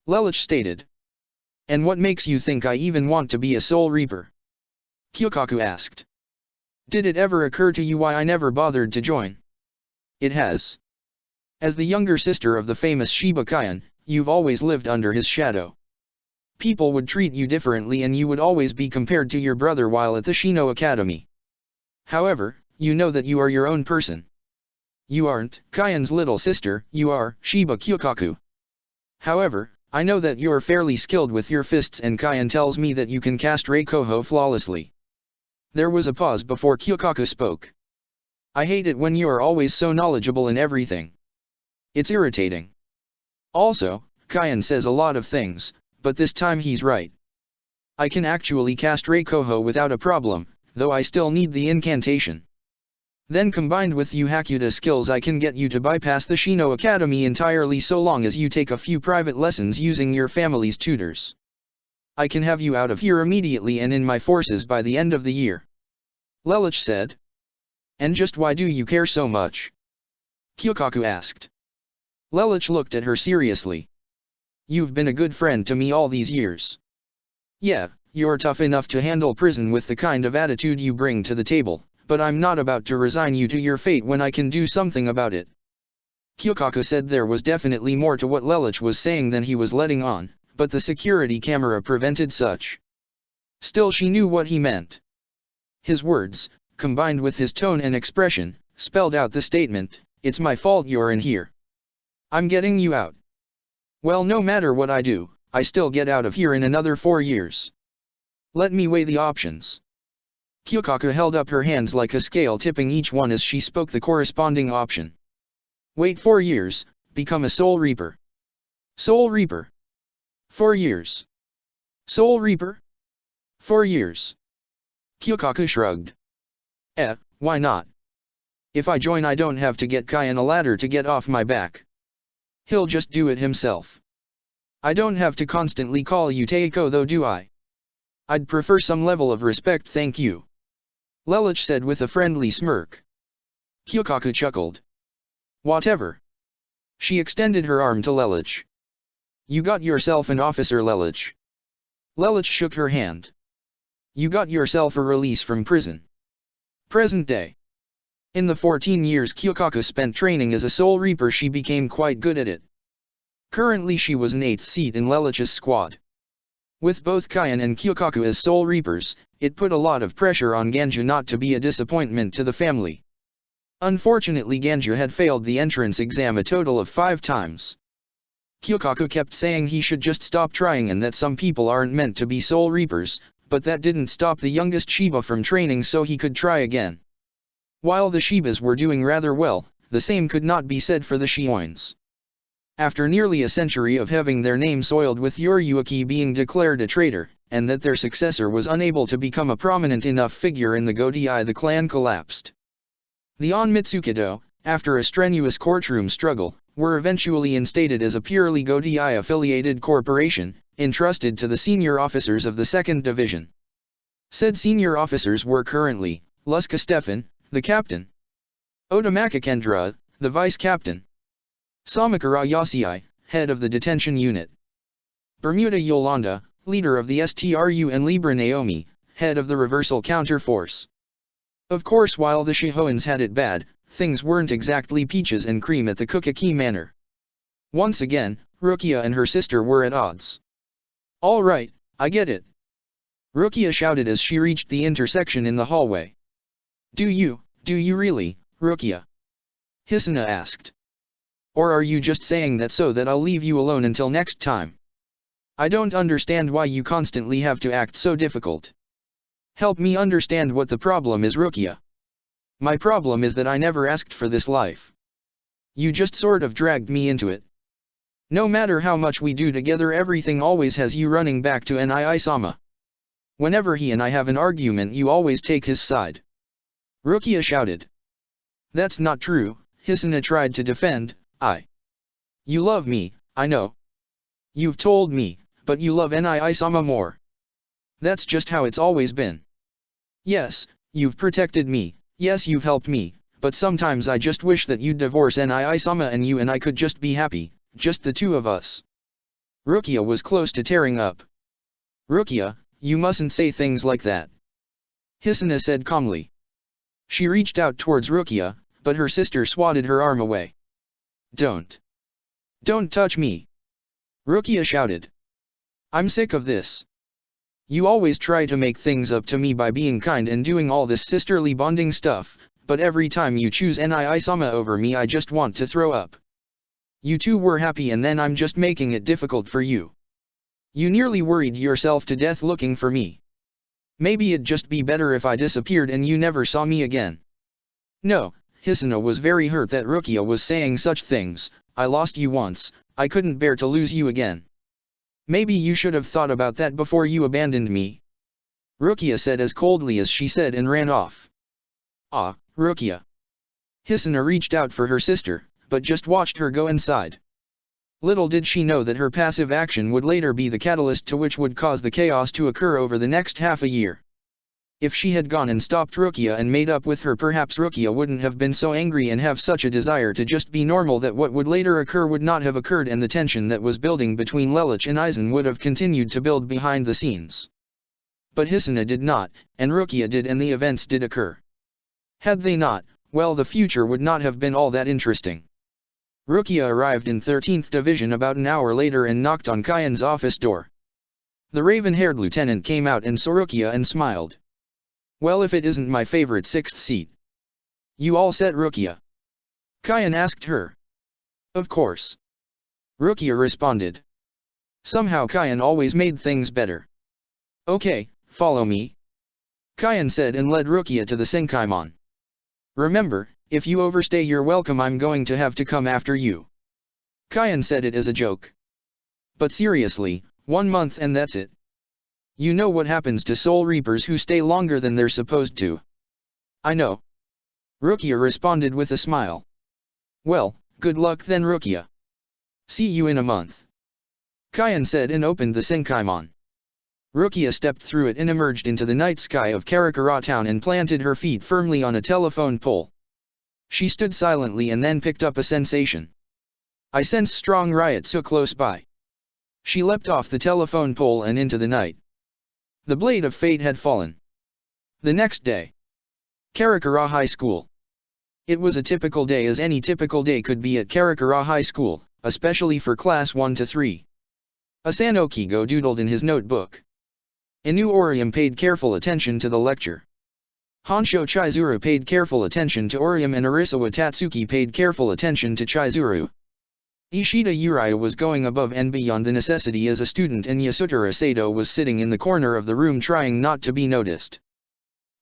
Lelich stated. "And what makes you think I even want to be a Soul Reaper?" Kyokaku asked. "Did it ever occur to you why I never bothered to join?" "It has. As the younger sister of the famous Shiba Kyan, you've always lived under his shadow. People would treat you differently and you would always be compared to your brother while at the Shino Academy. However, you know that you are your own person. You aren't Kyan's little sister, you are Shiba Kyokaku. However, I know that you're fairly skilled with your fists and Kyan tells me that you can cast Reikoho flawlessly." There was a pause before Kyokaku spoke. "I hate it when you are always so knowledgeable in everything. It's irritating. Also, Kayan says a lot of things, but this time he's right. I can actually cast Reikoho without a problem, though I still need the incantation. Then combined with Yu Hakuda skills I can get you to bypass the Shino Academy entirely so long as you take a few private lessons using your family's tutors. I can have you out of here immediately and in my forces by the end of the year. Lelouch said. And just why do you care so much? Kyokaku asked. Lelouch looked at her seriously. You've been a good friend to me all these years. Yeah, you're tough enough to handle prison with the kind of attitude you bring to the table, but I'm not about to resign you to your fate when I can do something about it. Kyokaku said there was definitely more to what Lelouch was saying than he was letting on, but the security camera prevented such. Still she knew what he meant. His words, combined with his tone and expression, spelled out the statement, "It's my fault you're in here. I'm getting you out." Well, no matter what I do, I still get out of here in another 4 years. Let me weigh the options. Kyokaku held up her hands like a scale, tipping each one as she spoke the corresponding option. Wait 4 years, become a Soul Reaper. Soul Reaper. 4 years. Soul Reaper? 4 years. Kyokaku shrugged. Why not? If I join I don't have to get Kayan a ladder to get off my back. He'll just do it himself. I don't have to constantly call you Teiko though, do I? I'd prefer some level of respect, thank you. Lelouch said with a friendly smirk. Kyokaku chuckled. Whatever. She extended her arm to Lelouch. You got yourself an officer, Lelouch. Lelouch shook her hand. You got yourself a release from prison. Present day. In the 14 years Kyokaku spent training as a Soul Reaper, she became quite good at it. Currently she was an 8th seat in Lelouch's squad. With both Kayan and Kyokaku as Soul Reapers, it put a lot of pressure on Ganju not to be a disappointment to the family. Unfortunately Ganju had failed the entrance exam a total of 5 times. Kyokaku kept saying he should just stop trying and that some people aren't meant to be Soul Reapers, but that didn't stop the youngest Shiba from training so he could try again. While the Shibas were doing rather well, the same could not be said for the Shioins. After nearly a century of having their name soiled with Yoryuki being declared a traitor, and that their successor was unable to become a prominent enough figure in the Gotei, the clan collapsed. The On Mitsukido, after a strenuous courtroom struggle, were eventually instated as a purely Gotei-affiliated corporation, entrusted to the senior officers of the 2nd Division. Said senior officers were currently, Luska Stefan, the captain. Otomaka Kendra, the vice-captain. Samakura Yasui, head of the detention unit. Bermuda Yolanda, leader of the STRU, and Libra Naomi, head of the reversal counter-force. Of course, while the Shihoans had it bad, things weren't exactly peaches and cream at the Kukaki Manor. Once again, Rukia and her sister were at odds. All right, I get it. Rukia shouted as she reached the intersection in the hallway. Do you really, Rukia? Hisuna asked. Or are you just saying that so that I'll leave you alone until next time? I don't understand why you constantly have to act so difficult. Help me understand what the problem is, Rukia. My problem is that I never asked for this life. You just sort of dragged me into it. No matter how much we do together, everything always has you running back to Nii-sama. Whenever he and I have an argument, you always take his side. Rukia shouted. That's not true, Hisuna tried to defend. You love me, I know. You've told me, but you love Nii-sama more. That's just how it's always been. Yes, you've protected me, yes you've helped me, but sometimes I just wish that you'd divorce Nii-sama and you and I could just be happy, just the two of us. Rukia was close to tearing up. Rukia, you mustn't say things like that. Hisuna said calmly. She reached out towards Rukia, but her sister swatted her arm away. Don't touch me. Rukia shouted. I'm sick of this. You always try to make things up to me by being kind and doing all this sisterly bonding stuff, but every time you choose Nii-sama over me I just want to throw up. You two were happy and then I'm just making it difficult for you. You nearly worried yourself to death looking for me. Maybe it'd just be better if I disappeared and you never saw me again. No, Hisuna was very hurt that Rukia was saying such things. I lost you once, I couldn't bear to lose you again. Maybe you should have thought about that before you abandoned me. Rukia said as coldly as she said and ran off. Ah, Rukia. Hisuna reached out for her sister, but just watched her go inside. Little did she know that her passive action would later be the catalyst to which would cause the chaos to occur over the next half a year. If she had gone and stopped Rukia and made up with her, perhaps Rukia wouldn't have been so angry and have such a desire to just be normal that what would later occur would not have occurred, and the tension that was building between Lelouch and Aizen would have continued to build behind the scenes. But Hisuna did not, and Rukia did, and the events did occur. Had they not, well, the future would not have been all that interesting. Rukia arrived in 13th Division about an hour later and knocked on Kyan's office door. The raven-haired lieutenant came out and saw Rukia and smiled. Well, if it isn't my favorite 6th seat. You all set, Rukia? Kyan asked her. Of course. Rukia responded. Somehow Kyan always made things better. Okay, follow me. Kyan said and led Rukia to the Senkaimon. Remember, if you overstay your welcome, I'm going to have to come after you. Kyan said it as a joke. But seriously, 1 month and that's it. You know what happens to Soul Reapers who stay longer than they're supposed to. I know. Rukia responded with a smile. Well, good luck then, Rukia. See you in a month. Kyan said and opened the Senkaimon. Rukia stepped through it and emerged into the night sky of Karakura town and planted her feet firmly on a telephone pole. She stood silently and then picked up a sensation. I sense strong riot so close by. She leapt off the telephone pole and into the night. The blade of fate had fallen. The next day. Karakura High School. It was a typical day, as any typical day could be at Karakura High School, especially for class 1 to 3. Asano Kigo doodled in his notebook. Inu Orium paid careful attention to the lecture. Honsho Chizuru paid careful attention to Orium, and Arisawa Tatsuki paid careful attention to Chizuru. Ishida Uriah was going above and beyond the necessity as a student, and Yasutara Sato was sitting in the corner of the room trying not to be noticed.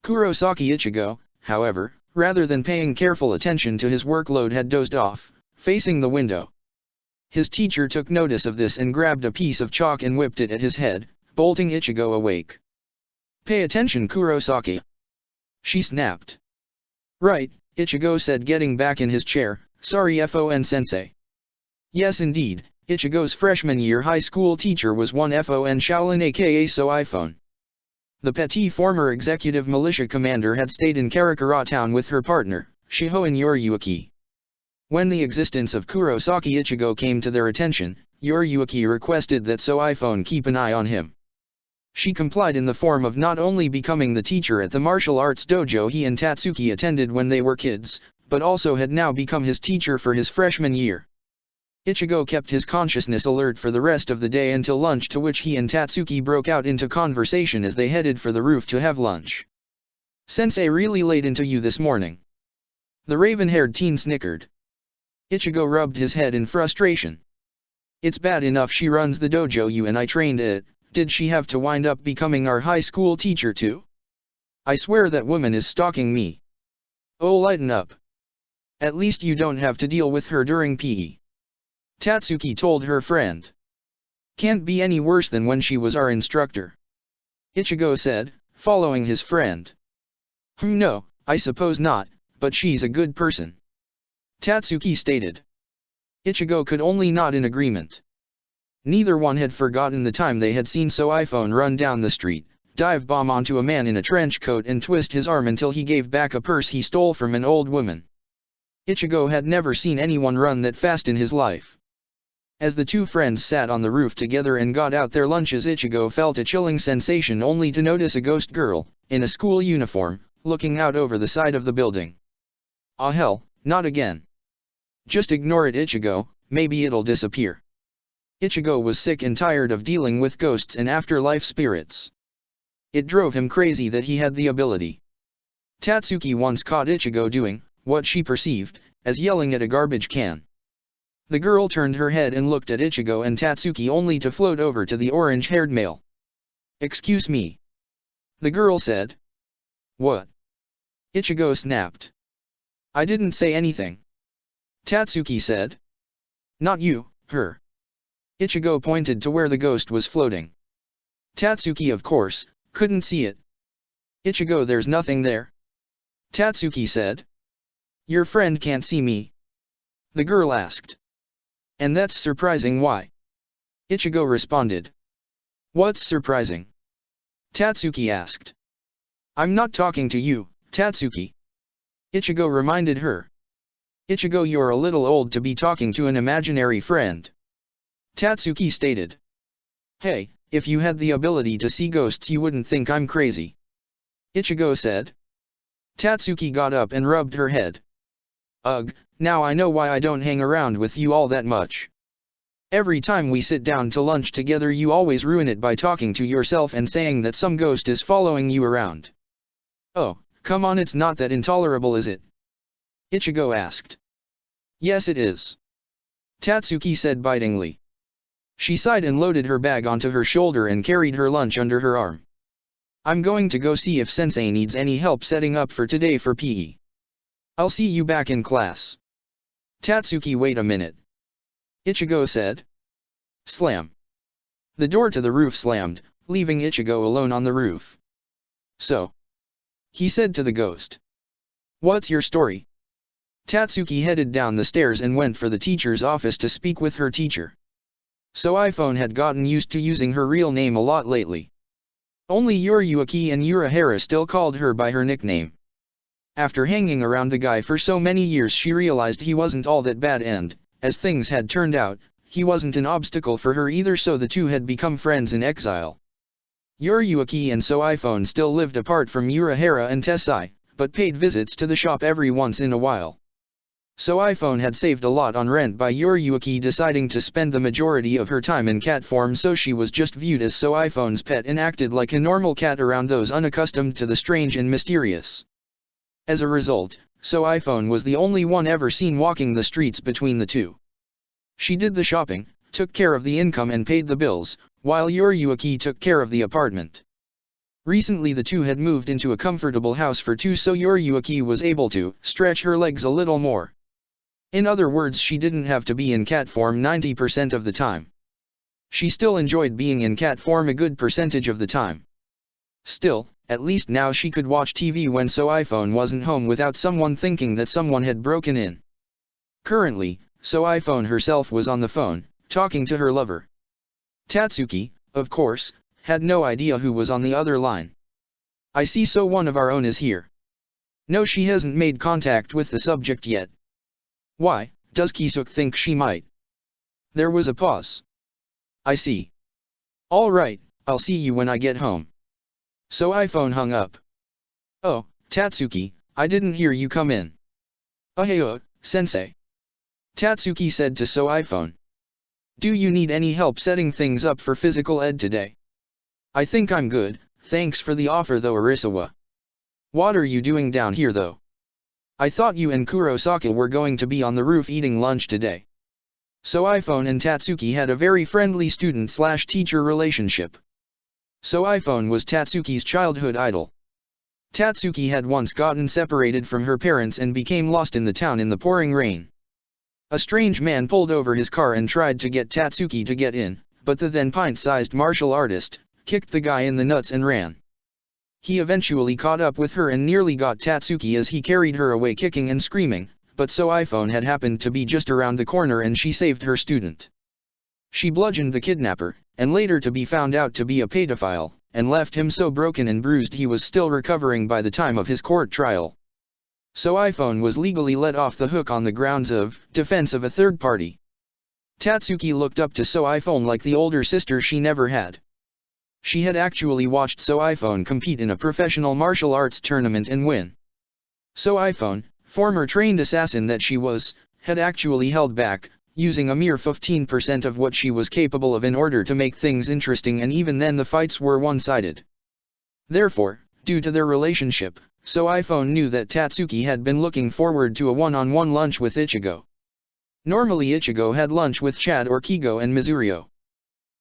Kurosaki Ichigo, however, rather than paying careful attention to his workload, had dozed off, facing the window. His teacher took notice of this and grabbed a piece of chalk and whipped it at his head, bolting Ichigo awake. Pay attention, Kurosaki. She snapped. Right, Ichigo said, getting back in his chair. Sorry, FON-sensei. Yes indeed, Ichigo's freshman year high school teacher was one FON Shaolin aka So iPhone. The petty former executive militia commander had stayed in Karakura town with her partner, Shihoin Yoriyuki. When the existence of Kurosaki Ichigo came to their attention, Yoriyuki requested that So iPhone keep an eye on him. She complied in the form of not only becoming the teacher at the martial arts dojo he and Tatsuki attended when they were kids, but also had now become his teacher for his freshman year. Ichigo kept his consciousness alert for the rest of the day until lunch, to which he and Tatsuki broke out into conversation as they headed for the roof to have lunch. Sensei really laid into you this morning. The raven-haired teen snickered. Ichigo rubbed his head in frustration. It's bad enough she runs the dojo you and I trained it, did she have to wind up becoming our high school teacher too? I swear that woman is stalking me. Oh, lighten up. At least you don't have to deal with her during PE. Tatsuki told her friend. Can't be any worse than when she was our instructor. Ichigo said, following his friend. No, I suppose not, but she's a good person. Tatsuki stated. Ichigo could only nod in agreement. Neither one had forgotten the time they had seen So iPhone run down the street, dive bomb onto a man in a trench coat and twist his arm until he gave back a purse he stole from an old woman. Ichigo had never seen anyone run that fast in his life. As the two friends sat on the roof together and got out their lunches, Ichigo felt a chilling sensation only to notice a ghost girl, in a school uniform, looking out over the side of the building. Ah hell, not again. Just ignore it, Ichigo, maybe it'll disappear. Ichigo was sick and tired of dealing with ghosts and afterlife spirits. It drove him crazy that he had the ability. Tatsuki once caught Ichigo doing what she perceived as yelling at a garbage can. The girl turned her head and looked at Ichigo and Tatsuki only to float over to the orange-haired male. Excuse me. The girl said. What? Ichigo snapped. I didn't say anything. Tatsuki said. Not you, her. Ichigo pointed to where the ghost was floating. Tatsuki, of course, couldn't see it. Ichigo, there's nothing there. Tatsuki said. Your friend can't see me? The girl asked. And that's surprising, why? Ichigo responded. What's surprising? Tatsuki asked. I'm not talking to you, Tatsuki. Ichigo reminded her. Ichigo, you're a little old to be talking to an imaginary friend. Tatsuki stated. Hey, if you had the ability to see ghosts you wouldn't think I'm crazy. Ichigo said. Tatsuki got up and rubbed her head. Ugh, now I know why I don't hang around with you all that much. Every time we sit down to lunch together you always ruin it by talking to yourself and saying that some ghost is following you around. Oh, come on, it's not that intolerable, is it? Ichigo asked. Yes, it is. Tatsuki said bitingly. She sighed and loaded her bag onto her shoulder and carried her lunch under her arm. I'm going to go see if Sensei needs any help setting up for today for PE. I'll see you back in class. Tatsuki, wait a minute. Ichigo said. Slam. The door to the roof slammed, leaving Ichigo alone on the roof. So? He said to the ghost. What's your story? Tatsuki headed down the stairs and went for the teacher's office to speak with her teacher. So iPhone had gotten used to using her real name a lot lately. Only Yuriyuki and Urahara still called her by her nickname. After hanging around the guy for so many years she realized he wasn't all that bad and, as things had turned out, he wasn't an obstacle for her either, so the two had become friends in exile. Yuriyuki and So iPhone still lived apart from Urahara and Tessai, but paid visits to the shop every once in a while. So iPhone had saved a lot on rent by Yuriyuki deciding to spend the majority of her time in cat form, so she was just viewed as So iPhone's pet and acted like a normal cat around those unaccustomed to the strange and mysterious. As a result, So iPhone was the only one ever seen walking the streets between the two. She did the shopping, took care of the income and paid the bills, while Yuriyuki took care of the apartment. Recently the two had moved into a comfortable house for two, so Yuriyuki was able to stretch her legs a little more. In other words, she didn't have to be in cat form 90% of the time. She still enjoyed being in cat form a good percentage of the time. Still, at least now she could watch TV when So iPhone wasn't home without someone thinking that someone had broken in. Currently, So iPhone herself was on the phone, talking to her lover. Tatsuki, of course, had no idea who was on the other line. I see, so one of our own is here. No, she hasn't made contact with the subject yet. Why, does Kisuke think she might? There was a pause. I see. All right, I'll see you when I get home. So iPhone hung up. Oh, Tatsuki, I didn't hear you come in. Ohio, sensei. Tatsuki said to So iPhone. Do you need any help setting things up for physical ed today? I think I'm good, thanks for the offer though, Arisawa. What are you doing down here though? I thought you and Kurosaka were going to be on the roof eating lunch today. So iPhone and Tatsuki had a very friendly student-slash-teacher relationship. So iPhone was Tatsuki's childhood idol. Tatsuki had once gotten separated from her parents and became lost in the town in the pouring rain. A strange man pulled over his car and tried to get Tatsuki to get in, but the then pint-sized martial artist kicked the guy in the nuts and ran. He eventually caught up with her and nearly got Tatsuki as he carried her away kicking and screaming, but So iPhone had happened to be just around the corner and she saved her student. She bludgeoned the kidnapper, and later to be found out to be a pedophile, and left him so broken and bruised he was still recovering by the time of his court trial. So iPhone was legally let off the hook on the grounds of defense of a third party. Tatsuki looked up to So iPhone like the older sister she never had. She had actually watched So iPhone compete in a professional martial arts tournament and win. So iPhone, former trained assassin that she was, had actually held back, using a mere 15% of what she was capable of in order to make things interesting, and even then the fights were one-sided. Therefore, due to their relationship, So iPhone knew that Tatsuki had been looking forward to a one-on-one lunch with Ichigo. Normally Ichigo had lunch with Chad or Kigo and Mizurio.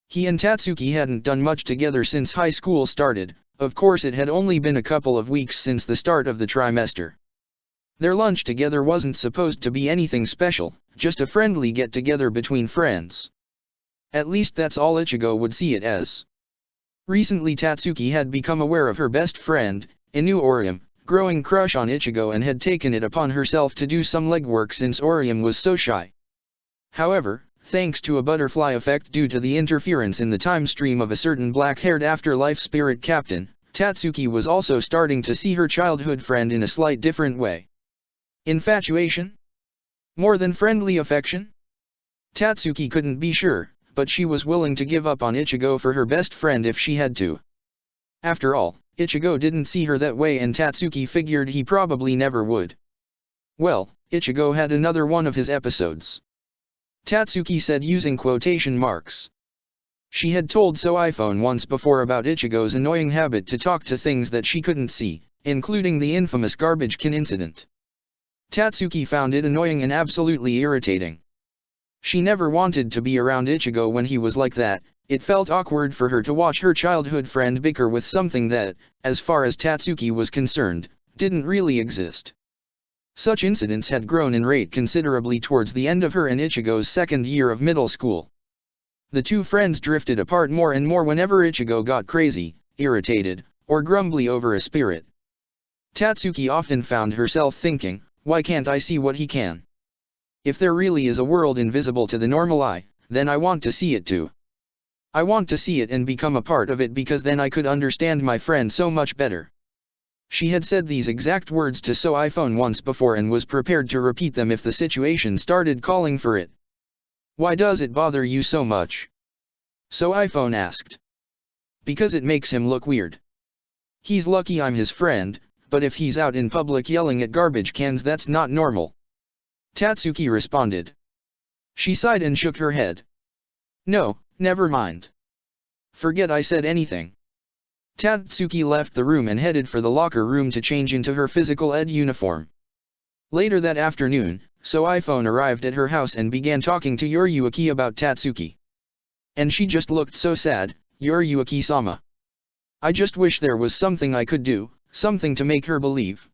He and Tatsuki hadn't done much together since high school started, of course it had only been a couple of weeks since the start of the trimester. Their lunch together wasn't supposed to be anything special, just a friendly get-together between friends. At least that's all Ichigo would see it as. Recently Tatsuki had become aware of her best friend, Inu Orium, growing crush on Ichigo and had taken it upon herself to do some legwork since Orium was so shy. However, thanks to a butterfly effect due to the interference in the time stream of a certain black-haired afterlife spirit captain, Tatsuki was also starting to see her childhood friend in a slight different way. Infatuation? More than friendly affection? Tatsuki couldn't be sure, but she was willing to give up on Ichigo for her best friend if she had to. After all, Ichigo didn't see her that way and Tatsuki figured he probably never would. Well, Ichigo had another one of his episodes. Tatsuki said using quotation marks. She had told iPhone once before about Ichigo's annoying habit to talk to things that she couldn't see, including the infamous garbage can incident. Tatsuki found it annoying and absolutely irritating. She never wanted to be around Ichigo when he was like that. It felt awkward for her to watch her childhood friend bicker with something that, as far as Tatsuki was concerned, didn't really exist. Such incidents had grown in rate considerably towards the end of her and Ichigo's second year of middle school. The two friends drifted apart more and more whenever Ichigo got crazy, irritated, or grumbly over a spirit. Tatsuki often found herself thinking, why can't I see what he can? If there really is a world invisible to the normal eye, then I want to see it too. I want to see it and become a part of it because then I could understand my friend so much better. She had said these exact words to iPhone once before and was prepared to repeat them if the situation started calling for it. Why does it bother you so much? iPhone asked. Because it makes him look weird. He's lucky I'm his friend, but if he's out in public yelling at garbage cans that's not normal. Tatsuki responded. She sighed and shook her head. No, never mind. Forget I said anything. Tatsuki left the room and headed for the locker room to change into her physical ed uniform. Later that afternoon, iPhone arrived at her house and began talking to Yoriyuki about Tatsuki. And she just looked so sad, Yoriyuki-sama. I just wish there was something I could do, something to make her believe.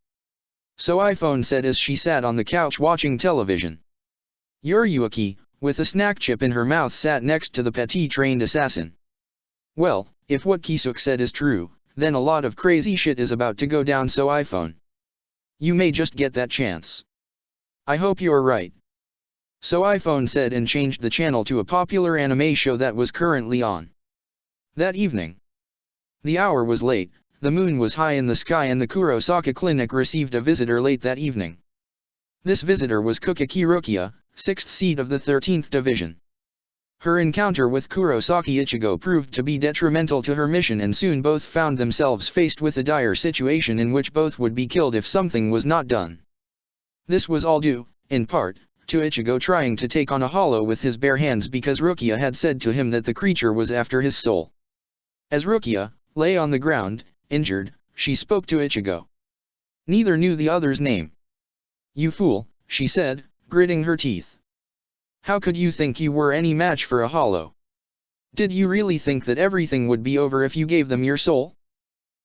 iPhone said as she sat on the couch watching television. Yoriyuki, with a snack chip in her mouth, sat next to the petty trained assassin. Well, if what Kisuke said is true, then a lot of crazy shit is about to go down, iPhone. You may just get that chance. I hope you're right. iPhone said and changed the channel to a popular anime show that was currently on. That evening. The hour was late, the moon was high in the sky and the Kurosaka Clinic received a visitor late that evening. This visitor was Kukaki Rukia, 6th seed of the 13th Division. Her encounter with Kurosaki Ichigo proved to be detrimental to her mission and soon both found themselves faced with a dire situation in which both would be killed if something was not done. This was all due, in part, to Ichigo trying to take on a hollow with his bare hands because Rukia had said to him that the creature was after his soul. As Rukia lay on the ground, injured, she spoke to Ichigo. Neither knew the other's name. You fool, she said, gritting her teeth. How could you think you were any match for a hollow? Did you really think that everything would be over if you gave them your soul?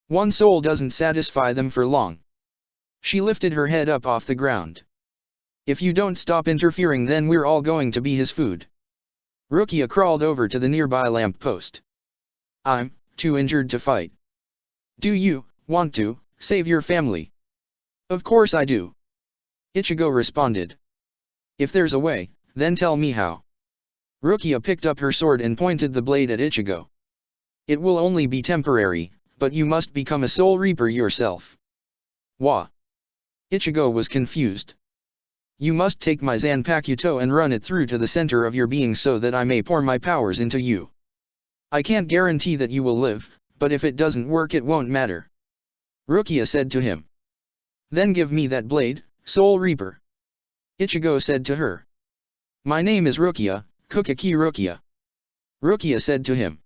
One soul doesn't satisfy them for long. She lifted her head up off the ground. If you don't stop interfering then we're all going to be his food. Rukia crawled over to the nearby lamp post. I'm too injured to fight. Do you want to save your family? Of course I do. Ichigo responded. If there's a way, then tell me how. Rukia picked up her sword and pointed the blade at Ichigo. It will only be temporary, but you must become a Soul Reaper yourself. Wha? Ichigo was confused. You must take my Zanpakuto and run it through to the center of your being so that I may pour my powers into you. I can't guarantee that you will live, but if it doesn't work it won't matter. Rukia said to him. Then give me that blade, Soul Reaper. Ichigo said to her. My name is Rukia, Kukaki Rukia. Rukia said to him.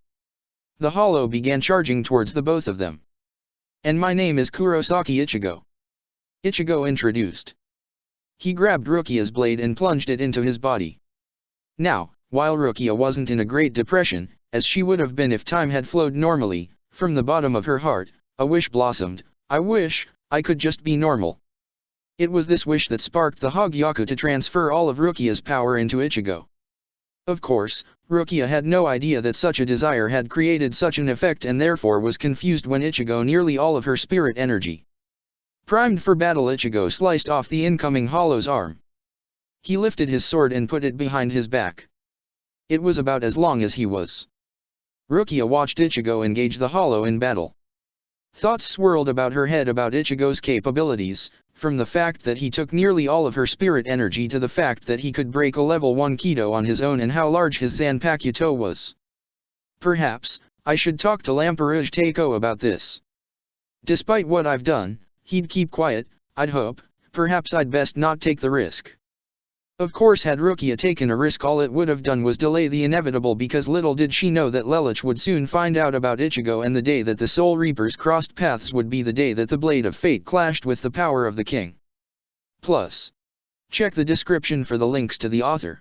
The hollow began charging towards the both of them. And my name is Kurosaki Ichigo. Ichigo introduced. He grabbed Rukia's blade and plunged it into his body. Now, while Rukia wasn't in a great depression, as she would have been if time had flowed normally, from the bottom of her heart, a wish blossomed. I wish I could just be normal. It was this wish that sparked the Hogyaku to transfer all of Rukia's power into Ichigo. Of course, Rukia had no idea that such a desire had created such an effect and therefore was confused when Ichigo nearly all of her spirit energy. Primed for battle, Ichigo sliced off the incoming Hollow's arm. He lifted his sword and put it behind his back. It was about as long as he was. Rukia watched Ichigo engage the Hollow in battle. Thoughts swirled about her head about Ichigo's capabilities, from the fact that he took nearly all of her spirit energy to the fact that he could break a level 1 Kido on his own and how large his Zanpakuto was. Perhaps, I should talk to Lamperouge Teiko about this. Despite what I've done, he'd keep quiet, I'd hope. Perhaps I'd best not take the risk. Of course, had Rukia taken a risk, all it would have done was delay the inevitable, because little did she know that Lelouch would soon find out about Ichigo, and the day that the Soul Reapers crossed paths would be the day that the Blade of Fate clashed with the power of the king. Plus, check the description for the links to the author.